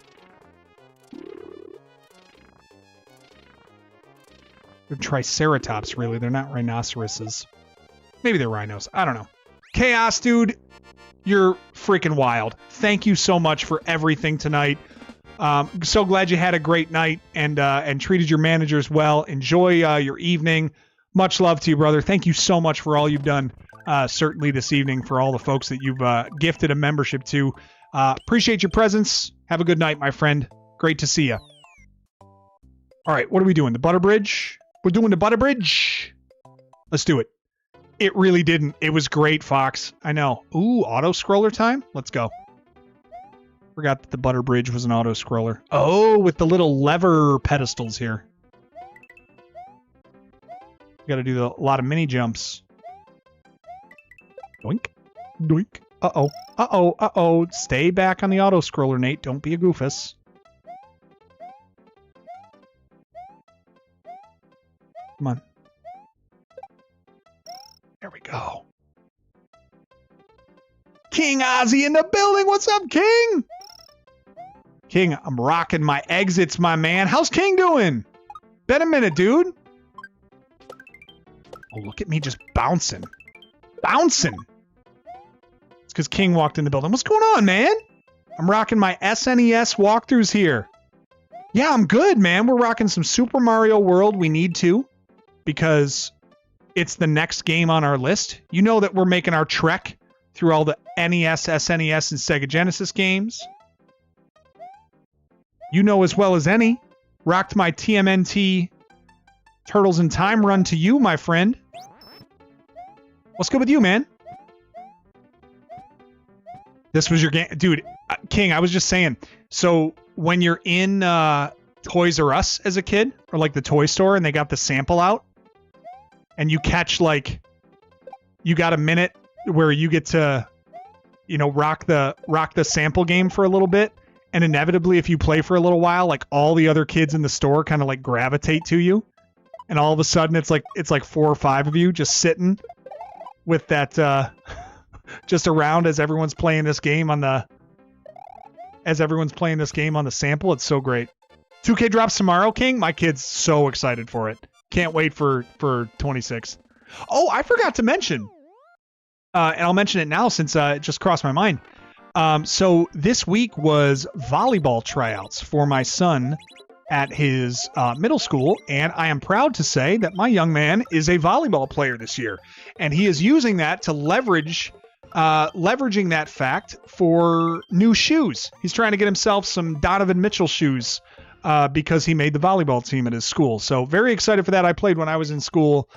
They're triceratops, really. They're not rhinoceroses. Maybe they're rhinos. I don't know. Chaos, dude. You're freaking wild. Thank you so much for everything tonight. So glad you had a great night and treated your managers well. Enjoy your evening. Much love to you, brother. Thank you so much for all you've done, certainly this evening, for all the folks that you've gifted a membership to. Appreciate your presence. Have a good night, my friend. Great to see you. All right, what are we doing? The butter bridge? We're doing the butter bridge. Let's do it. It really didn't. It was great, Fox. I know. Ooh, auto-scroller time? Let's go. Forgot that the butter bridge was an auto-scroller. Oh, with the little lever pedestals here. Got to do a lot of mini jumps. Doink. Doink. Uh-oh. Uh-oh. Uh-oh. Stay back on the auto-scroller, Nate. Don't be a goofus. Come on. There we go. King Ozzy in the building. What's up, King? King, I'm rocking my exits, my man. How's King doing? Been a minute, dude. Oh, look at me just bouncing. Bouncing. It's because King walked in the building. What's going on, man? I'm rocking my SNES walkthroughs here. Yeah, I'm good, man. We're rocking some Super Mario World. We need to, because it's the next game on our list. You know that we're making our trek through all the NES, SNES, and Sega Genesis games. You know as well as any. Rocked my TMNT Turtles in Time run to you, my friend. What's good with you, man? This was your game. Dude, King, I was just saying. So when you're in Toys R Us as a kid, or like the toy store, and they got the sample out, and you catch, like, you got a minute where you get to, you know, rock the sample game for a little bit, and inevitably, if you play for a little while, like, all the other kids in the store kind of like gravitate to you, and all of a sudden it's like 4 or 5 of you just sitting with that just around as everyone's playing this game on the as everyone's playing this game on the sample. It's so great. 2K drops tomorrow, King. My kid's so excited for it. Can't wait for 26. Oh, I forgot to mention, and I'll mention it now since it just crossed my mind. So this week was volleyball tryouts for my son at his middle school, and I am proud to say that my young man is a volleyball player this year, and he is using that to leveraging that fact for new shoes. He's trying to get himself some Donovan Mitchell shoes because he made the volleyball team at his school. So very excited for that. I played when I was in school.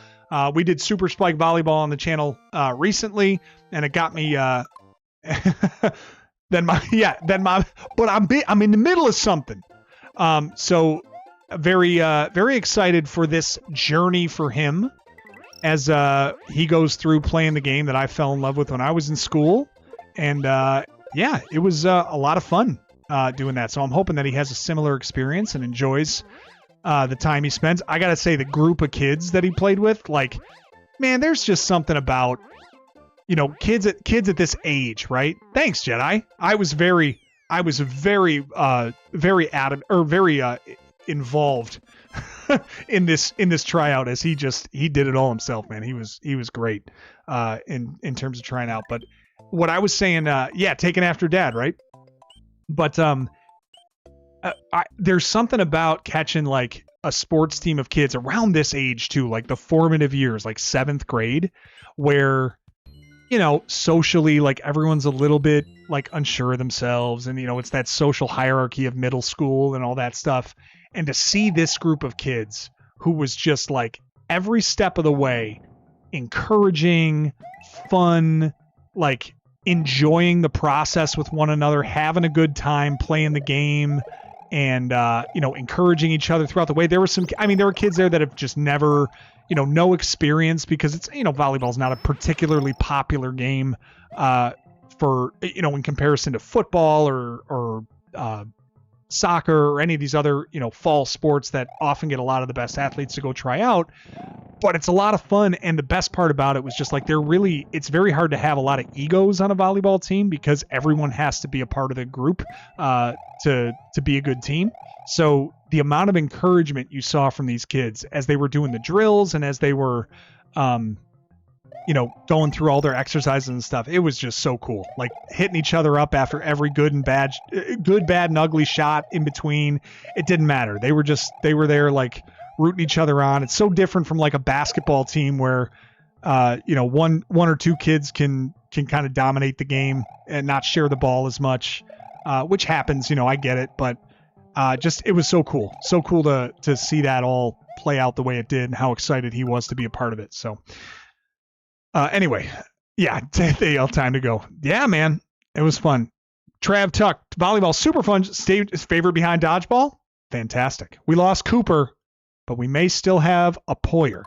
We did Super Spike Volleyball on the channel recently, and it got me but I'm in the middle of something. So very excited for this journey for him as he goes through playing the game that I fell in love with when I was in school. And it was a lot of fun doing that. So I'm hoping that he has a similar experience and enjoys the time he spends. I gotta say, the group of kids that he played with, like, man, there's just something about, kids at this age, right? Thanks, Jedi. I was very involved in this tryout as he did it all himself, man. He was great in terms of trying out. But what I was saying, taking after dad, right? But there's something about catching like a sports team of kids around this age too, like the formative years, like 7th grade, where socially, like, everyone's a little bit like unsure of themselves, and it's that social hierarchy of middle school and all that stuff. And to see this group of kids who was just like every step of the way encouraging, fun, like enjoying the process with one another, having a good time playing the game, and encouraging each other throughout the way. There were kids there that have just never, no experience, because it's, volleyball is not a particularly popular game for, in comparison to football or soccer or any of these other, fall sports that often get a lot of the best athletes to go try out. But it's a lot of fun. And the best part about it was just like, it's very hard to have a lot of egos on a volleyball team, because everyone has to be a part of the group to be a good team. So the amount of encouragement you saw from these kids as they were doing the drills and as they were, going through all their exercises and stuff, it was just so cool. Like hitting each other up after every good, bad, and ugly shot in between. It didn't matter. They were there like rooting each other on. It's so different from like a basketball team where, one or two kids can kind of dominate the game and not share the ball as much, which happens, I get it, but it was so cool to see that all play out the way it did, and how excited he was to be a part of it. So anyway, they all time to go. Yeah, man, it was fun. Trav Tuck, volleyball, super fun. Stayed favorite behind dodgeball. Fantastic. We lost Cooper, but we may still have a Poyer.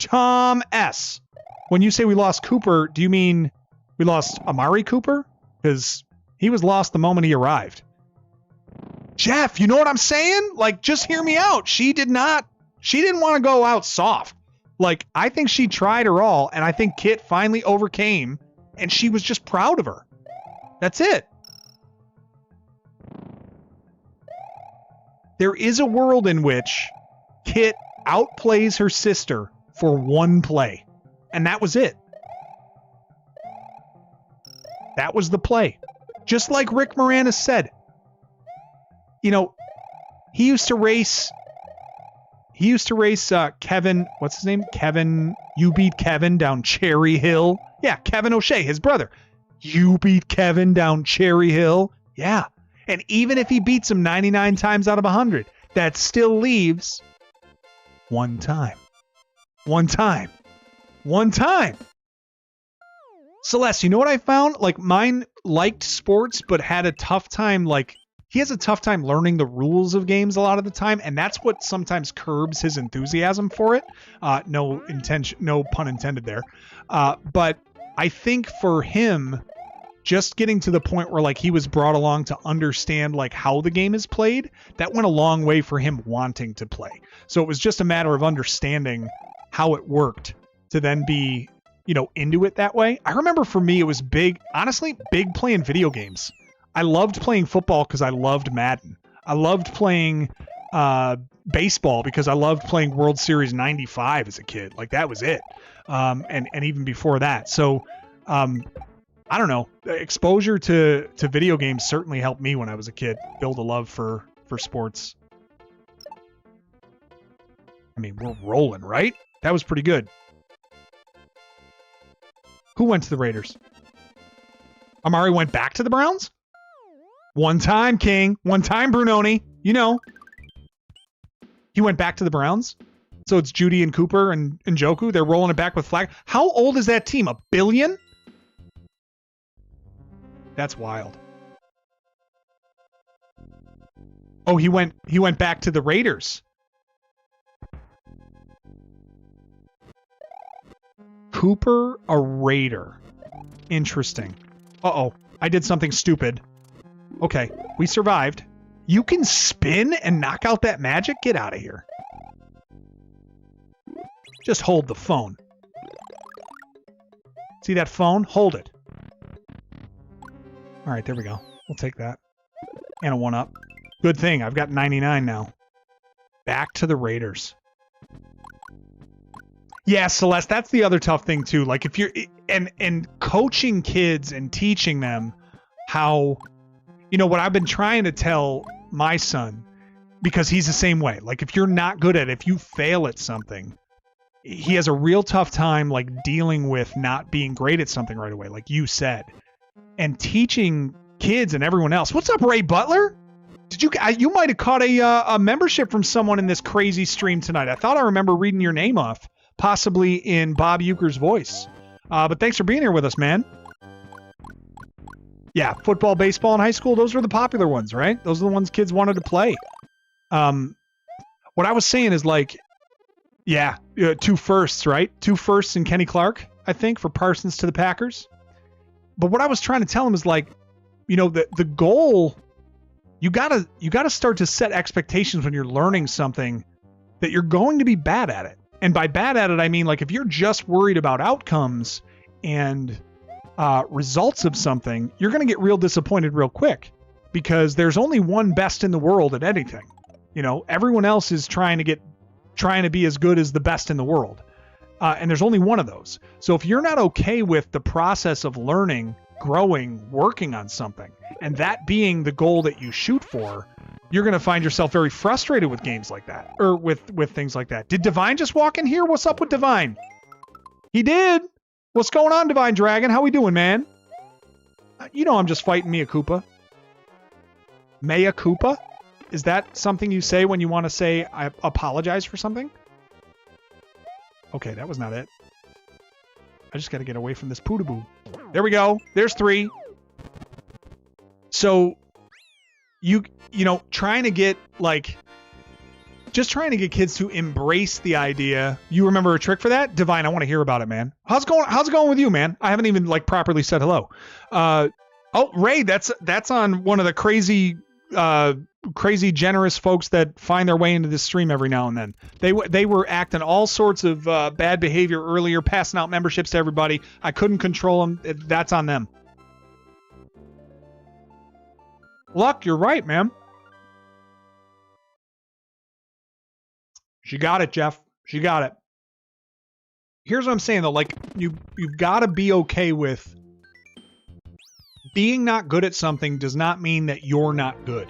Tom S. When you say we lost Cooper, do you mean we lost Amari Cooper? Because he was lost the moment he arrived. Jeff, you know what I'm saying? Like, just hear me out. She didn't want to go out soft. Like, I think she tried her all, and I think Kit finally overcame, and she was just proud of her. That's it. There is a world in which Kit outplays her sister for one play, and that was it. That was the play. Just like Rick Moranis said. He used to race Kevin, what's his name? Kevin, you beat Kevin down Cherry Hill. Yeah, Kevin O'Shea, his brother. You beat Kevin down Cherry Hill. Yeah. And even if he beats him 99 times out of 100, that still leaves one time. One time. One time. Celeste, you know what I found? Like, mine liked sports, but had a tough time, like, he has a tough time learning the rules of games a lot of the time, and that's what sometimes curbs his enthusiasm for it. No pun intended there. But I think for him, just getting to the point where like he was brought along to understand like how the game is played, that went a long way for him wanting to play. So it was just a matter of understanding how it worked to then be, into it that way. I remember for me, it was big playing video games. I loved playing football because I loved Madden. I loved playing baseball because I loved playing World Series 95 as a kid. Like, that was it. And even before that. So, I don't know. Exposure to video games certainly helped me when I was a kid build a love for sports. I mean, we're rolling, right? That was pretty good. Who went to the Raiders? Amari went back to the Browns? One time, King. One time, Brunoni. You know. He went back to the Browns? So it's Judy and Cooper and Njoku. They're rolling it back with Flag. How old is that team? 1 billion? That's wild. Oh, he went back to the Raiders. Cooper, a Raider. Interesting. Uh-oh. I did something stupid. Okay, we survived. You can spin and knock out that magic? Get out of here. Just hold the phone. See that phone? Hold it. All right, there we go. We'll take that. And a 1-up. Good thing. I've got 99 now. Back to the Raiders. Yeah, Celeste, that's the other tough thing too. Like, if you're and coaching kids and teaching them how, you know, what I've been trying to tell my son, because he's the same way. Like, if you're not good at it, if you fail at something, he has a real tough time, like, dealing with not being great at something right away, like you said. And teaching kids and everyone else. What's up, Ray Butler? Did you might have caught a membership from someone in this crazy stream tonight. I thought I remember reading your name off, possibly in Bob Euchre's voice. But thanks for being here with us, man. Yeah, football, baseball in high school, those were the popular ones, right? Those are the ones kids wanted to play. What I was saying is, like, yeah, 2 firsts, right? 2 firsts in Kenny Clark, I think, for Parsons to the Packers. But what I was trying to tell him is, like, you know, the goal, you gotta start to set expectations when you're learning something that you're going to be bad at it. And by bad at it, I mean, like, if you're just worried about outcomes and results of something, you're going to get real disappointed real quick, because there's only one best in the world at anything. You know, everyone else is trying to be as good as the best in the world. And there's only one of those. So if you're not okay with the process of learning, growing, working on something, and that being the goal that you shoot for, you're going to find yourself very frustrated with games like that, or with things like that. Did Divine just walk in here? What's up with Divine? He did. What's going on, Divine Dragon? How we doing, man? You know I'm just fighting Mea Koopa. Mea Koopa? Is that something you say when you want to say I apologize for something? Okay, that was not it. I just got to get away from this poodaboo. There we go. There's 3. So, you know, trying to get, like, just trying to get kids to embrace the idea. You remember a trick for that? Divine, I want to hear about it, man. How's it going with you, man? I haven't even, like, properly said hello. Oh, Ray, that's on one of the crazy generous folks that find their way into this stream every now and then. They were acting all sorts of bad behavior earlier, passing out memberships to everybody. I couldn't control them. That's on them. Luck, you're right, man. She got it, Jeff. She got it. Here's what I'm saying, though. Like, you've got to be okay with being not good at something does not mean that you're not good.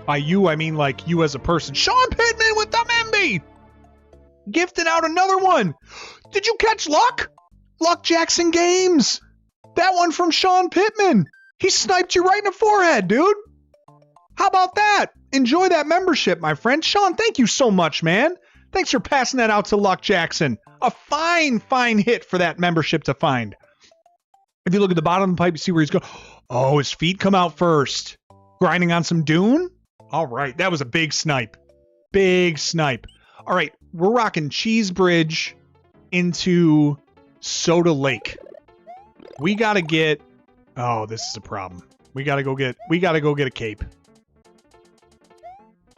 By you, I mean, like, you as a person. Sean Pittman with the Memby! Gifted out another one! Did you catch Luck? Luck Jackson Games! That one from Sean Pittman! He sniped you right in the forehead, dude! How about that? Enjoy that membership, my friend. Sean, thank you so much, man. Thanks for passing that out to Luck Jackson. A fine, fine hit for that membership to find. If you look at the bottom of the pipe, you see where he's going. Oh, his feet come out first. Grinding on some Dune? All right, that was a big snipe. Big snipe. All right, we're rocking Cheese Bridge into Soda Lake. We got to get... Oh, this is a problem. We got to go get a cape.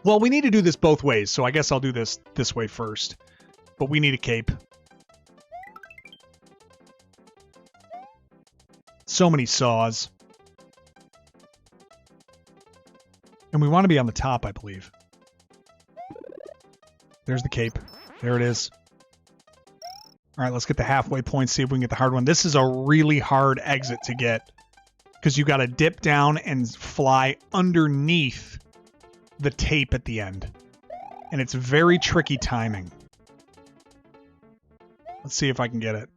Well, we need to do this both ways, so I guess I'll do this way first. But we need a cape. So many saws. And we want to be on the top, I believe. There's the cape. There it is. All right, let's get the halfway point, see if we can get the hard one. This is a really hard exit to get because you got to dip down and fly underneath the tape at the end. And it's very tricky timing. Let's see if I can get it.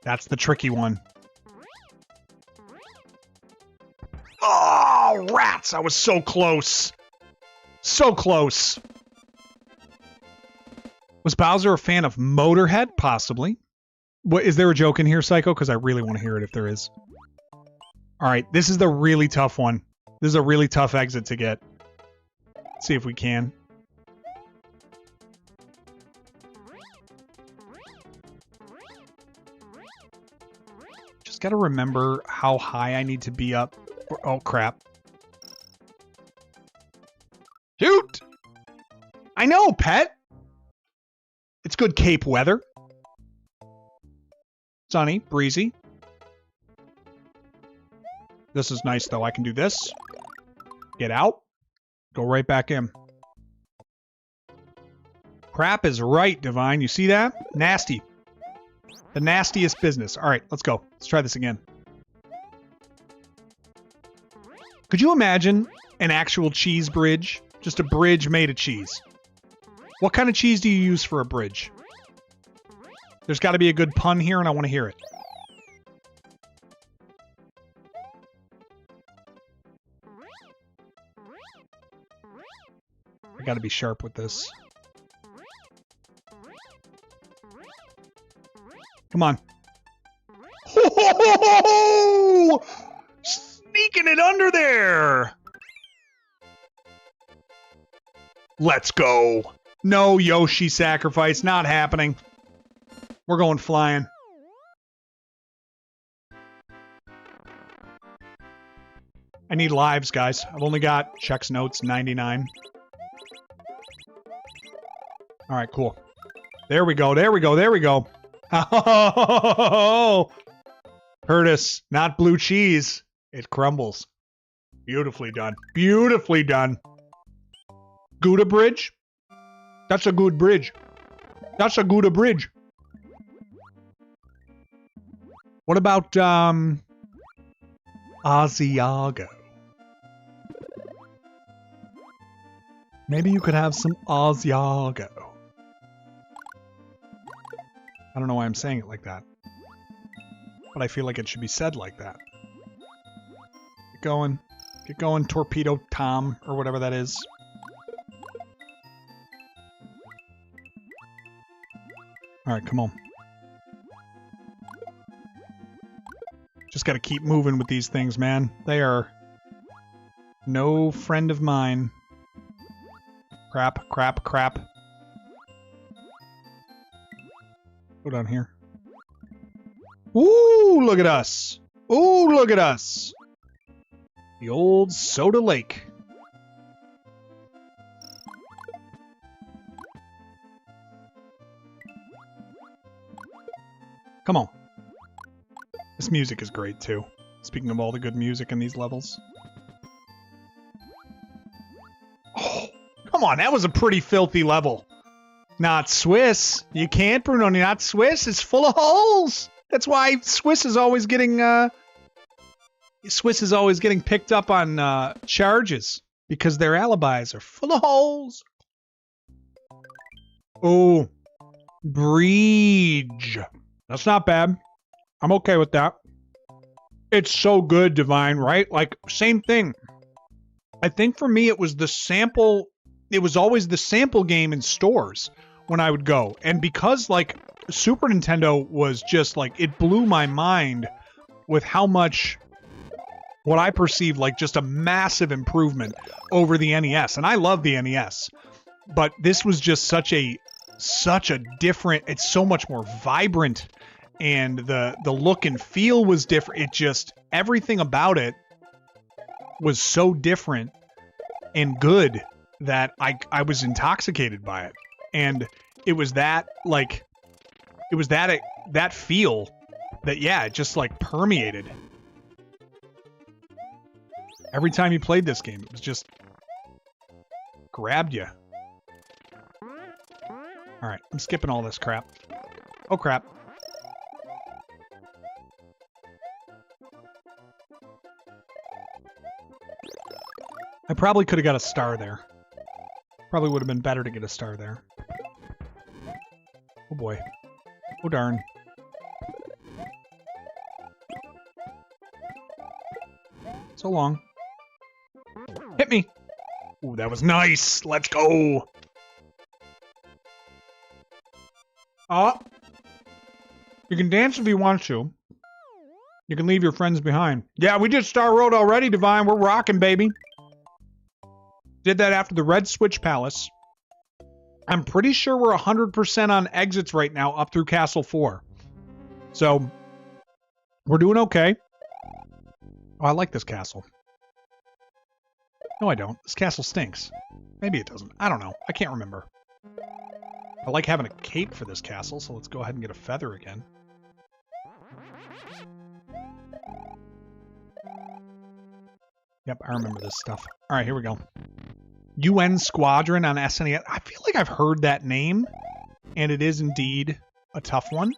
That's the tricky one. Oh, rats! I was so close. So close. Was Bowser a fan of Motorhead? Possibly. What, is there a joke in here, Psycho? Because I really want to hear it if there is. All right, this is the really tough one. This is a really tough exit to get. Let's see if we can. Just got to remember how high I need to be up. Oh, crap. Shoot! I know, pet! It's good Cape weather. Sunny, breezy. This is nice, though. I can do this. Get out. Go right back in. Crap is right, Divine. You see that? Nasty. The nastiest business. All right, let's go. Let's try this again. Could you imagine an actual cheese bridge? Just a bridge made of cheese. What kind of cheese do you use for a bridge? There's got to be a good pun here, and I want to hear it. I got to be sharp with this. Come on. Ho-ho-ho-ho-ho! Sneaking it under there. Let's go. No Yoshi sacrifice. Not happening. We're going flying. I need lives, guys. I've only got checks notes 99. All right, cool. There we go. There we go. There we go. Oh, Curtis, not blue cheese. It crumbles. Beautifully done. Beautifully done. Gouda bridge? That's a good bridge. That's a Gouda bridge. What about, Asiago? Maybe you could have some Asiago. I don't know why I'm saying it like that. But I feel like it should be said like that. Get going. Get going, Torpedo Tom, or whatever that is. Alright, come on. Just gotta keep moving with these things, man. They are no friend of mine. Crap, crap, crap. Go down here. Ooh, look at us. Ooh, look at us. The old Soda Lake. Come on. This music is great, too. Speaking of all the good music in these levels. Oh, come on. That was a pretty filthy level. Not Swiss. You can't, Bruno. Not Swiss. It's full of holes. That's why Swiss is always getting picked up on charges, because their alibis are full of holes. Oh, bridge. That's not bad. I'm okay with that. It's so good, Divine, right? Like, same thing. I think for me it was the sample. It was always the sample game in stores when I would go. And because, like, Super Nintendo was just, like, it blew my mind with how much, what I perceived like just a massive improvement over the NES. And I love the NES. But this was just such a different, it's so much more vibrant. And the look and feel was different. It just, everything about it was so different and good that I was intoxicated by it. And it was that, like, it was that feel that, yeah, it just like permeated. Every time you played this game, it was just grabbed you. All right, I'm skipping all this crap. Oh, crap. I probably could have got a star there. Probably would have been better to get a star there. Oh, boy. Oh, darn. So long. Hit me. Ooh, that was nice. Let's go. You can dance if you want to. You can leave your friends behind. Yeah, we did Star Road already, Divine. We're rocking, baby. Did that after the Red Switch Palace. I'm pretty sure we're 100% on exits right now up through Castle 4. So, we're doing okay. Oh, I like this castle. No, I don't. This castle stinks. Maybe it doesn't. I don't know. I can't remember. I like having a cape for this castle, so let's go ahead and get a feather again. Yep, I remember this stuff. All right, here we go. UN Squadron on SNES. I feel like I've heard that name, and it is indeed a tough one.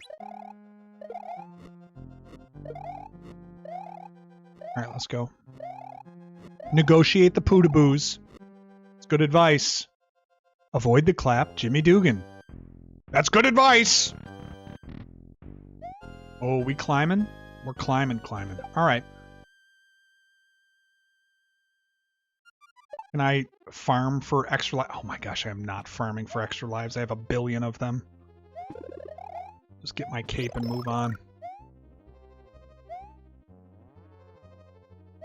All right, let's go. Negotiate the pootaboos. It's good advice. Avoid the clap, Jimmy Dugan. That's good advice. Oh, we climbing? We're climbing. All right. Can I farm for extra lives? Oh my gosh, I am not farming for extra lives. I have 1 billion of them. Just get my cape and move on.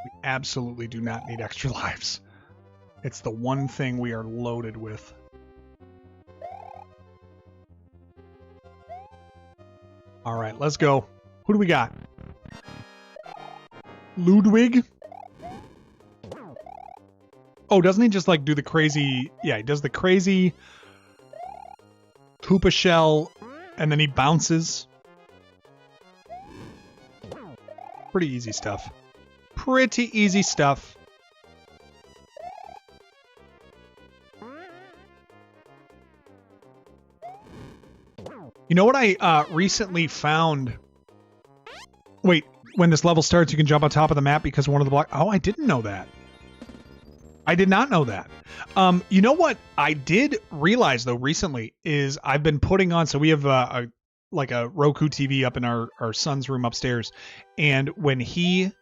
We absolutely do not need extra lives. It's the one thing we are loaded with. All right, let's go. Who do we got? Ludwig? Oh, doesn't he just like do the crazy... Yeah, he does the crazy Koopa shell and then he bounces. Pretty easy stuff. Pretty easy stuff. You know what I recently found? Wait, when this level starts, you can jump on top of the map because one of the blocks... Oh, I didn't know that. I did not know that. You know what I did realize, though, recently is I've been putting on... So we have a Roku TV up in our son's room upstairs. And when he...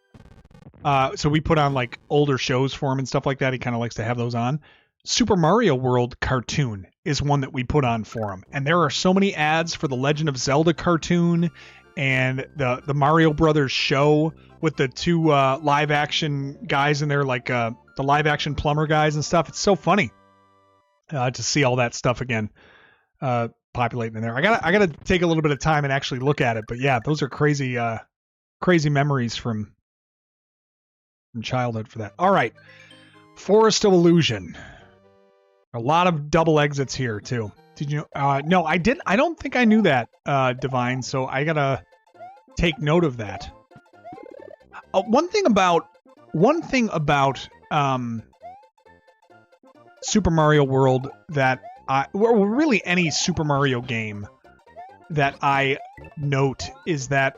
so we put on, like, older shows for him and stuff like that. He kind of likes to have those on. Super Mario World cartoon is one that we put on for him. And there are so many ads for the Legend of Zelda cartoon and the Mario Brothers show with the two live action guys in there, like the live action plumber guys and stuff. It's so funny to see all that stuff again populating in there. I gotta take a little bit of time and actually look at it. But yeah, those are crazy memories from childhood for that. All right, Forest of Illusion. A lot of double exits here too. Did you know? No, I didn't. I don't think I knew that, Divine. So I gotta take note of that. One thing about Super Mario World that well, really any Super Mario game that I note is that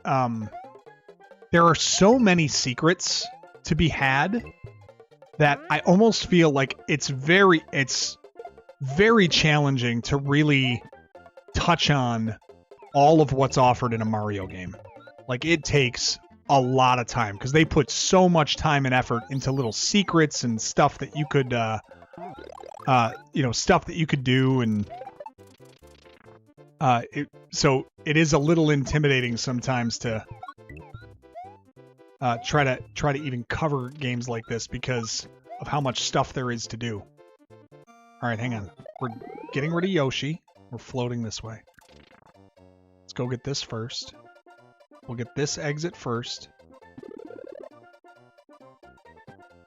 there are so many secrets to be had that I almost feel like it's very challenging to really touch on all of what's offered in a Mario game. Like, it takes a lot of time because they put so much time and effort into little secrets and stuff that you could, stuff that you could do, and so it is a little intimidating sometimes to try to even cover games like this because of how much stuff there is to do. All right, hang on. We're getting rid of Yoshi. We're floating this way. Let's go get this first. We'll get this exit first.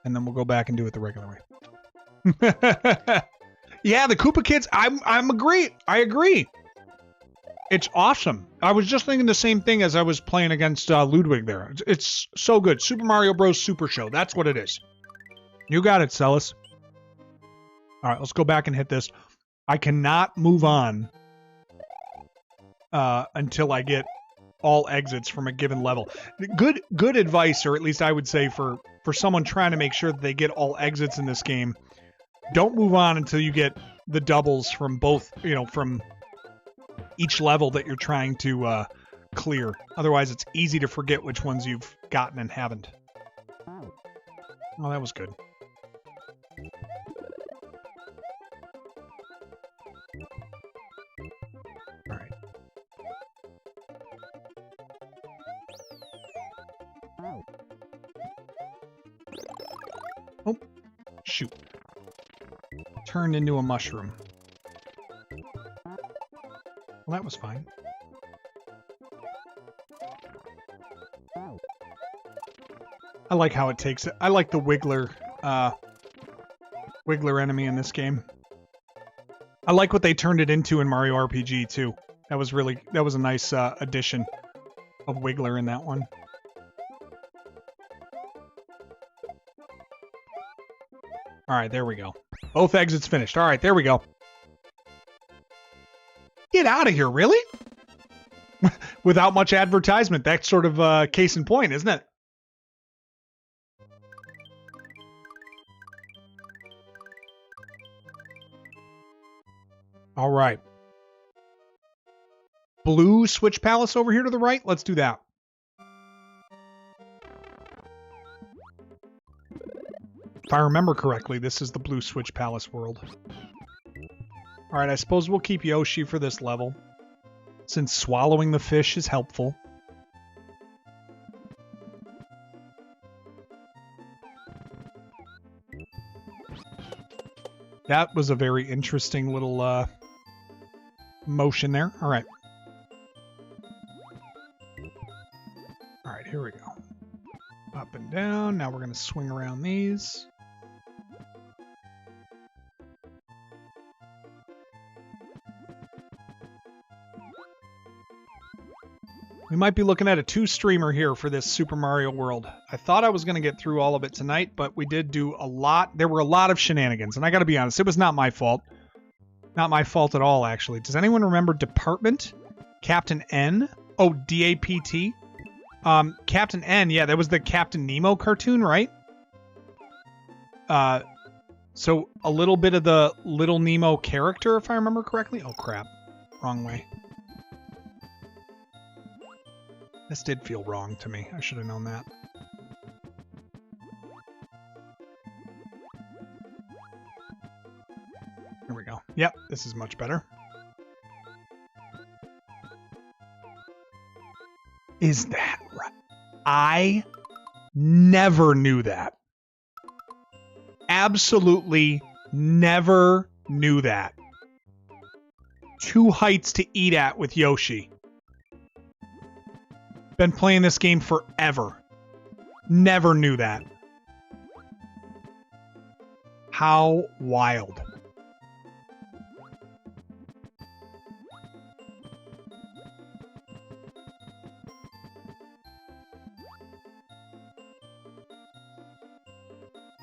And then we'll go back and do it the regular way. Yeah, the Koopa Kids, I agree. It's awesome. I was just thinking the same thing as I was playing against Ludwig there. It's so good. Super Mario Bros. Super Show. That's what it is. You got it, Celis. All right, let's go back and hit this. I cannot move on until I get all exits from a given level. Good advice, or at least I would say for someone trying to make sure that they get all exits in this game. Don't move on until you get the doubles from both, from each level that you're trying to clear. Otherwise, it's easy to forget which ones you've gotten and haven't. Oh, that was good. All right. Oh, shoot. Turned into a mushroom. Well, that was fine. I like how it takes it. I like the Wiggler enemy in this game. I like what they turned it into in Mario RPG too. That was a nice addition of Wiggler in that one. All right, there we go. Both exits finished. All right, there we go. Get out of here, really? Without much advertisement. That's sort of case in point, isn't it? All right. Blue Switch Palace over here to the right. Let's do that. If I remember correctly, this is the Blue Switch Palace world. Alright, I suppose we'll keep Yoshi for this level, since swallowing the fish is helpful. That was a very interesting little motion there. Alright. Alright, here we go. Up and down. Now we're going to swing around these. We might be looking at a 2-streamer here for this Super Mario World. I thought I was going to get through all of it tonight, but we did do a lot. There were a lot of shenanigans, and I got to be honest, it was not my fault. Not my fault at all, actually. Does anyone remember Department? Captain N? Oh, D-A-P-T? Captain N, yeah, that was the Captain Nemo cartoon, right? So a little bit of the Little Nemo character, if I remember correctly. Oh, crap. Wrong way. This did feel wrong to me. I should have known that. Here we go. Yep, this is much better. Is that right? I never knew that. Absolutely never knew that. 2 heights to eat at with Yoshi. Been playing this game forever. Never knew that. How wild.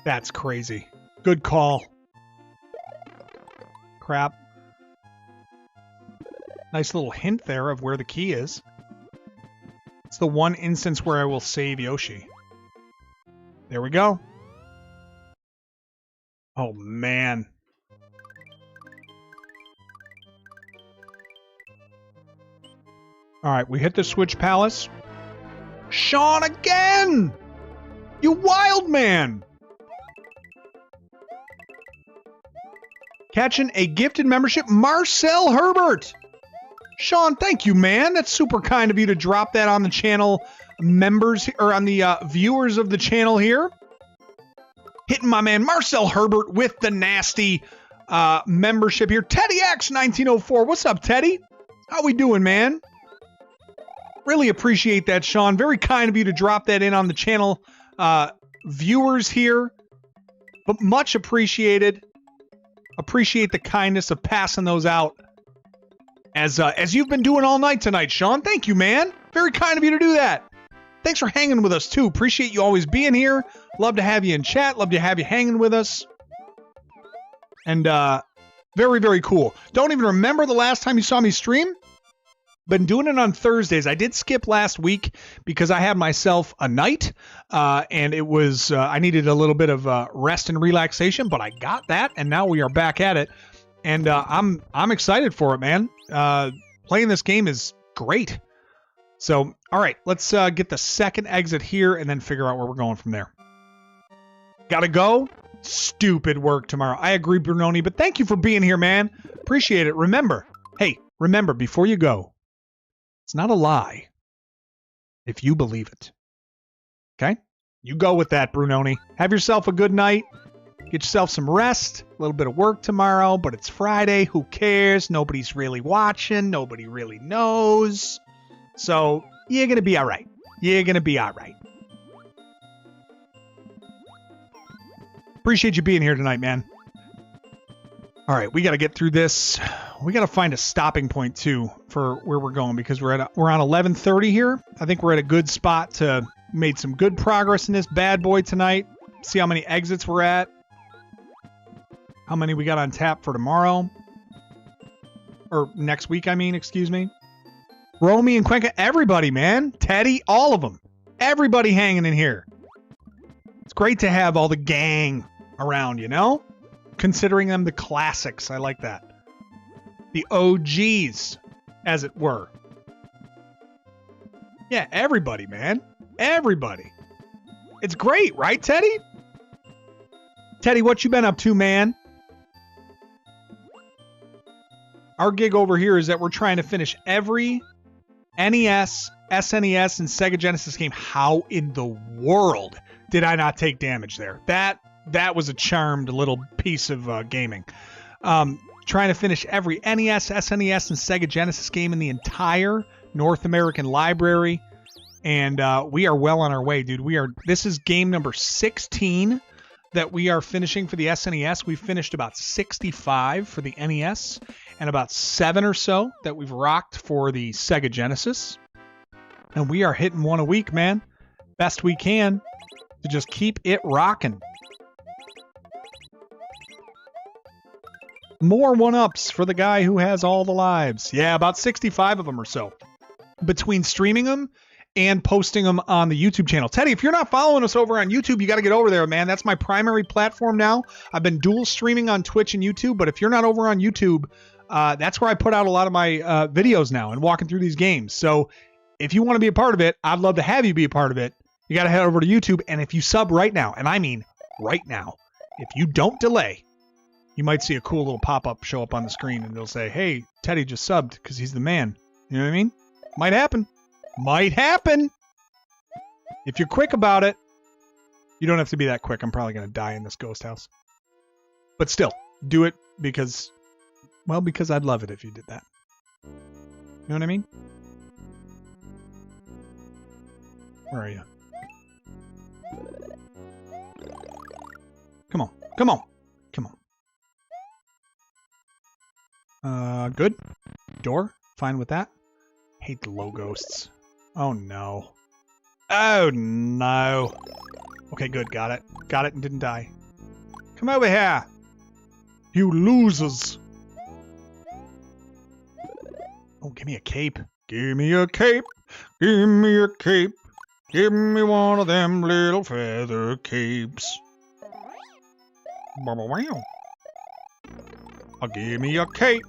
That's crazy. Good call. Crap. Nice little hint there of where the key is. It's the one instance where I will save Yoshi. There we go. Oh, man. All right, we hit the Switch Palace. Sean again! You wild man! Catching a gifted membership, Marcel Herbert! Sean, thank you, man. That's super kind of you to drop that on the channel members, or on the viewers of the channel here. Hitting my man Marcel Herbert with the nasty membership here. Teddy X 1904. What's up, Teddy? How we doing, man? Really appreciate that, Sean. Very kind of you to drop that in on the channel viewers here. But much appreciated. Appreciate the kindness of passing those out As you've been doing all night tonight, Sean. Thank you, man. Very kind of you to do that. Thanks for hanging with us, too. Appreciate you always being here. Love to have you in chat. Love to have you hanging with us. And very, very cool. Don't even remember the last time you saw me stream. Been doing it on Thursdays. I did skip last week because I had myself a night, and it was I needed a little bit of rest and relaxation, but I got that, and now we are back at it, and I'm excited for it, man. Playing this game is great. So, all right, let's get the second exit here, and then figure out where we're going from there. Gotta go. Stupid work tomorrow. I agree, Brunoni, but thank you for being here, man. Appreciate it. Remember, before you go. It's not a lie if you believe it. Okay? You go with that, Brunoni. Have yourself a good night. Get yourself some rest. A little bit of work tomorrow, but it's Friday. Who cares? Nobody's really watching. Nobody really knows. So, you're going to be all right. You're going to be all right. Appreciate you being here tonight, man. All right, we got to get through this. We got to find a stopping point, too, for where we're going, because we're on 11:30 here. I think we're at a good spot to made some good progress in this bad boy tonight. See how many exits we're at. How many we got on tap for tomorrow. Or next week, I mean, excuse me. Romy and Cuenca, everybody, man. Teddy, all of them. Everybody hanging in here. It's great to have all the gang around, you know? Considering them the classics. I like that. The OGs, as it were. Yeah, everybody, man. Everybody. It's great, right, Teddy? Teddy, what you been up to, man? Our gig over here is that we're trying to finish every NES, SNES, and Sega Genesis game. How in the world did I not take damage there? That was a charmed little piece of gaming. Trying to finish every NES, SNES, and Sega Genesis game in the entire North American library. And we are well on our way, dude. This is game number 16 that we are finishing for the SNES. We finished about 65 for the NES and about 7 or so that we've rocked for the Sega Genesis. And we are hitting one a week, man. Best we can to just keep it rocking. More one-ups for the guy who has all the lives. Yeah, about 65 of them or so. Between streaming them and posting them on the YouTube channel. Teddy, if you're not following us over on YouTube, you got to get over there, man. That's my primary platform now. I've been dual streaming on Twitch and YouTube, but if you're not over on YouTube, that's where I put out a lot of my videos now and walking through these games. So if you want to be a part of it, I'd love to have you be a part of it. You got to head over to YouTube, and if you sub right now, and I mean right now, if you don't delay, you might see a cool little pop-up show up on the screen, and it'll say, hey, Teddy just subbed because he's the man. You know what I mean? Might happen. Might happen. If you're quick about it, you don't have to be that quick. I'm probably going to die in this ghost house. But still, do it because I'd love it if you did that. You know what I mean? Where are you? Come on. Come on. Come on. Good. Door. Fine with that. Hate the low ghosts. Oh no. Oh no. Okay, good. Got it. Got it and didn't die. Come over here. You losers. Oh, give me a cape. Give me a cape. Give me a cape. Give me one of them little feather capes. Wow. Oh, give me a cape.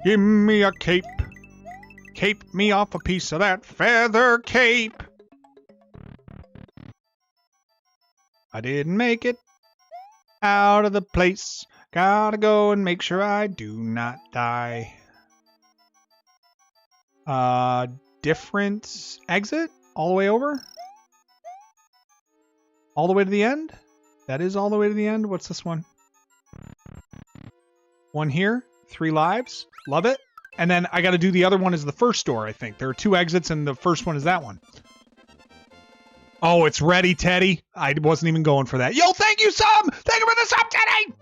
Give me a cape. Cape me off a piece of that feather cape. I didn't make it out of the place. Gotta go and make sure I do not die. Different exit? All the way over? All the way to the end? That is all the way to the end? What's this one? One here. 3 lives. Love it. And then I got to do the other one as the first door, I think. There are 2 exits, and the first one is that one. Oh, it's ready, Teddy. I wasn't even going for that. Yo, thank you, Sub! Thank you for the sub, Teddy!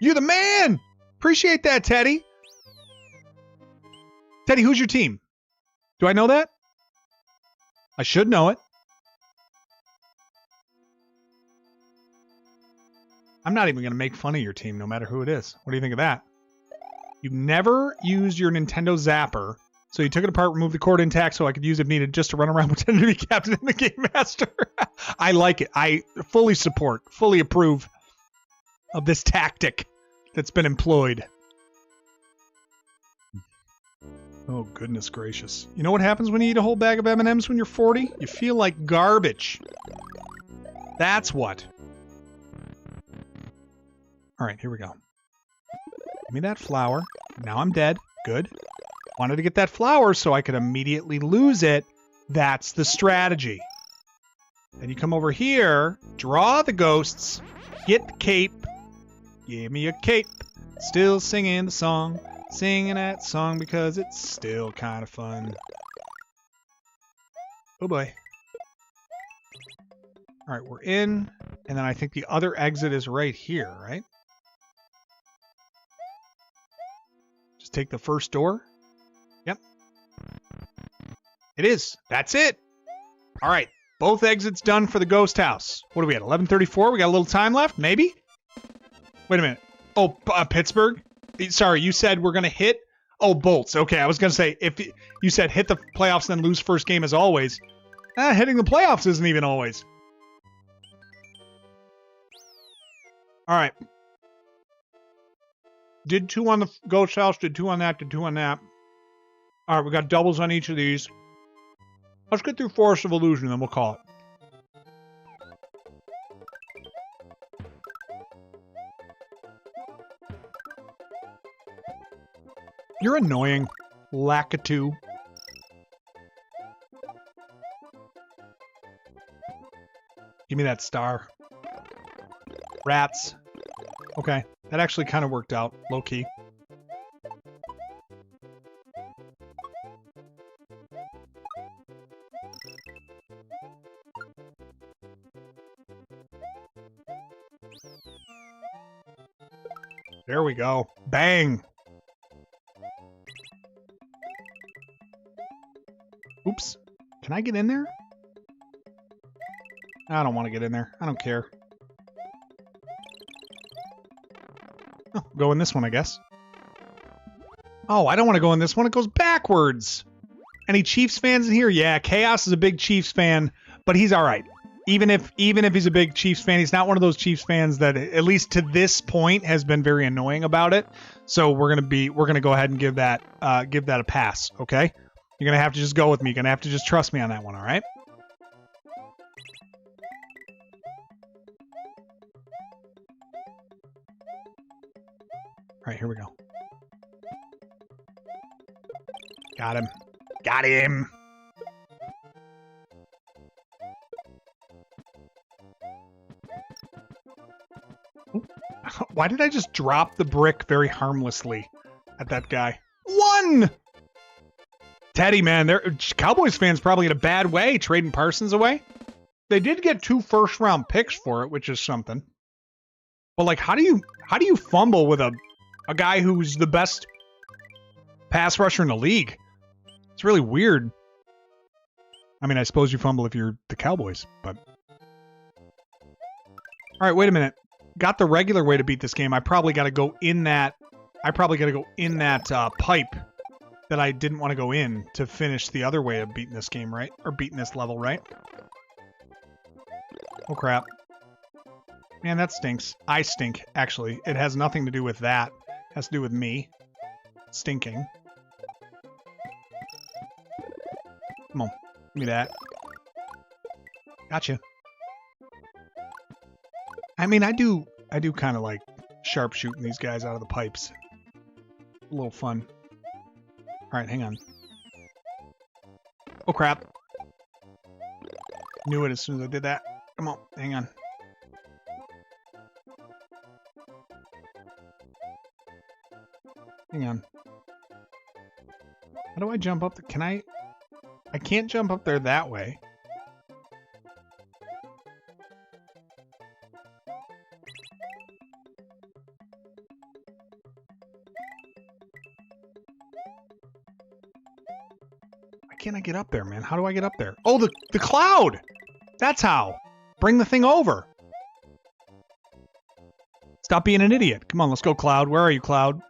You the man! Appreciate that, Teddy. Teddy, who's your team? Do I know that? I should know it. I'm not even going to make fun of your team, no matter who it is. What do you think of that? You never used your Nintendo Zapper, so you took it apart, removed the cord intact so I could use it if needed just to run around pretending to be captain in the Game Master. I like it. I fully support, fully approve of this tactic that's been employed. Oh, goodness gracious. You know what happens when you eat a whole bag of M&Ms when you're 40? You feel like garbage. That's what. All right, here we go. Give me that flower. Now I'm dead. Good. Wanted to get that flower so I could immediately lose it. That's the strategy. Then you come over here, draw the ghosts, get the cape. Give me a cape. Still singing the song. Singing that song because it's still kind of fun. Oh boy. All right, we're in. And then I think the other exit is right here, right? Just take the first door. Yep. It is. That's it. All right. Both exits done for the ghost house. What are we at? 11:34? We got a little time left? Maybe? Wait a minute. Oh, Pittsburgh? Sorry, you said we're going to hit... Oh, Bolts. Okay, I was going to say, if you said hit the playoffs and then lose first game as always. Hitting the playoffs isn't even always. All right. Did 2 on the ghost house, did 2 on that, did 2 on that. All right, we got doubles on each of these. Let's get through Forest of Illusion, then we'll call it. You're annoying, Lakitu. Give me that star. Rats. Okay, that actually kind of worked out, low-key. There we go. Bang! Oops. Can I get in there? I don't want to get in there. I don't care. Oh, go in this one, I guess. Oh, I don't want to go in this one. It goes backwards. Any Chiefs fans in here? Yeah, Chaos is a big Chiefs fan, but he's all right. Even if he's a big Chiefs fan, he's not one of those Chiefs fans that, at least to this point, has been very annoying about it. So we're gonna go ahead and give that a pass. Okay, you're gonna have to just go with me. You're gonna have to just trust me on that one. All right. All right, here we go. Got him. Got him. Why did I just drop the brick very harmlessly at that guy? 1! Teddy, man, Cowboys fans probably in a bad way trading Parsons away. They did get 2 first-round picks for it, which is something. But like, how do you fumble with a guy who's the best pass rusher in the league? It's really weird. I mean, I suppose you fumble if you're the Cowboys, but... All right, wait a minute. Got the regular way to beat this game. I probably got to go in that... pipe that I didn't want to go in to finish the other way of beating this game, right? Or beating this level, right? Oh, crap. Man, that stinks. I stink, actually. It has nothing to do with that. It has to do with me. Stinking. Come on. Give me that. Gotcha. I mean, I do kind of like sharpshooting these guys out of the pipes. A little fun. All right, hang on. Oh, crap. Knew it as soon as I did that. Come on, hang on. Hang on. How do I jump up? Can I? I can't jump up there that way. can't I get up there, man? How do I get up there? Oh, the cloud! That's how. Bring the thing over. Stop being an idiot. Come on, let's go, Cloud. Where are you, Cloud?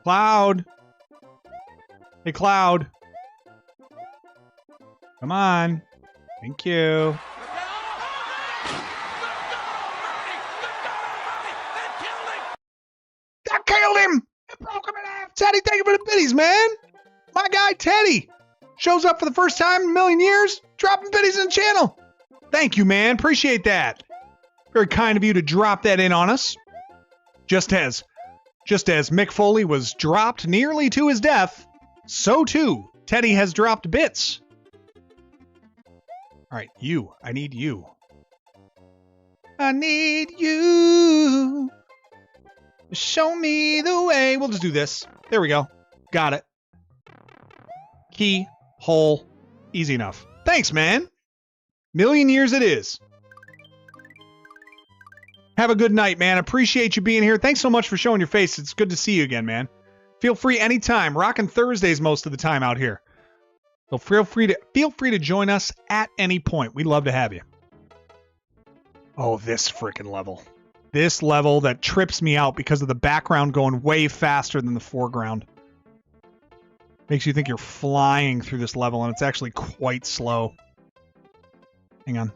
Cloud! Hey, Cloud. Come on. Thank you. I killed him! I broke him in half! Teddy, thank you for the biddies, man! My guy, Teddy! Shows up for the first time in a million years, dropping biddies in the channel! Thank you, man. Appreciate that. Very kind of you to drop that in on us. Just as Mick Foley was dropped nearly to his death, so too, Teddy has dropped bits. All right, you. I need you. I need you. Show me the way. We'll just do this. There we go. Got it. Key, hole, easy enough. Thanks, man. Million years it is. Have a good night, man. Appreciate you being here. Thanks so much for showing your face. It's good to see you again, man. Feel free anytime. Rocking Thursdays most of the time out here. So feel free to join us at any point. We'd love to have you. Oh, this freaking level. This level that trips me out because of the background going way faster than the foreground. Makes you think you're flying through this level, and it's actually quite slow. Hang on.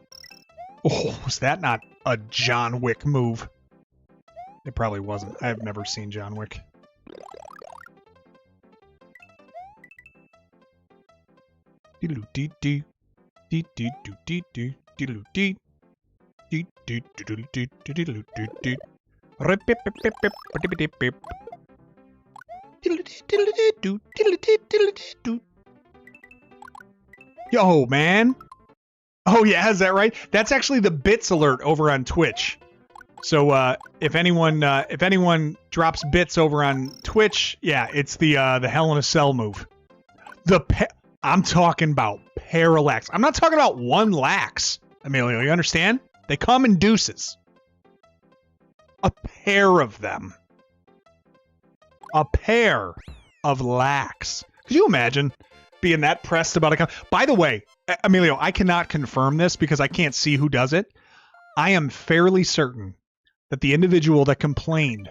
Oh, was that not a John Wick move? It probably wasn't. I've never seen John Wick. Yo, man. Oh yeah, is that right? That's actually the bits alert over on Twitch. So if anyone drops bits over on Twitch, yeah, it's the Hell in a Cell move. I'm talking about parallax. I'm not talking about one lax, Emilio. You understand? They come in deuces. A pair of them. A pair of lax. Could you imagine being that pressed about a... By the way, Emilio, I cannot confirm this because I can't see who does it. I am fairly certain that the individual that complained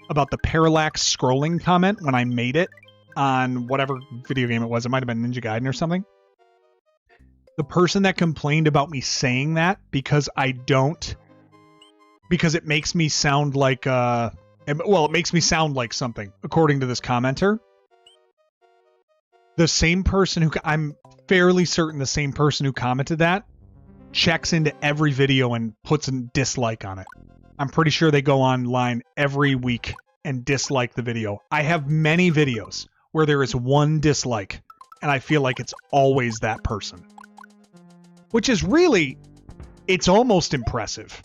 about the parallax scrolling comment when I made it on whatever video game it was, it might have been Ninja Gaiden or something. The person that complained about me saying that because it makes me sound like it makes me sound like something, according to this commenter. The same person I'm fairly certain the same person who commented that checks into every video and puts a dislike on it. I'm pretty sure they go online every week and dislike the video. I have many videos where there is one dislike, and I feel like it's always that person. Which is really, it's almost impressive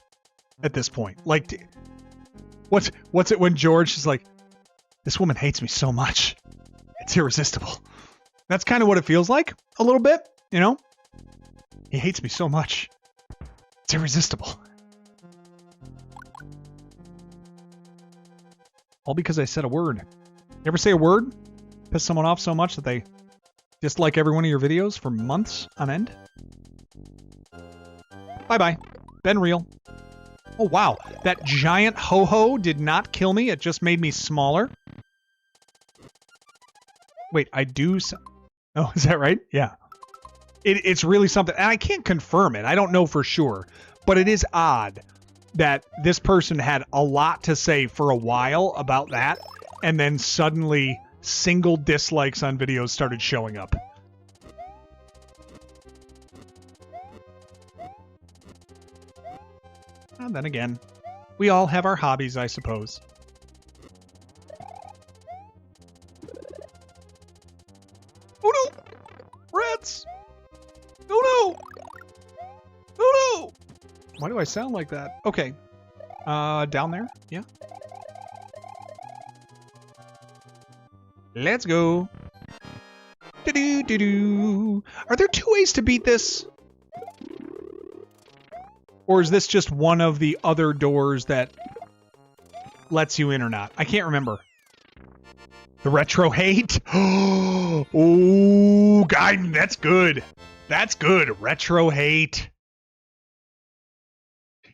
at this point. Like, what's it when George is like, this woman hates me so much. It's irresistible. That's kind of what it feels like, a little bit, you know? He hates me so much. It's irresistible. All because I said a word. You ever say a word? Piss someone off so much that they dislike every one of your videos for months on end? Bye-bye. Been real. Oh, wow. That giant ho-ho did not kill me. It just made me smaller. Wait, I do... Oh, is that right? Yeah. It's really something. And I can't confirm it. I don't know for sure. But it is odd that this person had a lot to say for a while about that. And then suddenly single dislikes on videos started showing up. And then again, we all have our hobbies, I suppose. Oh no! Rats! Oh no! Oh no! Why do I sound like that? Okay. Down there? Yeah. Let's go. Do-do-do-do. Are there two ways to beat this? Or is this just one of the other doors that lets you in or not? I can't remember. The retro hate. Oh, Gaiden, that's good. That's good. Retro hate.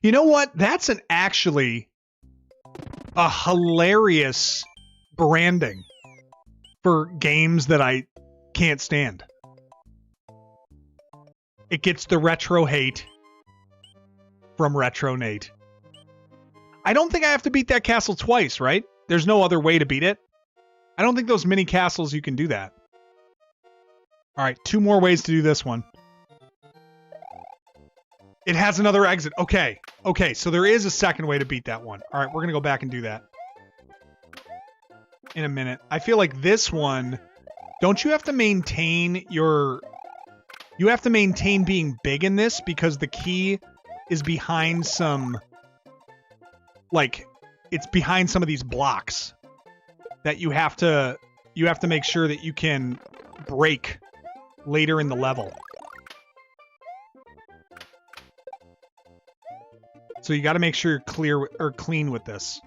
You know what? That's actually a hilarious branding for games that I can't stand. It gets the retro hate from Retro Nate. I don't think I have to beat that castle twice, right? There's no other way to beat it. I don't think those mini castles you can do that. All right, 2 more ways to do this one. It has another exit. Okay. Okay, so there is a second way to beat that one. All right, we're going to go back and do that in a minute. I feel like this one, don't you have to maintain your... You have to maintain being big in this because the key is behind some... Like, it's behind some of these blocks that you have to make sure that you can break later in the level. So you got to make sure you're clear or clean with this.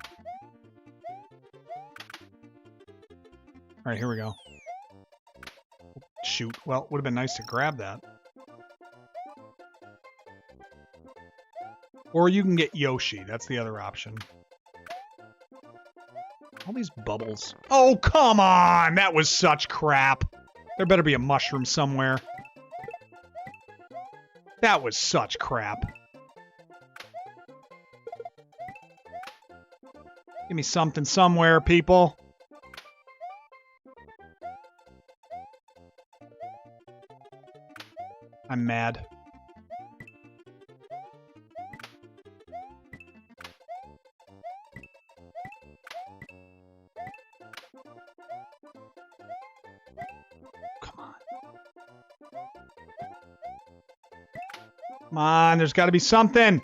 All right, here we go. Shoot. Well, it would have been nice to grab that. Or you can get Yoshi. That's the other option. All these bubbles. Oh, come on! That was such crap. There better be a mushroom somewhere. That was such crap. Give me something somewhere, people. I'm mad. Come on. Come on, there's got to be something.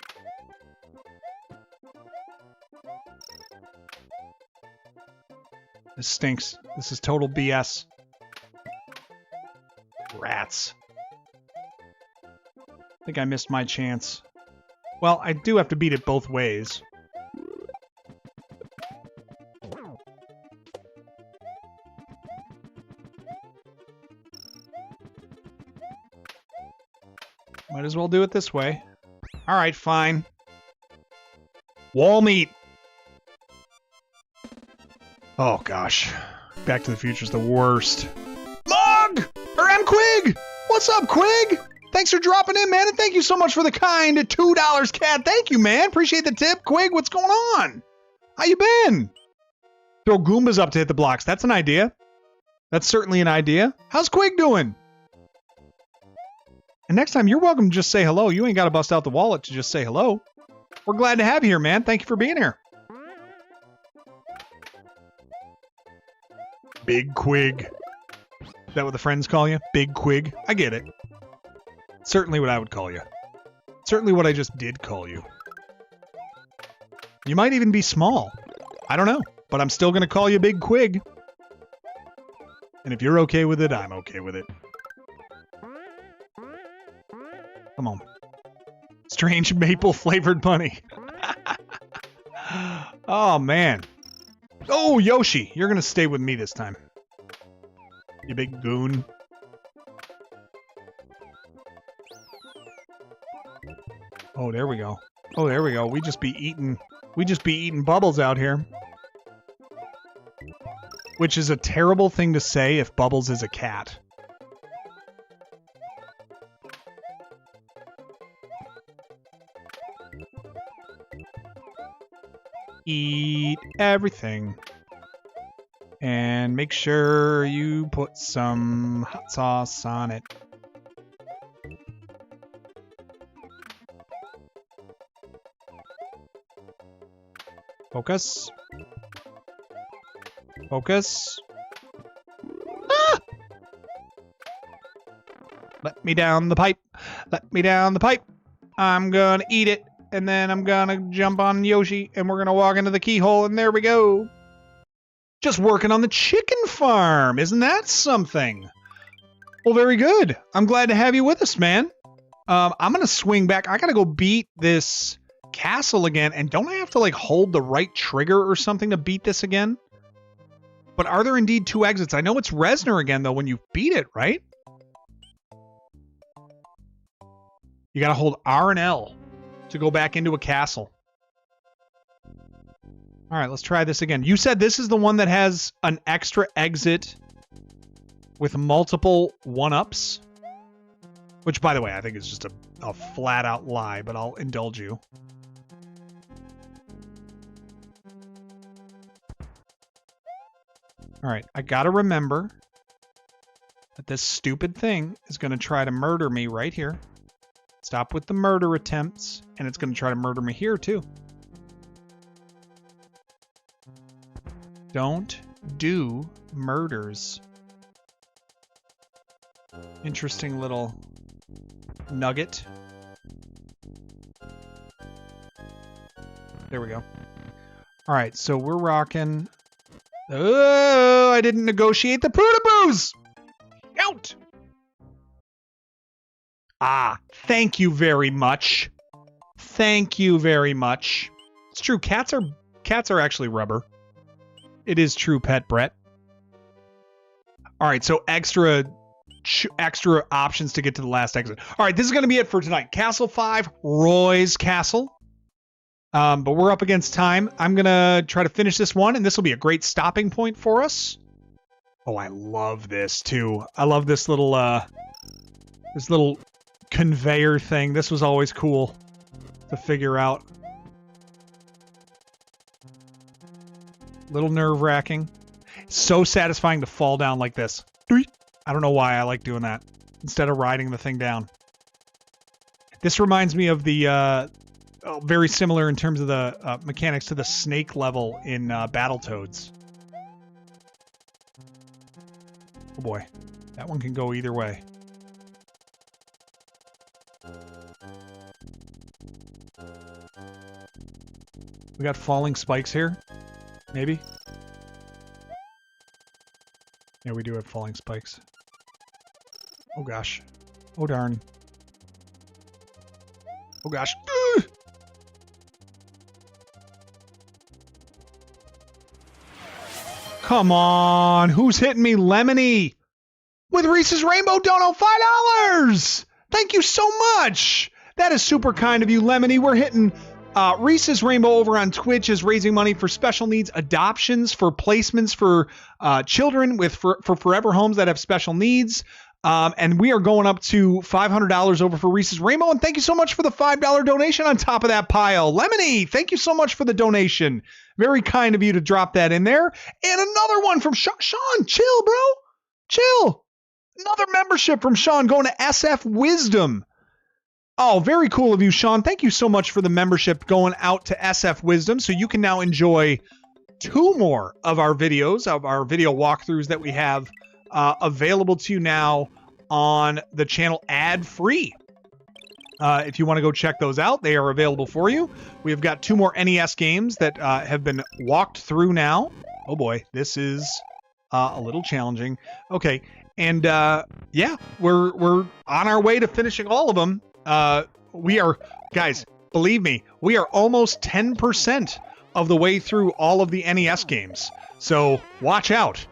This stinks. This is total BS. Rats. I think I missed my chance. Well, I do have to beat it both ways. Might as well do it this way. Alright, fine. Wall meat! Oh, gosh. Back to the Future's the worst. Mug! Or M. Quig! What's up, Quig? Thanks for dropping in, man, and thank you so much for the kind $2, cat. Thank you, man. Appreciate the tip. Quig, what's going on? How you been? Throw Goombas up to hit the blocks. That's an idea. That's certainly an idea. How's Quig doing? And next time, you're welcome to just say hello. You ain't got to bust out the wallet to just say hello. We're glad to have you here, man. Thank you for being here. Big Quig. Is that what the friends call you? Big Quig? I get it. Certainly what I would call you. Certainly what I just did call you. You might even be small. I don't know. But I'm still going to call you Big Quig. And if you're okay with it, I'm okay with it. Come on. Strange maple flavored bunny. Oh, man. Oh, Yoshi. You're going to stay with me this time. You big goon. Oh, there we go. Oh, there we go. We just be eating Bubbles out here. Which is a terrible thing to say if Bubbles is a cat. Eat everything. And make sure you put some hot sauce on it. Focus. Focus. Ah! Let me down the pipe. Let me down the pipe. I'm gonna eat it. And then I'm gonna jump on Yoshi. And we're gonna walk into the keyhole. And there we go. Just working on the chicken farm. Isn't that something? Well, very good. I'm glad to have you with us, man. I'm gonna swing back. I gotta go beat this castle again. And don't I have to, like, hold the right trigger or something to beat this again? But are there indeed 2 exits? I know it's Resner again, though, when you beat it, right? You got to hold R and L to go back into a castle. All right, let's try this again. You said this is the one that has an extra exit with multiple 1-ups? Which, by the way, I think is just a flat-out lie, but I'll indulge you. All right, I gotta remember that this stupid thing is going to try to murder me right here. Stop with the murder attempts, and it's going to try to murder me here, too. Don't do murders. Interesting little nugget. There we go. All right, so we're rocking. Oh, I didn't negotiate the Pootaboos! Out! Ah, thank you very much. Thank you very much. It's true, cats are actually rubber. It is true, Pet Brett. All right, so extra options to get to the last exit. All right, this is going to be it for tonight. Castle 5, Roy's Castle. But we're up against time. I'm going to try to finish this one, and this will be a great stopping point for us. Oh, I love this, too. I love this little conveyor thing. This was always cool to figure out. Little nerve-wracking. So satisfying to fall down like this. I don't know why I like doing that instead of riding the thing down. This reminds me of the very similar in terms of the mechanics to the snake level in Battletoads. Oh boy, that one can go either way. We got falling spikes here. Maybe? Yeah, we do have falling spikes. Oh gosh. Oh darn. Oh gosh. Ugh! Come on. Who's hitting me? Lemony! With Reese's Rainbow Dono, $5! Thank you so much! That is super kind of you, Lemony. We're hitting... Reese's Rainbow over on Twitch is raising money for special needs adoptions, for placements for children for forever homes that have special needs. And we are going up to $500 over for Reese's Rainbow. And thank you so much for the $5 donation on top of that pile. Lemony, thank you so much for the donation. Very kind of you to drop that in there. And another one from Sean. Chill, bro. Chill. Another membership from Sean going to SF Wisdom. Oh, very cool of you, Sean. Thank you so much for the membership going out to SF Wisdom. So you can now enjoy 2 more of our videos, of our video walkthroughs that we have available to you now on the channel ad-free. If you want to go check those out, they are available for you. We have got 2 more NES games that have been walked through now. Oh boy, this is a little challenging. Okay, and yeah, we're on our way to finishing all of them. We are, guys, believe me, we are almost 10% of the way through all of the NES games. So watch out.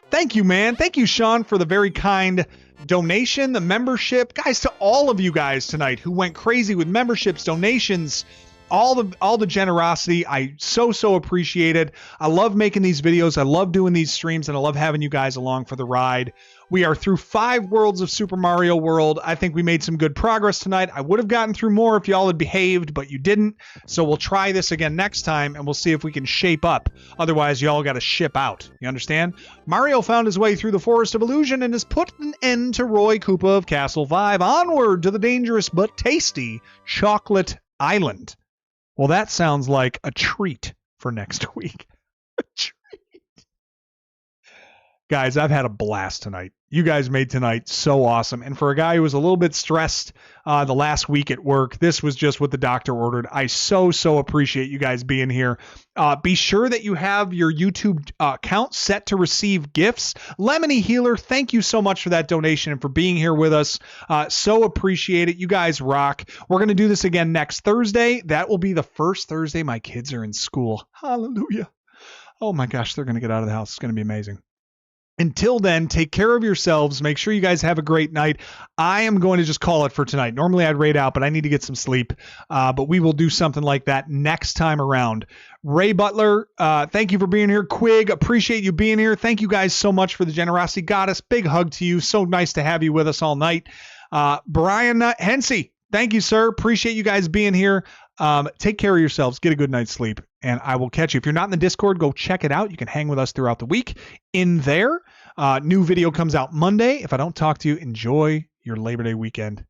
Thank you, man. Thank you, Sean, for the very kind donation, the membership. Guys, to all of you guys tonight who went crazy with memberships, donations, all the generosity. I so appreciate it. I love making these videos. I love doing these streams, and I love having you guys along for the ride. We are through 5 worlds of Super Mario World. I think we made some good progress tonight. I would have gotten through more if y'all had behaved, but you didn't. So we'll try this again next time, and we'll see if we can shape up. Otherwise, y'all got to ship out. You understand? Mario found his way through the Forest of Illusion and has put an end to Roy Koopa of Castle 5. Onward to the dangerous but tasty Chocolate Island. Well, that sounds like a treat for next week. A treat. Guys, I've had a blast tonight. You guys made tonight so awesome. And for a guy who was a little bit stressed the last week at work, this was just what the doctor ordered. I so appreciate you guys being here. Be sure that you have your YouTube account set to receive gifts. Lemony Healer, thank you so much for that donation and for being here with us. So appreciate it. You guys rock. We're going to do this again next Thursday. That will be the first Thursday my kids are in school. Hallelujah. Oh my gosh, they're going to get out of the house. It's going to be amazing. Until then, take care of yourselves. Make sure you guys have a great night. I am going to just call it for tonight. Normally I'd raid out, but I need to get some sleep. But we will do something like that next time around. Ray Butler, thank you for being here. Quig, appreciate you being here. Thank you guys so much for the generosity. Goddess, big hug to you. So nice to have you with us all night. Brian Hensey, thank you, sir. Appreciate you guys being here. Take care of yourselves. Get a good night's sleep. And I will catch you. If you're not in the Discord, go check it out. You can hang with us throughout the week in there. New video comes out Monday. If I don't talk to you, enjoy your Labor Day weekend.